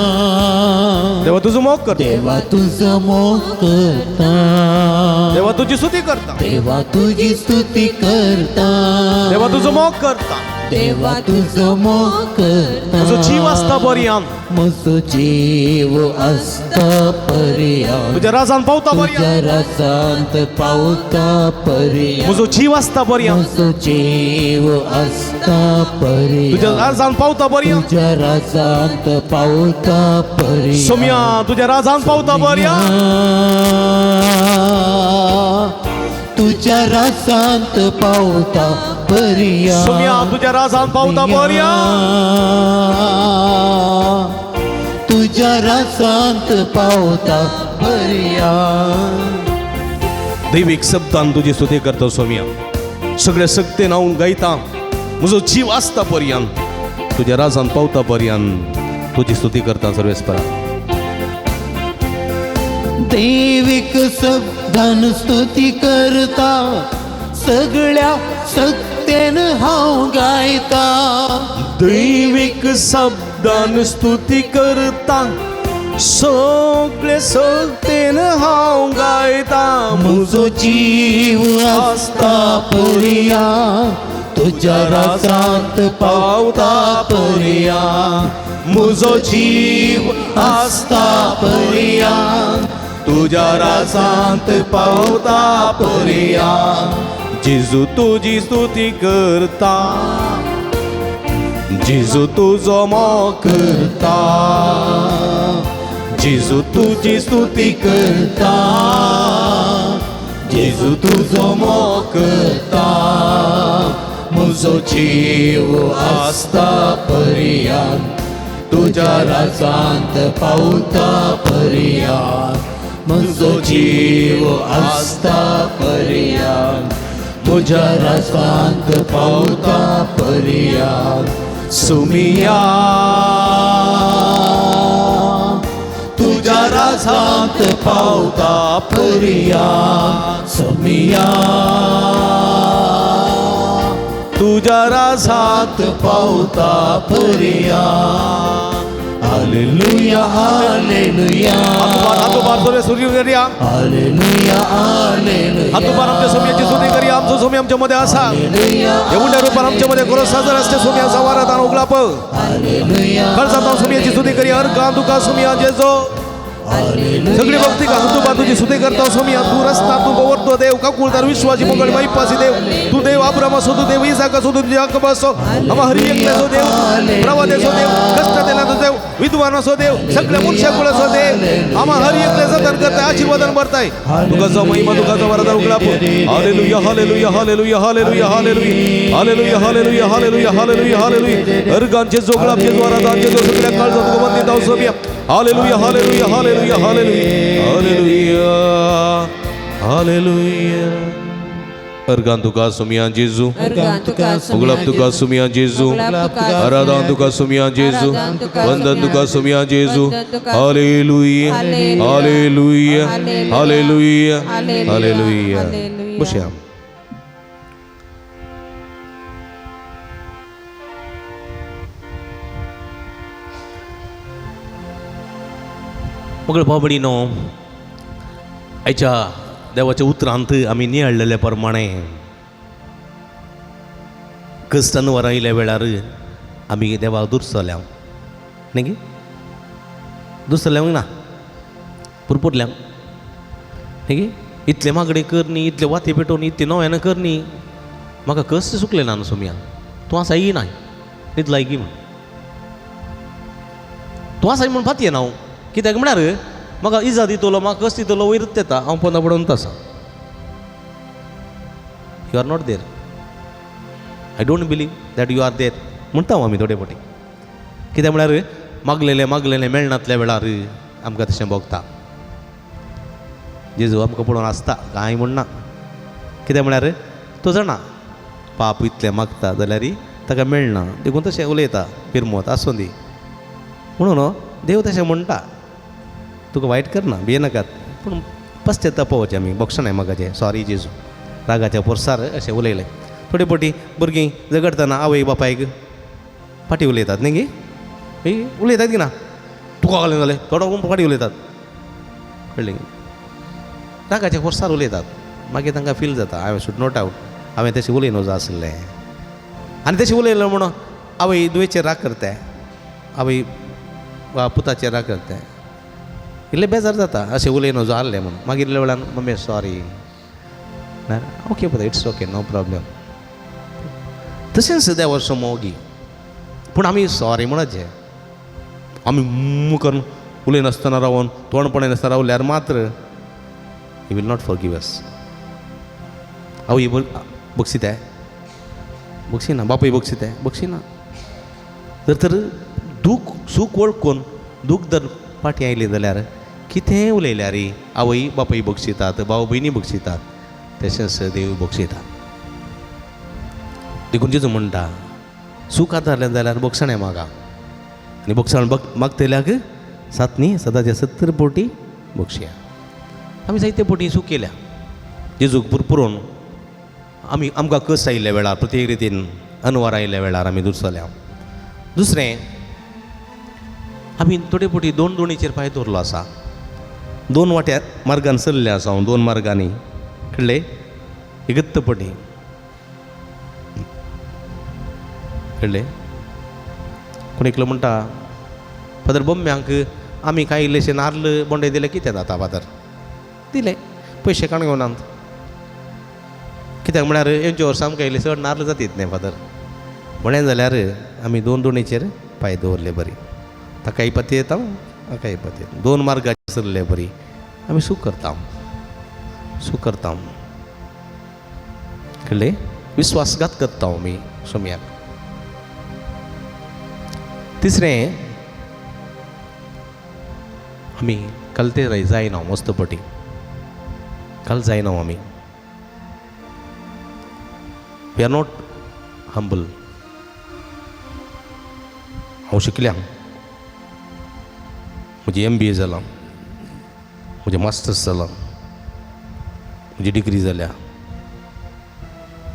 देवा तुझं मोग करता, देवा तुझं मोग करता, देवा तुझी स्तुती करता, देवा तुझी स्तुती करता, देवा तुझं मोग करता. देवा तुझं मोग करता. तुझो जीव आसता पर्यंत, म्हजो जीव आसता पर्यंत, तुझ्या राजान पावता तुझ्या पर्यंत, राजांत पावता पर्यंत, म्हजो जीव आसता पर्यंत, म्हजो जीव आसता पर्यंत, तुझ्या राजान पावता पर्यंत, तुझ्या राजांत पावता पर्यंत, सोम्या तुझ्या राजान पावता पर्यंत, तुझ्या राजांत पावता पर्यंत, सोम्या तुझ्या राजान पावता पर्यंत, तुझ्या राजांत पावता पर्यंत. दैविक शब्दान तुझी स्तुती करता. सोम्या सगळे सक्तेन हांव गायता, म्हजो जीव आसता पर्यंत, तुझ्या राजान पावता पर्यंत तुझी स्तुती करता. सर्वेस्परा दैविक शब्दान स्तुती करता, सगळ्या सक्तेन हांव गायता. दैविक शब्दान स्तुती करता, सगळे सक्तेन हांव गायता. म्हजो जीव आसता पर्यंत, तुझ्या राजांत पावता पर्यंत, म्हजो जीव आसता पर्यंत, तुझ्या राजांत पावता पर्यंत जेजू तुझी स्तुती करता, जेजू तुझो मोग करता, जेजू तुझी स्तुती करता, जेजू तुझो मोग करता. म्हजो जीव आसता पर्यंत, तुझ्या राजांत पावता पर्यंत, म्हजो जीव आसता पर्यंत, तुझ्या राजांत पावता पर्यंत. सुमिया तुझ्या राजांत पावता पर्यंत, सोमिया तुझ्या राजांत पावता पर्यंत. हालेलुया हालेलुया हातोबार सोरे सूर्य करूया, हालेलुया हालेलुया. हातोबार आमच्या सोम्याची स्तुती करूया. आमचो सोमी आमच्या मध्ये असा, एवढ्या रूपान आमच्या मध्ये करो साजर असते. सोम्याचा वारात आणि उगलाप हालेलुया खळसात सोम्याची स्तुती करूया. हर का तुका सोमिया जेजो सगळी भक्ती का हातोबा तुझी स्तुती करता. सोमिया तू रस्ता तू गोवर्तो देव, काकुळदार विश्वासी मंगळ माईपासी देव, तू देव अब्राम असो, तू देव इसाक असो, तू याकूब असो, आम्हा हरी एकले असो देव, प्रवाद असो देव, कष्ट देला तो देव, विद्वान असो देव, सगळ्या मुर्शाकुळ असो देव, आम्हा हरी एकले जतन करताय, आशीर्वादन भरताय. तुझा महिमा तुझा वरदान उगलाप. हालेलुया हालेलुया हालेलुया हालेलुया हालेलुया हालेलुया हालेलुया हालेलुया हालेलुया हालेलुया. अर्गांचे जोगलाप जे वरदानचे जो सगळ्या काळजात उगवते दाव सोमिया. हालेलुया हालेलुया हालेलुया हालेलुया हालेलुया हालेलुया. अर्गान तुका सोमिया जेजू, उगलाप तुका सोमिया जेजू, आराधन तुका सोमिया जेजू, वंदन तुका सोमिया जेजू. हालेलुया हालेलुया हालेलुया हालेलुया. बसया. मग बाबडीनो, आयच्या देवाच्या उतरांत आमी नियाळलेल्या प्रमाणे कस्तान वरां येयल्या वेळार आमी देवाक दुरसल्या न्ही गे, दुसरल्या ना पुरपुरल्या न्ही गे. इतले मागणे कर न्ही, इतले वाते पेटोवन इतले नव्यानं कर न्ही. म्हाका कस्ट सुकले ना सोम्या, तूं आसा येयना न्हीद लायकी म्हण तूं आसा म्हूण फातये ना हांव कित्याक म्हळ्यार म्हाका इजा दितलो म्हाका कस दितलो वयरूच येता हांव पोंदा पडून आसा you are not there I don't believe that you are there म्हणटा हांव आमी थोडे फावटी कित्याक म्हळ्यार मागलेलें मेळनातल्या वेळार आमकां तशें भोगता जेजू आमकां पळोवन आसता कांय म्हणना कित्याक म्हळ्यार तो जाणा पाप इतलें मागता जाल्यार ताका मेळना देखून तशें उलयता पिरमोत आसूं दी म्हणून देव तशें म्हणटा तुका वायट करना भियेनाकात पूण पश्चातापावचें आमी भक्षण मागाचें सॉरी जेजू रागाच्या पोरसार अशें उलयलें थोडी फावटी भुरगीं झगडटना आवय बापायक फाटी उलयतात न्ही गे उलयतात की ना तुका घालें जालें थोडो फाटी उलयतात कळ्ळें रागाच्या पोरसार उलयतात मागीर तांकां फील जाता आय शूड नॉट आउट हांवें तशें उलयन वचो आसलें आनी तशें उलयलें म्हणून आवय दुयेचेर राग करता आवय वा पुताचेर राग करता इल्लें बेजार जाता अशें उलयन वचो आसलें म्हणून मागीर इल्ल्या वेळान मम्मी सॉरी ओके पुता इट्स ओके नो प्रॉब्लेम तशेंच देवा समोगी पूण आमी सॉरी म्हणचे आमी करून उलयनासतना रावन तोंडपणे नासतना रावल्यार मात्र he will not forgive us आवय बक्षिताय बक्षिना बापूय बक्षिताय बक्षिना तर दूख सूख वळखून दूख जर फाटी आयली जाल्यार कितेंय उलयल्यार आवय बापूय बक्षितात भाव भयणी बक्षितात तशेंच देव बक्षिता देखून जेजू म्हणटा सूख आदारलें जाल्यार बक्षणें मागा आनी बक्षण मागतल्याक सातनी सदांच्या 70 पोटी बक्षया आमी जायते पोटी सूख केल्या जेजूक पुरपुरून आमकां कस आयिल्ल्या वेळार प्रत्येक रितीन अनवर आयिल्ल्या वेळार आमी दुसऱ्या दुसरें आमी थोडे फावटी दोन दोणीचेर पांय दवरलो आसा दोन वाट्यार मार्गान चल्ले आसा हांव दोन मार्गांनी कळ्ळें इगत्तपणी कळ्ळें कोण एकलो म्हणटा फादर बोम्यांक आमी कांय इल्लेशे नाल्ल बोंडे दिले कितें जाता फादर दिले पयशे काण घेवनात कित्याक म्हळ्यार हेंचे वर्सां आमकां इल्ले चड नाल्ल जातीत न्ही फादर म्हळें जाल्यार आमी दोन दोणीचेर पांय दवरले बरी ताकाय पती येता ताकाय पती दोन मार्गाचेर सरले बरी आमी सूख करता कळ्ळें विश्वासघात करता आमी सोम्याक तिसरें आमी कलते जायना मस्त पटी काल जायना आमी वी आर नॉट हंबल हांव शिकल्या म्हजी MBA जालां म्हजें मास्टर्स जालां म्हजी डिग्री जाल्या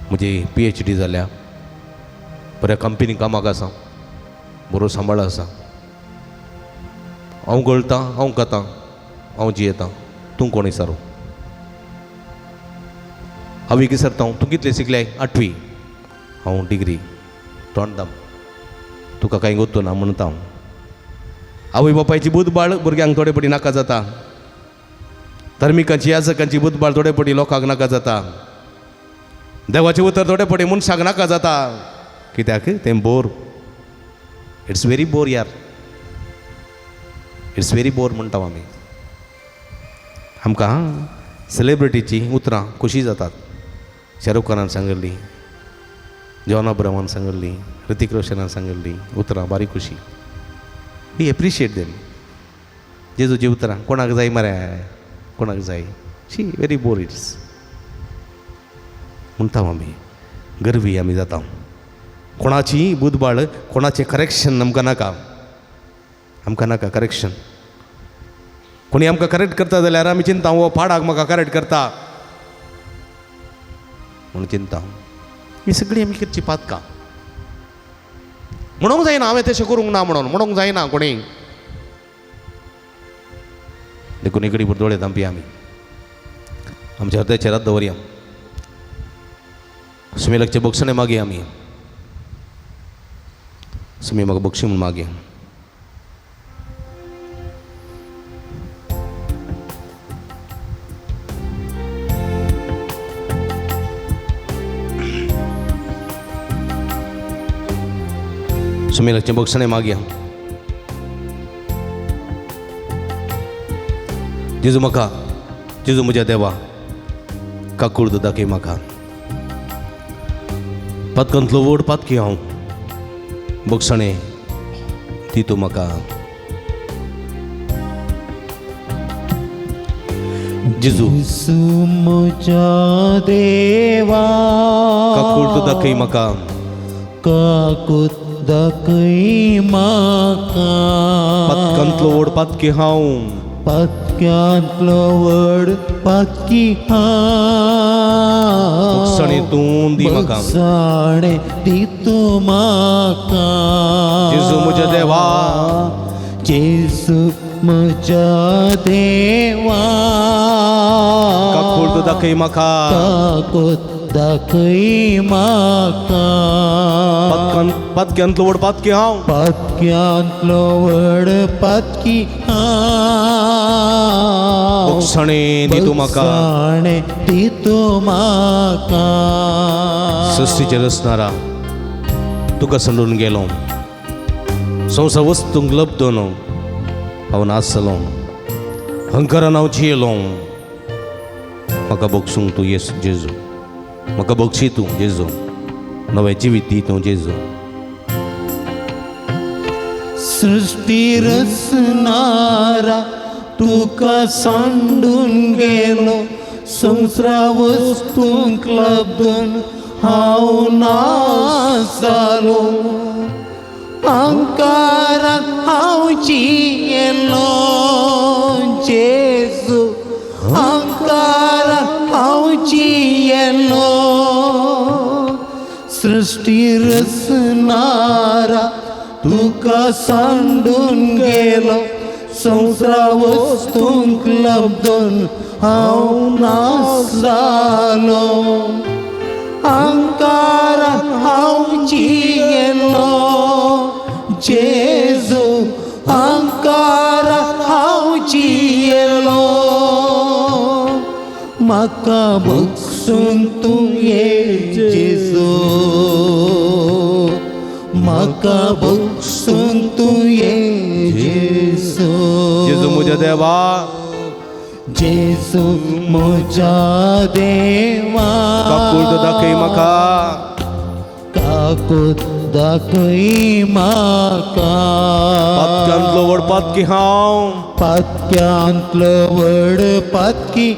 म्हजी PhD जाल्या बऱ्या कंपनी कामाक आसा बरो सांबाळ आसा हांव गळटां हांव खातां हांव जियेतां तूं कोण विचारो हांव विसरता तूं कितलें शिकलें 8वी हांव डिग्री तोंडदाम तुका कांय गोत्तो ना म्हणटा हांव आवय बापायची बुदबाळ भुरग्यांक थोडे फावटी नाका जाता धर्मिकांची याजकांची बुदबाळ थोडे फावटी लोकांक नाका जाता देवाचें उतर थोडे फावटी मनशाक नाका जाता कित्याक तें बोर इट्स व्हेरी बोर यार इट्स व्हेरी बोर म्हणटा आमी आमकां सेलिब्रिटीची उतरां खुशी जातात शाहरुख खानान सांगिल्ली जॉन अब्रामान सांगिल्ली ऋतिक रोशनान सांगिल्ली उतरां बारी खुशी वी एप्रिशिएट देम जेजूची उतरां कोणाक जाय मरे कोणाक जाय शी व्हेरी बोर इट्स म्हणटा आमी गर्वी आमी जाता कोणाची बुदबाळ कोणाचें करेक्शन आमकां नाका करेक्शन कोणी आमकां करेक्ट करता जाल्यार आमी चिंता हो पाडाक म्हाका करेक्ट करता म्हणून चिंता ही सगळी आमी करची पातकां म्हणूंक जायना हांवें तशें करूंक ना म्हणूंक जायना कोणी देखून एक घडी दोळे धांपया आमी आमच्या हृदयाचेर हात दवरया सुमेलाचे बक्षणे मागया आमी सुमी म्हाका बक्षी म्हूण मागया सुमेलाचे बक्षणे मागया जेजू म्हाका जेजू म्हज्या देवा काकूळद दाखय म्हाका पातकांतलो व्हड पातकी हांव बोगसणें ती तूं म्हाका जेजू म्हज्या देवा काकूळद दाखय म्हाका काकूत दाखय म्हाका पातकांतलो व्हड पातकी हांव पातक्यांतलो व्हड पातकी बोगसणें तूं दी म्हाका बोगसणें दी तूं म्हाका जेजू म्हज्या देवा जेजू म्हज्या देवा काकूळद दाखय म्हाका काकूत दाखय म्हाका पातक्यांतलो व्हड पातकी हांव पातक्यांतलो व्हड पातकी बोगसणें दी तूं म्हाका बोगसणें दी तूं म्हाका सृश्टीचेर रचणारा तुका संडून गेलो संवसार वस्तूंक लब्धून हांव नासलो हंकारान हांव जियेलो म्हाका बोगसूंक तूं जेजू म्हाका बोगशी तूं जेजू नवें जिवीत दी तूं जेजू सृष्टी रचणारा तुका सांडून गेलो संवसारा वस्तूंक लब्धून हांव नास जालो अहंकारान हांव जियेलो जेजू अहंकारान हांव जियेलो सृष्टी रचणारा तुका सांडून गेलो संवसारा वस्तूंक लब्धून हांव नास जालो अहंकारान हांव जियेलो जेजू अहंकारान हांव जियेलो म्हाका बोगसून तूं ये जेजू म्हाका बोगसून तूं ये जेजू जेजू म्हज्या देवा जेजू म्हज्या देवा काकूळद दाखय म्हाका काकूत दाखय म्हाका पातक्यांतलो व्हड पातकी हांव पातक्यांतलो व्हड पातकी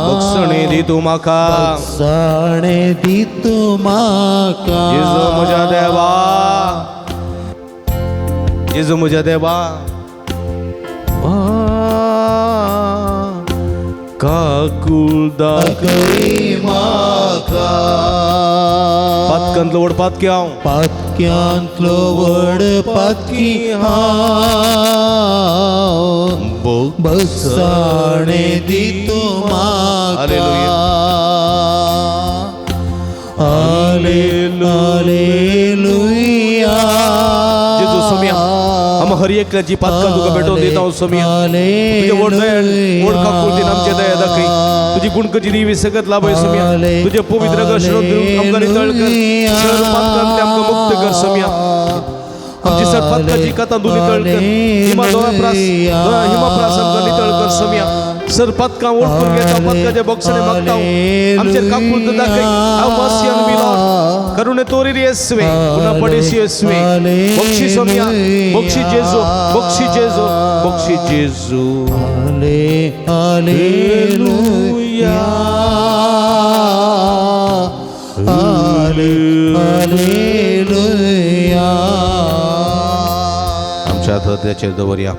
बोगसणें दी तूं म्हाका बोगसणें दी तूं म्हाका जेजू म्हज्या देवा जेजू म्हज्या देवा काकूळद दाखय म्हाका पातकांतलो व्हड पातकी हांव पातक्यांतलो व्हड पातकी बोगसणें दी तूं म्हाका हालेलुया जेजू सोम्या आम हर एकल्याची पातकां तुका भेटोवन दिता हांव सोम्या तुजे व्हड दया व्हड काकूळदीन आमचे दया दाखय तुजी गुणकची दिवी सगत लाभय सोम्या तुजे पवित्र घोषणेन आमकां नितळ कर सर पातकांतले आमकां मुक्त कर सोम्या आमची सर पातकाची कथा तूं नितळ कर हिमाप्रास आमकां नितळ कर सोम्या सर पातकां ओळखून घेता पातकाचे बोगसणें मागता आमचेर काकूळद दाखय हांव वासियान मिलोन करुणे तोरीर येसुवे पुन्हा पडेसी येसुवे बक्षी सोम्या बक्षी जेजू बक्षी जेजू बक्षी जेजू हालेलुया हालेलुया आमच्या हृदयाचेर दवरया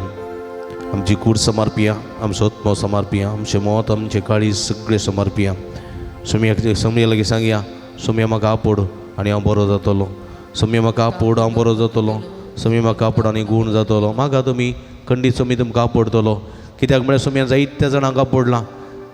आमची कूड समर्पिया आमचो आत्मो समर्पिया आमचे मोत आमचे काळी सगळे समर्पिया सोम्या लागीं सांगया सोम्या म्हाका आपोड आनी हांव बरो जातलो सोम्या म्हाका आपोड हांव बरो जातलो सोम्या म्हाका आपोड आनी गूण जातलो म्हाका तुमी खंडीत सोमी तुमकां आपोडतलो कित्याक म्हळ्यार सोम्या जायत्या जाणांक आपोडलां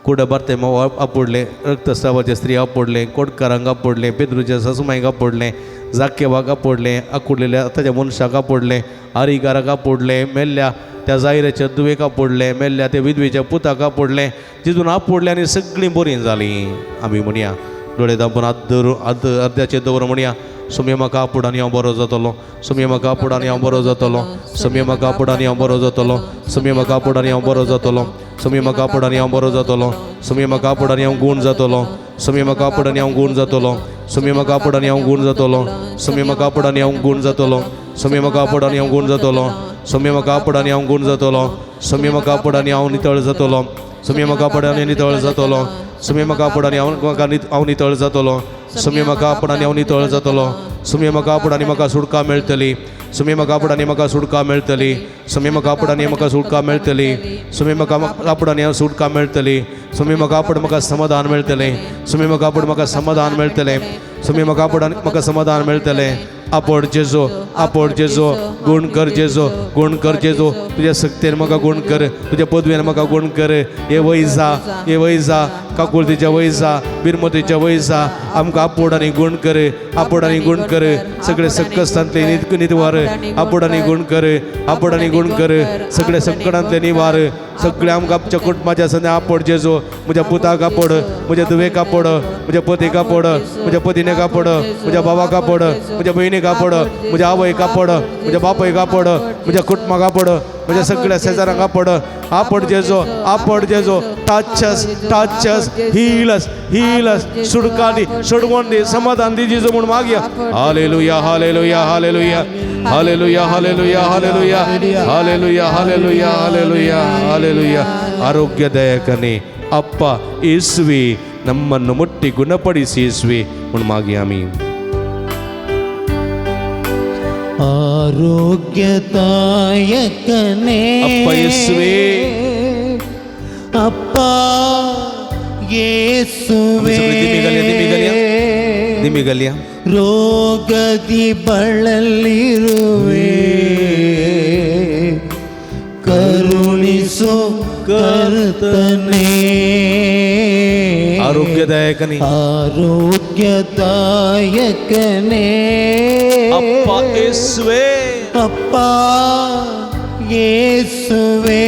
कुडे बार्ते आपोडले रक्तस्रावाचे स्त्री आपोडले कोडकारांक आपोडले पेद्रूच्या सासूमायक आपोडले जाकेवाक आपोडले आकुडलेल्या आतांच्या मनशाक आपोडले आरिकाराक आपोडले मेल्ल्या त्या जायराच्या दुवेक आपोडले मेल्ल्या त्या विधवेच्या पुताक आपोडले जितून आपोडले आनी सगळीं बरीं जालीं आमी म्हणया डोळे दाबून अर्ध्याचे दवर म्हणया सुमी म्हाका पुढानी हांव बरो जातलो सुमी म्हाका पुढानी हांव बरो जातलो सुमी म्हाका पुढानी हांव बरो जातलो सुमी म्हाका पुढानी हांव बरो जातलो सुमी म्हाका पुढानी हांव बरो जातलो सुमी म्हाका पुढानी हांव गूण जातलो सुमी म्हाका पुढानी हांव गूण जातलो सुमी म्हाका पुढानी हांव गूण जातलो सुमी म्हाका पुढानी हांव गूण जातलो सुमी म्हाका पुढानी हांव गूण जातलो सुमी म्हाका पुढानी हांव गूण जातलो सुमी म्हाका पुढानी हांव नितळ जातलो सुमी म्हाका पुढानी नितळ जातलो सुमी म्हाका पुढानी हांव नितळ जातलो सुमी म्हाका पुढानी हांव नितळ जातलो सुमी म्हाका पुढानी म्हाका सुटका मेळटली सुमी म्हाका पुढानी म्हाका सुटका मेळटली सुमी म्हाका पुढानी म्हाका सुटका मेळटली सुमी म्हाका पुढानी सुटका मेळटली सुमी म्हाका पुढ म्हाका समाधान मेळटलें सुमी म्हाका पुढ म्हाका समाधान मेळटलें सुमी म्हाका पुढानी म्हाका समाधान मेळटलें आपोड जेजो गूण कर जेजो तुज्या सक्तेन म्हाका गूण कर तुज्या पदवेन म्हाका गूण कर हे वैजा काकुळतीच्या वैजा बिरमतीच्या वैजा आमकां आपोड आनी गूण कर सगळे सक्कस्तांतले निवार आपोड आनी गूण कर सगळे संकटांतले निवार सगळे आमकां आमच्या कुटुंबाच्या सद्या आपोड जेजो म्हज्या पुताक आपोड म्हज्या धुवेक आपोड म्हज्या पतीक आपोड म्हज्या पतीनेक आपोड म्हज्या भावाक आपोड म्हज्या भयणीक आपोड म्हज्या आवयक आपोड म्हज्या बापायक आपोड म्हज्या कुटुंबाक आपोड म्हज्या सगळ्या शेजारांक आपोड जेजो टाचस हीलस सुडका दी सोडवण दी समाधान दी जेजो म्हूण मागया हालेलुया हालेलुया हालेलुया हालेलुया हालेलुया हालेलुया हालेलुया हालेलुया हालेलुया हालेलुया ಆರೋಗ್ಯದಾಯಕನೇ ಅಪ್ಪ ಯೇಸುವೆ ನಮ್ಮನ್ನು ಮುಟ್ಟಿ ಗುಣಪಡಿಸಿ ಯೇಸುವೆ म्हूण मागया आमी ಆರೋಗ್ಯದಾಯಕನೇ ಅಪ್ಪ ಯೇಸುವೆ ಅಪ್ಪ ಯೇಸುವೆ ದಿಮಿಗಲಿಯ ರೋಗದಿ ಬಳಲಿರುವೆ ಕರುಣಿಸು ಕರ್ತನೇ ಆರೋಗ್ಯದಾಯಕನೇ ಅಪ್ಪ ಯೇಸುವೆ ಅಪ್ಪ ಯೇಸುವೆ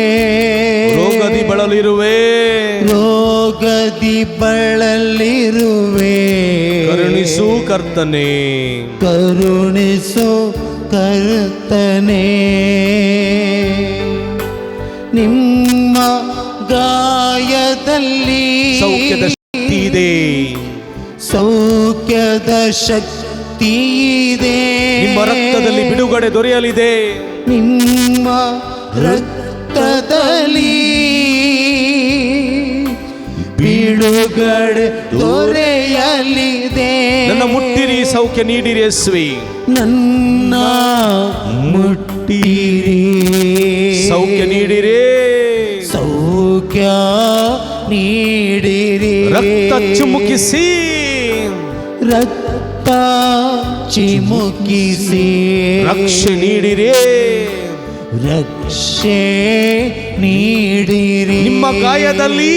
ರೋಗದಿ ಬಳಲಿರುವೆ ಕರುಣಿಸು ಕರ್ತನೇ ನಿಮ್ಮ ಗಾಯದಲ್ಲಿ ಸೌಖ್ಯದ ಶಕ್ತಿ ಇದೆ ನಿಮ್ಮ ರಕ್ತದಲ್ಲಿ ಬಿಡುಗಡೆ ದೊರೆಯಲಿದೆ ನಿಮ್ಮ ರಕ್ತದಲ್ಲಿ ಬಿಡುಗಡೆ ದೊರೆಯಲಿದೆ ನನ್ನ ಮುಟ್ಟಿರಿ ಸೌಖ್ಯ ನೀಡಿರಿ ಯೇಸುವೆ ನನ್ನ ಮುಟ್ಟಿರಿ ಸೌಖ್ಯ ನೀಡಿರಿ ರಕ್ತ ಚಿಮುಕಿಸಿ ರಕ್ಷೆ ನೀಡಿರಿ ನಿಮ್ಮ ಗಾಯದಲ್ಲಿ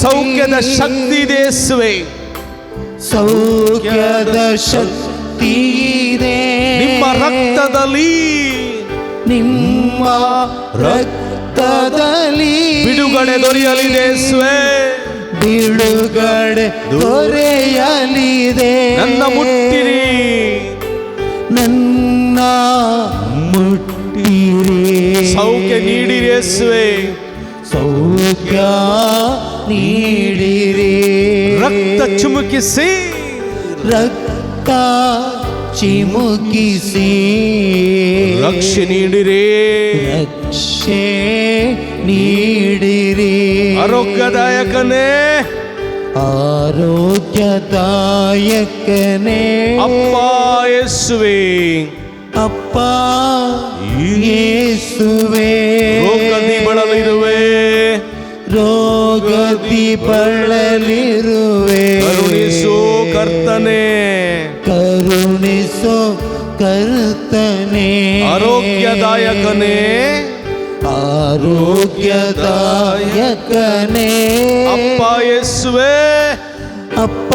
ಸೌಖ್ಯದ ಶಕ್ತಿ ಇದೆ ಯೇಸುವೆ ಶಕ್ತಿ ಇದೆ ನಿಮ್ಮ ರಕ್ತದಲ್ಲಿ ಬಿಡುಗಡೆ ದೊರೆಯಲಿದೆ ಯೇಸುವೆ ಬಿಡುಗಡೆ ದೊರೆಯಲಿದೆ ನನ್ನ ಮುಟ್ಟಿರಿ ಸೌಖ್ಯ ನೀಡಿರಿ ಯೇಸುವೆ ರಕ್ತ ಚಿಮುಕಿಸಿ ರಕ್ಷೆ ನೀಡಿರಿ ಆರೋಗ್ಯದಾಯಕನೇ ಅಪ್ಪ ಯೇಸುವೆ ರೋಗದಿ ಬಳಲಿರುವೆ ಕರುಣಿಸು ಕರ್ತನೇ ಆರೋಗ್ಯದಾಯಕನೇ ಅಪ್ಪ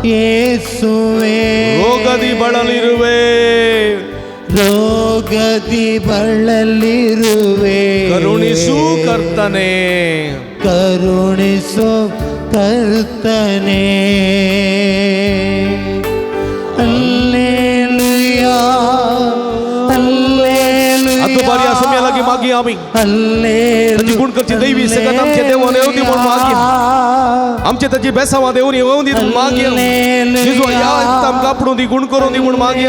ಯೇಸುವೆ ರೋಗದಿ ಬಳಲಿರುವೆ ರೋಗದಿ ಬಳಲಿರುವೆ ಕರುಣಿಸು ಕರ್ತನೆ ಕರುಣಿಸು ಕರ್ತನೆ ಹಲ್ಲೆಲೂಯಾ ಹಲ್ಲೆಲೂಯಾ आता बारी असं मला की मागे आम्ही हल्लेलूया त्याची गुण करची दैवी सगळ्यात आमच्या देवाने येऊ दे म्हणून मागे आमच्या त्याची बेसावा देऊन येऊन दे मागे जेजू या आमका आपणून दी गुण करून दी म्हणून मागे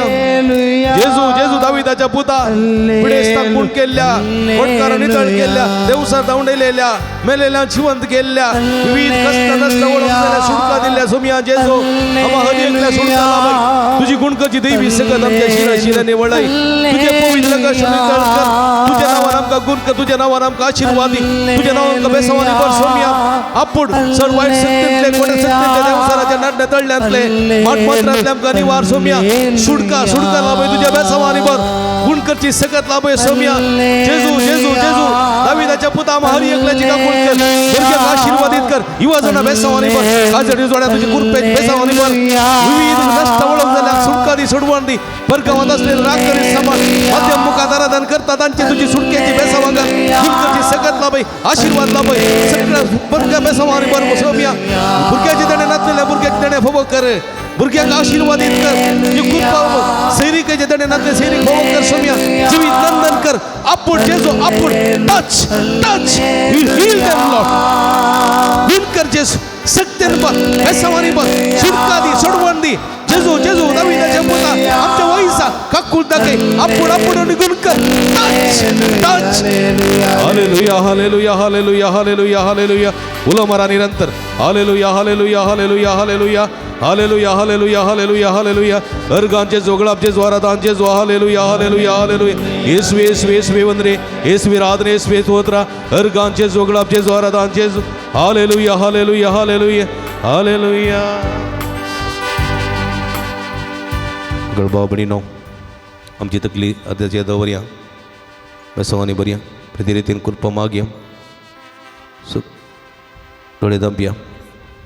जेजू जेजू दाविदाच्या पुता पिढेस्ता गुण केल्या कोटकार नितळ केल्या देवसा दावंडलेल्या मेलेल्या जिवंत केल्या विविध कष्ट नष्ट ओळखलेल्या सुटका दिल्या सोमिया जेजू आम्हा हरी एकल्या सुटका लाभाई तुझी गुण करची दैवी सगळ्यात आमच्या शिराने वळाई तुझे पवित्र कष्ट कर तुझ्या नावानं आमका गुण कर तुझ्या नावानं आमका आशीर्वादी तुझ्या नावानं आमका बेसवानी बर सोमिया आपण सर्व वाईट सत्तेतले कोटे सत्तेतले देवसाराच्या नाडण्या तळल्यातले माठमात्रातले आमका निवार सोमिया सुडका सुडका लाभय तुझ्या बेसवानी बर गुण करची सकत लाभय सोमिया जेजू जेजू जेजू दाविदाच्या पुता आम्हा हरी एकल्याची का गुण कर दुर्ग्याक आशीर्वादित कर युवाजना बेसवानी बर काजडी जोड्या तुझी कृपेची बेसवानी बर विविध नष्ट ओळख झाल्या सुटका दी सोडवण दी परगावात असलेले राग करी समान मध्यम मुखात आराधन करतात त्यांची तुझी सुटकेची बेसवांगा गुणकरची सकत लाभय आशीर्वाद लाभय सगळ्या बरग्या बेसवानी बर सोमिया बुरग्याची देणे नाचलेल्या बुरग्याची देणे फवक कर बुरग्याक आशीर्वादित कर तुझी कृपा सैनिकाचे देणे नाचले सैनिक फवक कर सोमिया जीवित नंदन कर आपण जेजू आपण touch touch you heal them Lord गुणकर जेजू सत्तेन बर बेसवानी बर सुटका दी सोडवण दी जेजू जेजू दाविदाच्या पुता आमच्या वैसा काकुल दाके आपण आपण निघून कर टच टच हालेलुया हालेलुया हालेलुया हालेलुया हालेलुया उलमरा निरंतर हालेलुया हालेलुया हालेलुया हालेलुया हालेलुया हालेलुया हालेलुया हालेलुया अर्गांचे जोगळापचे ज्वारादांचे जो हालेलुया हालेलुया हालेलुया येशवे येशवे येशवे वंदरे येशवे राधने येशवे स्तोत्रा अर्गांचे जोगळापचे ज्वारादांचे हालेलुया हालेलुया हालेलुया हालेलुया गळबा बणीनो आमची तकली अध्याच्या दवरया बेसवानी बरया प्रतिरीतीन कृपा मागया डोळे दांबया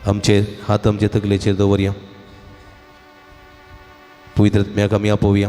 आमचे हात आमचे तकलेचेर दवरया पवित्रत्म्याक आमी आपोवया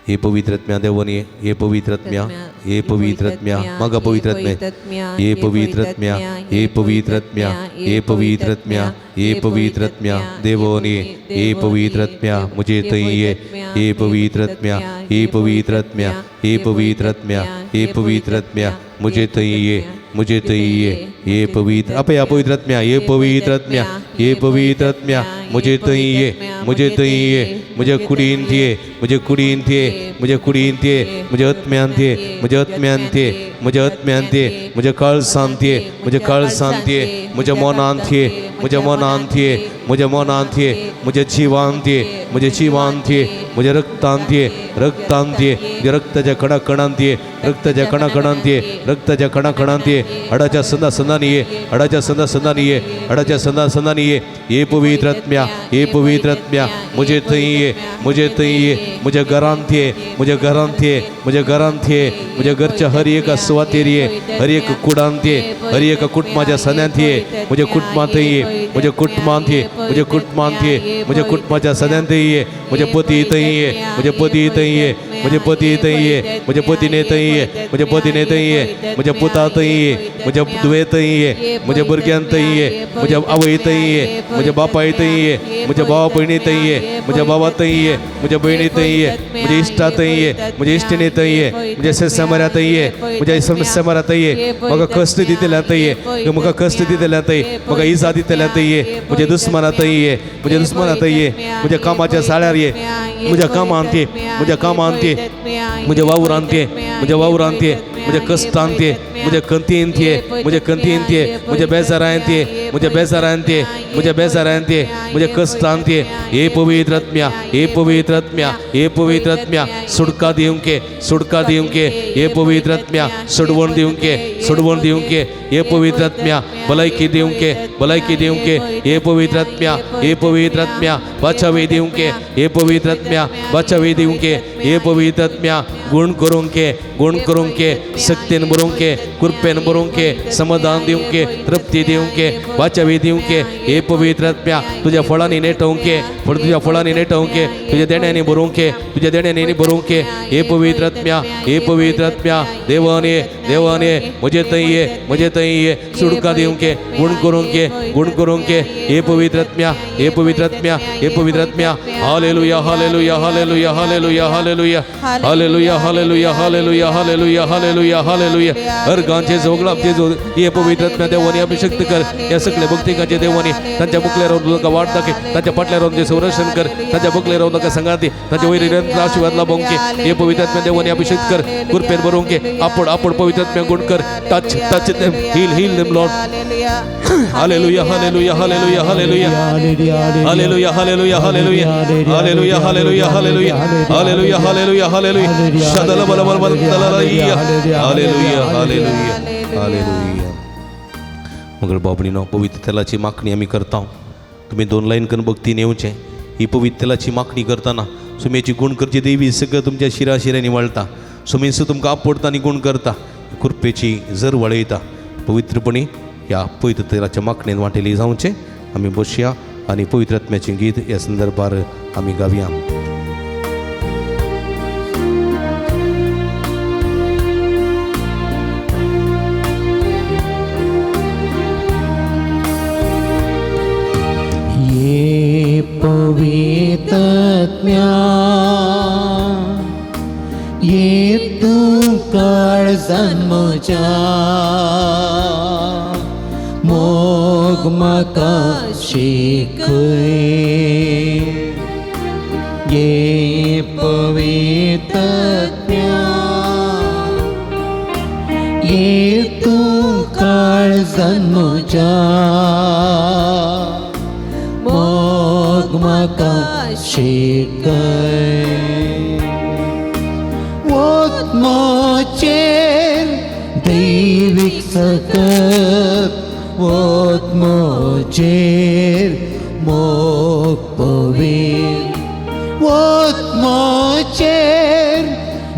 हे पवित्रत्म्या देवनी हे पवित्रत्म्या हे पवित्रत्म्या मागा पवित्रत्म्या हे पवित्रत्म्या हे पवित्रत्म्या हे पवित्रत्म्या हे पवित्रत्म्या देवनी हे पवित्रत्म्या मुझे तइये हे पवित्रत्म्या हे पवित्रत्म्या हे पवित्रत्म्या हे पवित्रत्म्या मुझे तइये मुझे तइये ये पवित्र अपया पवित्रत्म्या ये पवित्रत्म्या ये पवित्रत्म्या मुझे तइये मुझे कुडीन थिए मुझे कुडीन थिए मुझे कुडीन थिए मुझे आत्म्यान थिए मुझे आत्म्यान थिए मुझे आत्म्यान थिए मुझे काळसान थिए मुझे काळसान थिए मुझे मनान थिए मुझे मनान थिए मुझे मनान थिए मुझे जीवान थिए मुझे जीवान थिए मुझे रक्तान थिए रक्तान थिए मुझे रक्ताच्या कणा कणान थिए रक्ताच्या कणा कणान थिए रक्ताच्या कणा कणान थिए हडाच्या संदा संदानिये हडाच्या संदा संदानिये हडाच्या संदा संदानिये ये पवित्रत्म्या मुझे तइये मुझे घरान थिए मुझे घरान थिए मुझे घरान थिए मुझे घरच्या हर एक सुवातेरिये हर एक कुडान थिए हर एक कुटुंबाच्या सण्यान थिए मुझे कुटुंबात तइये मुझे कुटुंबात थिए मुझे कुटुंबात थिए मुझे कुटुंबाच्या सण्यान तइये मुझे पती तइये मुझे पती तइये मुझे पति तइये मुझे पतिने तइये मुझे पतिने तइये मुझे पुता तइये मुझे दुवे तइये मुझे बुरग्यान तइये मुझे आवय तइये मुझे बापाय तइये मुझे भाव बहिणी तइये मुझे बाबा तइये मुझे बहिणी तइये मुझे इष्टा तइये मुझे इष्टिने तइये मुझे समरा तइये मुझे समरा तइये मग कष्ट दितेल्या तइये मग कष्ट दितेल्या तइये मग इजा दितेल्या तइये मुझे दुश्मना तइये मुझे दुश्मना तइये मुझे कामाच्या साळ्यार ये मुझे काम आणते मुझे काम आणते मुझे वावर आणते मुझे वावर आणते मुझे कष्ट आणते मुझे कंती आणते मुझे कंती आणते मुझे बेजार आणते मुझे बेजार आणते मुझे बेजार आणते मुझे कष्ट आणते हे पवित्रत्म्या हे पवित्रत्म्या हे पवित्रत्म्या सुडका दिवंके हे पवित्रत्म्या सोडवण दिवंके ये पवित्र आत्म्या भलायकी दिवं के भलायकी दिवं के ये पवित्र आत्म्या बचावे दिवं के ये पवित्र आत्म्या बचावे दिवं के ये पवित्र आत्म्या गुण करूं के शक्तीन भरूं के कृपेन भरूं के समाधान दिवं के तृप्ती दिवं के बचावे दिवं के ये पवित्र आत्म्या तुझ्या फळांनी नेटवं के तुझ्या फळांनी नेटवं के तुझ्या देण्याने भरूं के तुझ्या देण्याने भरूं के ये पवित्र आत्म्या देवाने मुझे तई ये सुड़का दिवं के गुण करूं के ये पवित्र आत्म्या हालेलुया हालेलुया हालेलुया हालेलुया हालेलुया हालेलुया हालेलुया हालेलुया हालेलुया हालेलुया हालेलुया हर गांचे जोगलापचे जो ये पवित्र आत्म्या देवाने अभिषेक कर या सगळे भक्तिकाचे देवाने त्यांच्या मुखल्यावर तुका वाट दाखे त्यांच्या पटल्यावर तुझे संरक्षण कर त्यांच्या मुखल्यावर तुका संगाती त्यांच्या वैर आशीर्वाद लाभों के ये पवित्र आत्म्या देवाने अभिषेक कर कृपेन भरों के आपण पवित्र आत्म्या गुण कर touch them heal them Lord हालेलुया हालेलुया हालेलुया हालेलुया हालेलुया हालेलुया हालेलुया हालेलुया हालेलुया हालेलुया हालेलुया हालेलुया हालेलुया शदल बल बल बल हालेलुया हालेलुया हालेलुया हालेलुया मगर बाबणीनो पवित्र तेलाची मागणी आम्ही करता तुम्ही 2 लाईन करून भक्ती नेवचे ही पवित्र तेलाची मागणी करताना सुमेची गुण करची देवी सगळं तुमच्या शिराशिरांनी वळता सुमेचं तुमकां आपडता आनी गुण करता कृपेची जर वळयता पवित्रपणी या पवित्र तेलाच्या मागणेन वांटेली जावचे आमी बसया आनी पवित्र आत्म्याचें गीत ह्या संदर्भार आमी गावया ये पवित्र आत्म्या ये तू काळ जन्मच्या मोग म्हाका शिकय ये पवित्र आत्म्या ये तू काळ जन्मच्या मोग म्हाका शिकय मोचेर दैविक सकत वोत मोचेर मोग पवित्र वोत मोचेर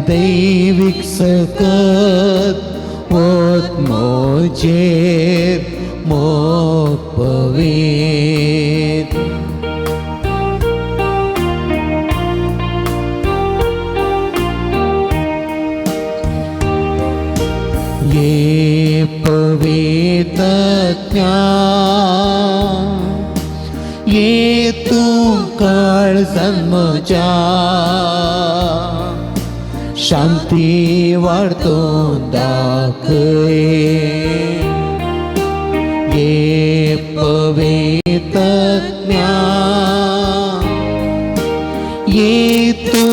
दैविक सकत वोत मोचेर मोग पवित्र ये पवित्र आत्म्या ये तू काळ जन्मच्या शांती वाढतो दाखय ये पवित्र आत्म्या ये तू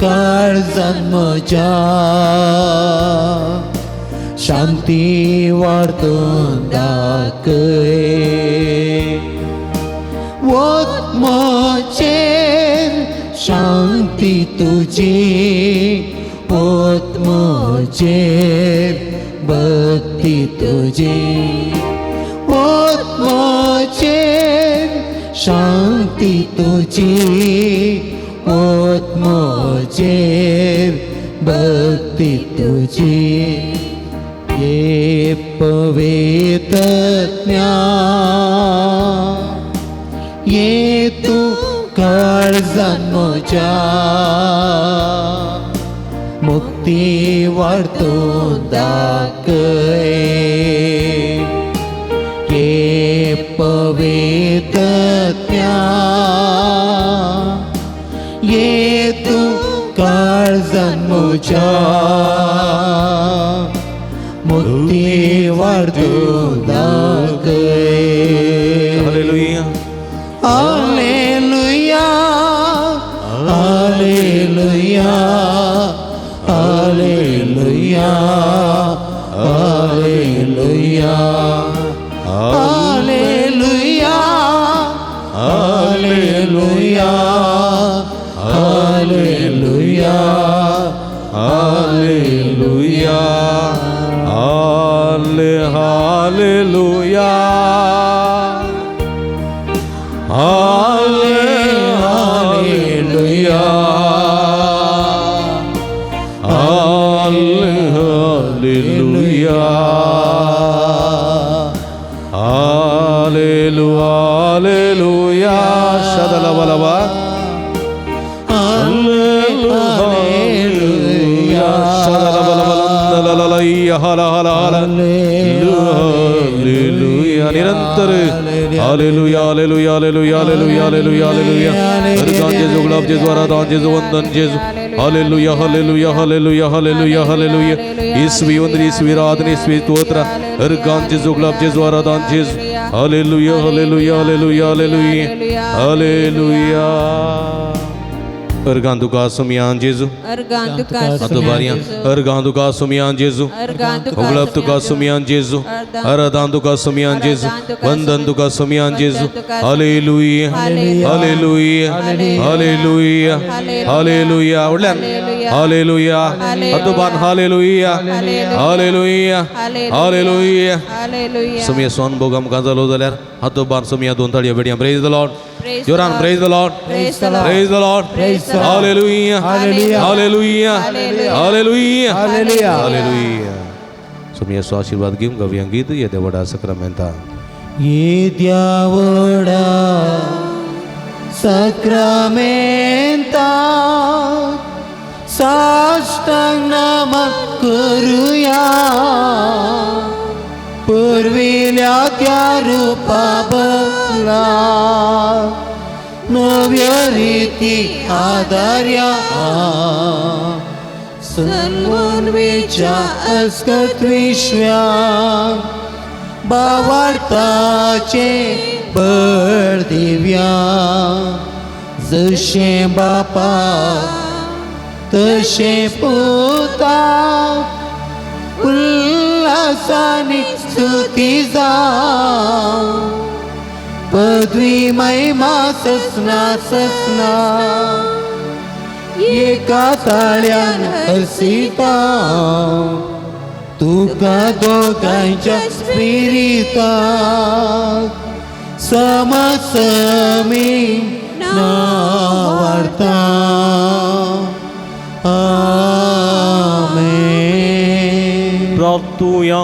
काळ जन्मच्या शांती वाढतो दाखय वोत मोचेर शांती तुझी वोत मोचेर भक्ती तुझी वोत मोचेर शांती तुझी वोत मोचेर भक्ती तुझी ये पवित्र आत्म्या ये तू काळ जन्मच्या मुक्ती वाढतो दाखय ये पवित्र आत्म्या ये तू काळ जन्मच्या मुक्ती वाढतो दाखय हालेलुया हालेलुया हालेलुया हालेलुया हालेलुया हालेलुया हालेलुया हालेलुया हालेलुया हालेलुया हालेलुया हालेलुया शदलबलबा हालेलुया शदलबलबललललैया हाला हाला हालेलुया निरंतर हालेलुया हालेलुया हालेलुया हालेलुया हालेलुया हालेलुया अर्गान जेजू गुलाब जेजू आराधन जेजू वंदन जेजू हालेलुया हालेलुया हालेलुया हालेलुया हालेलुया ईश्वी वंदन ईश्वी आराधन ईश्वी स्तोत्र अर्गान जेजू गुलाब जेजू आराधन जेजू हालेलुया हालेलुया हालेलुया हालेलुया हालेलुया अर्गान दुका सुमियान जेजू अर्गान तुका अतुबारिया अर्गान दुका सुमियान जेजू गुलाब तुका सुमियान जेजू आराधन दुका सुमियान जेजू वंदन दुका सुमियान जेजू हालेलुया हालेलुया हालेलुया हालेलुया उडल्यान हालेलुया अतुबान हालेलुया हालेलुया हालेलुया हालेलुया सुमिया सोन बोगम गांजालो जाल्यार हातोबान सुमिया दोन ताळयो बेडया प्रेज द लॉर्ड जोरान praise the Lord Praise the Lord. Praise the Lord हालेलुया हालेलुया हालेलुया हालेलुया सुमिया सो आशीर्वाद घेऊन गावया गीत ये देवडा सक्रामेंता येद्यावडा सक्रामेंता साष्टांग नमन करूया पूर्विल्या त्या रूपा बदला नव्या रीती आधार्या सन्मोन्वेच्या अस्कत विश्व्या बावार्ताचे बळ दिव्या जशे बापा तशे पुता उल्हासाने स्तुती जाव पदवी महिमा ससना ससना एका ताळ्यान हसिता तुका दोगांच्या स्पिरिता समसमी नावार्ता आमेन. प्रार्थूया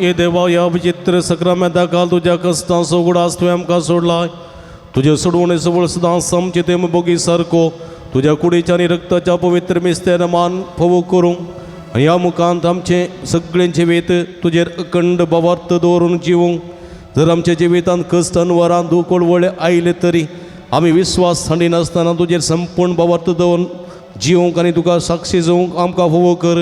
ये देवा या विचित्र सक्रामेंता काल तुझ्या कस्तां सोगुडास तुवें आमकां सोडलाय तुजे सोडवणे सबळ सदां समचितेम बोगी सारको तुझ्या कुडीच्या आनी रक्ताच्या पवित्र मिस्त्यान मान फोव करूंक आनी ह्या मुखांत आमचे सगळे जिवीत तुजेर अखंड भावार्थ दवरून जिवूंक जर आमच्या जिवितांत कस्ट अनवरां दुख वळवळे आयले तरी आमी विश्वास थांडी नासतना तुजेर संपूर्ण भावार्थ दवरून जिवंक आनी तुका साक्षी जावंक आमकां फोव कर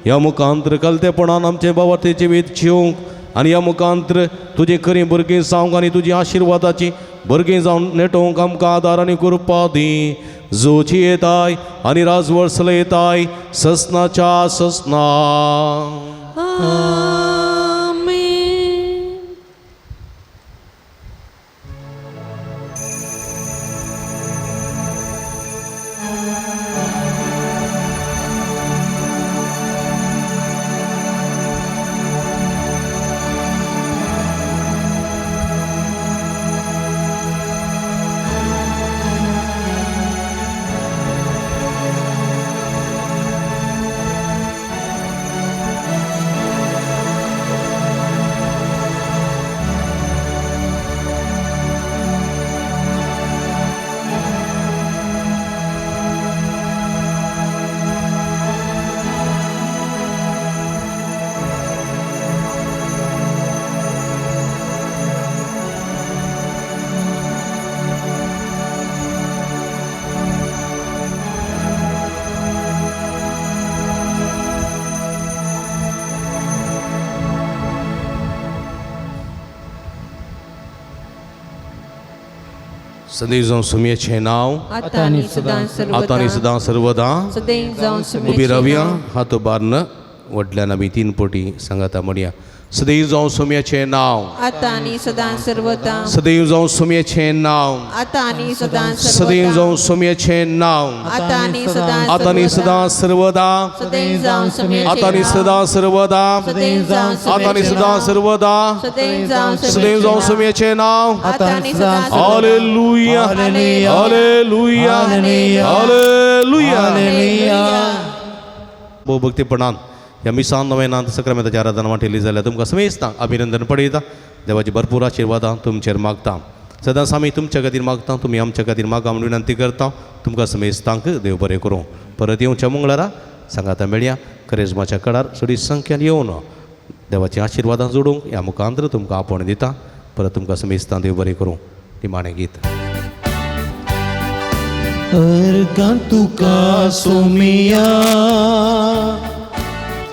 ह्या मुखांतर कलतेपणान आमचे भावार्थी जिवीत जिवंक आनी ह्या मुखांतर तुजें खरें भुरगें जावंक आनी तुजी आशिर्वादाची भुरगें जावन नेटोवंक आमकां आदार आनी कृपा दी जोची येताय आनी राजवळसले येताय ससनाच्या ससना आमेन. सदैव जावन सुमयेचें नांव आता आनी सदां आतां आनी सदां सर्वदां सदैव जावन उबी सुमेचें रावया नांव. हात बारन वडल्यान आमी तीन पोटी सांगाता म्हणया सदैव जावं सोम्याचें नांव, आता आणि सदां सर्वदा, सदैव जावं सोम्याचें नांव, आता आणि सदां सदैव सर्वदा, जावं सोम्याचें नांव, आता आणि सदां आता आणि सदां सर्वदा, सदैव जावं सोम्याचें आता आणि सदां सर्वदा, सदैव जावं आता आणि सदां सर्वदा, सदैव जावं सदैव जावं सोम्याचें नांव. आता आणि सदां हालेलुया, हालेलुया, हालेलुया. भोव भक्तीपणान ह्या मिसान नव्यानांत सक्रामेंताची आराधना वांटेली जाल्यार तुमकां समेस्तांक अभिनंदन पळयता. देवाची भरपूर आशिर्वादां तुमचेर मागता. सदांच आमी तुमच्या खातीर मागता, तुमी आमच्या खातीर मागा म्हणून विनंती करता. तुमकां समेस्तांक देव बरें करूं. परत येवच्या मंगळारा सांगाता मेळया करेजमाच्या काळार चडी संख्यान येवन देवाची आशिर्वादां जोडूंक ह्या मुखांतर तुमकां आपण दिता. परत तुमकां समेस्तां देव बरें करूं. निमाणें गीत. अर्गां तुका सोमिया,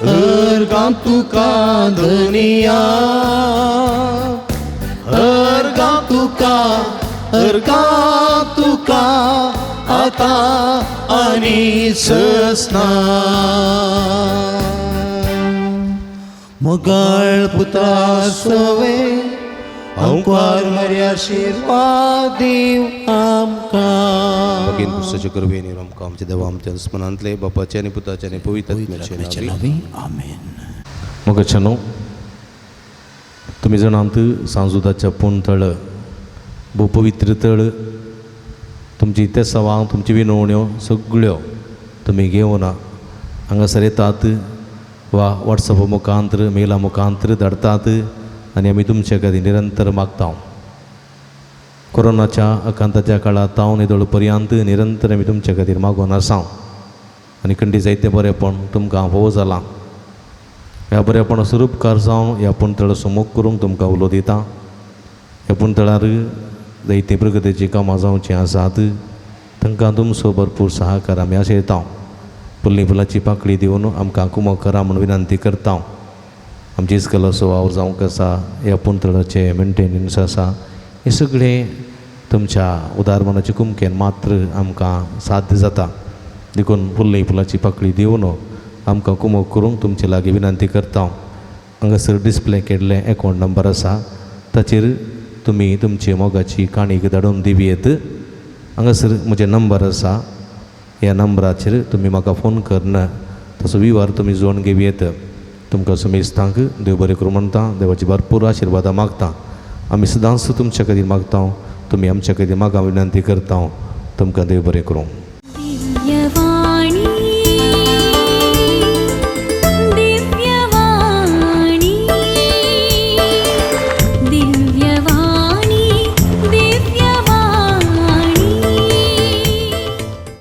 अर्गां तुका धनिया, अर्गां तुका आता आनी ससना. मोगाळ पुत्रा सवे अंकार मरे आशीर्वाद दिव आमकां. भगीन पुस्तकाच्या कृपेने आमकां आमच्या देवा आमच्या स्मरणांतले बापाचे आनी पुताचे आनी पवित्र आत्म्याचे नांवी. आमेन. मोगाचेनो तुमी जाणांत सांजुदाच्या पुणतळ भोव पवित्र तळ तुमची ते सवांग तुमची विनवण्यो सगळ्यो तुमी घेवन हांगासर येतात वा वॉट्सॅप मुखांतर मेला मुखांतर धाडतात आनी आमी तुमचे खातीर निरंतर मागता. कोरोनाच्या आकांताच्या काळात तावन निदळ पर्यंत निरंतर आमी तुमचे खातीर मागून आसा आनी खंडी जायते बरेपण तुमकां फोव जालां. ह्या बरेपण स्वरूपकार जावन ह्या पुणतळ सुमोग करूंक तुमकां उलो दिता. ह्या पुणतळार जायती प्रगतीची कामां जावची आसात. तांकां तुमचो भरपूर सहकार आमी आशेता. फुल्ली फुलाची पाकळी दिवन आमकां कुमो करा म्हूण विनंती करता. आमची इस्कलाचो वावर जावंक आसा, ह्या पुणतळाचे मेंटेनन्स आसा, हे सगळें तुमच्या उदारमनाचे कुमकेन मात्र आमकां साध्य जाता. देखून फुल्ली फुलाची पाकळी दिवन आमकां कुमो करूंक तुमचे लागीं विनंती करता. हांगासर डिस्प्ले केल्ले अकावंट नंबर आसा, ताचेर तुमी तुमची मोगाची काणीक धाडून दिवयेत. हांगासर म्हजे नंबर आसा, ह्या नंबराचेर तुमी म्हाका फोन करन तसो विवार तुमी जोडून घेवयेत. तुमकां समेस्तांक देव बरें करूं म्हणटा. देवाची भरपूर आशिर्वादां मागता. आमी सदांच तुमच्या खातीर मागता. तुमी आमच्या खातीर मागा विनंती करता. तुमकां देव बरें करूं. दिव्यवाणी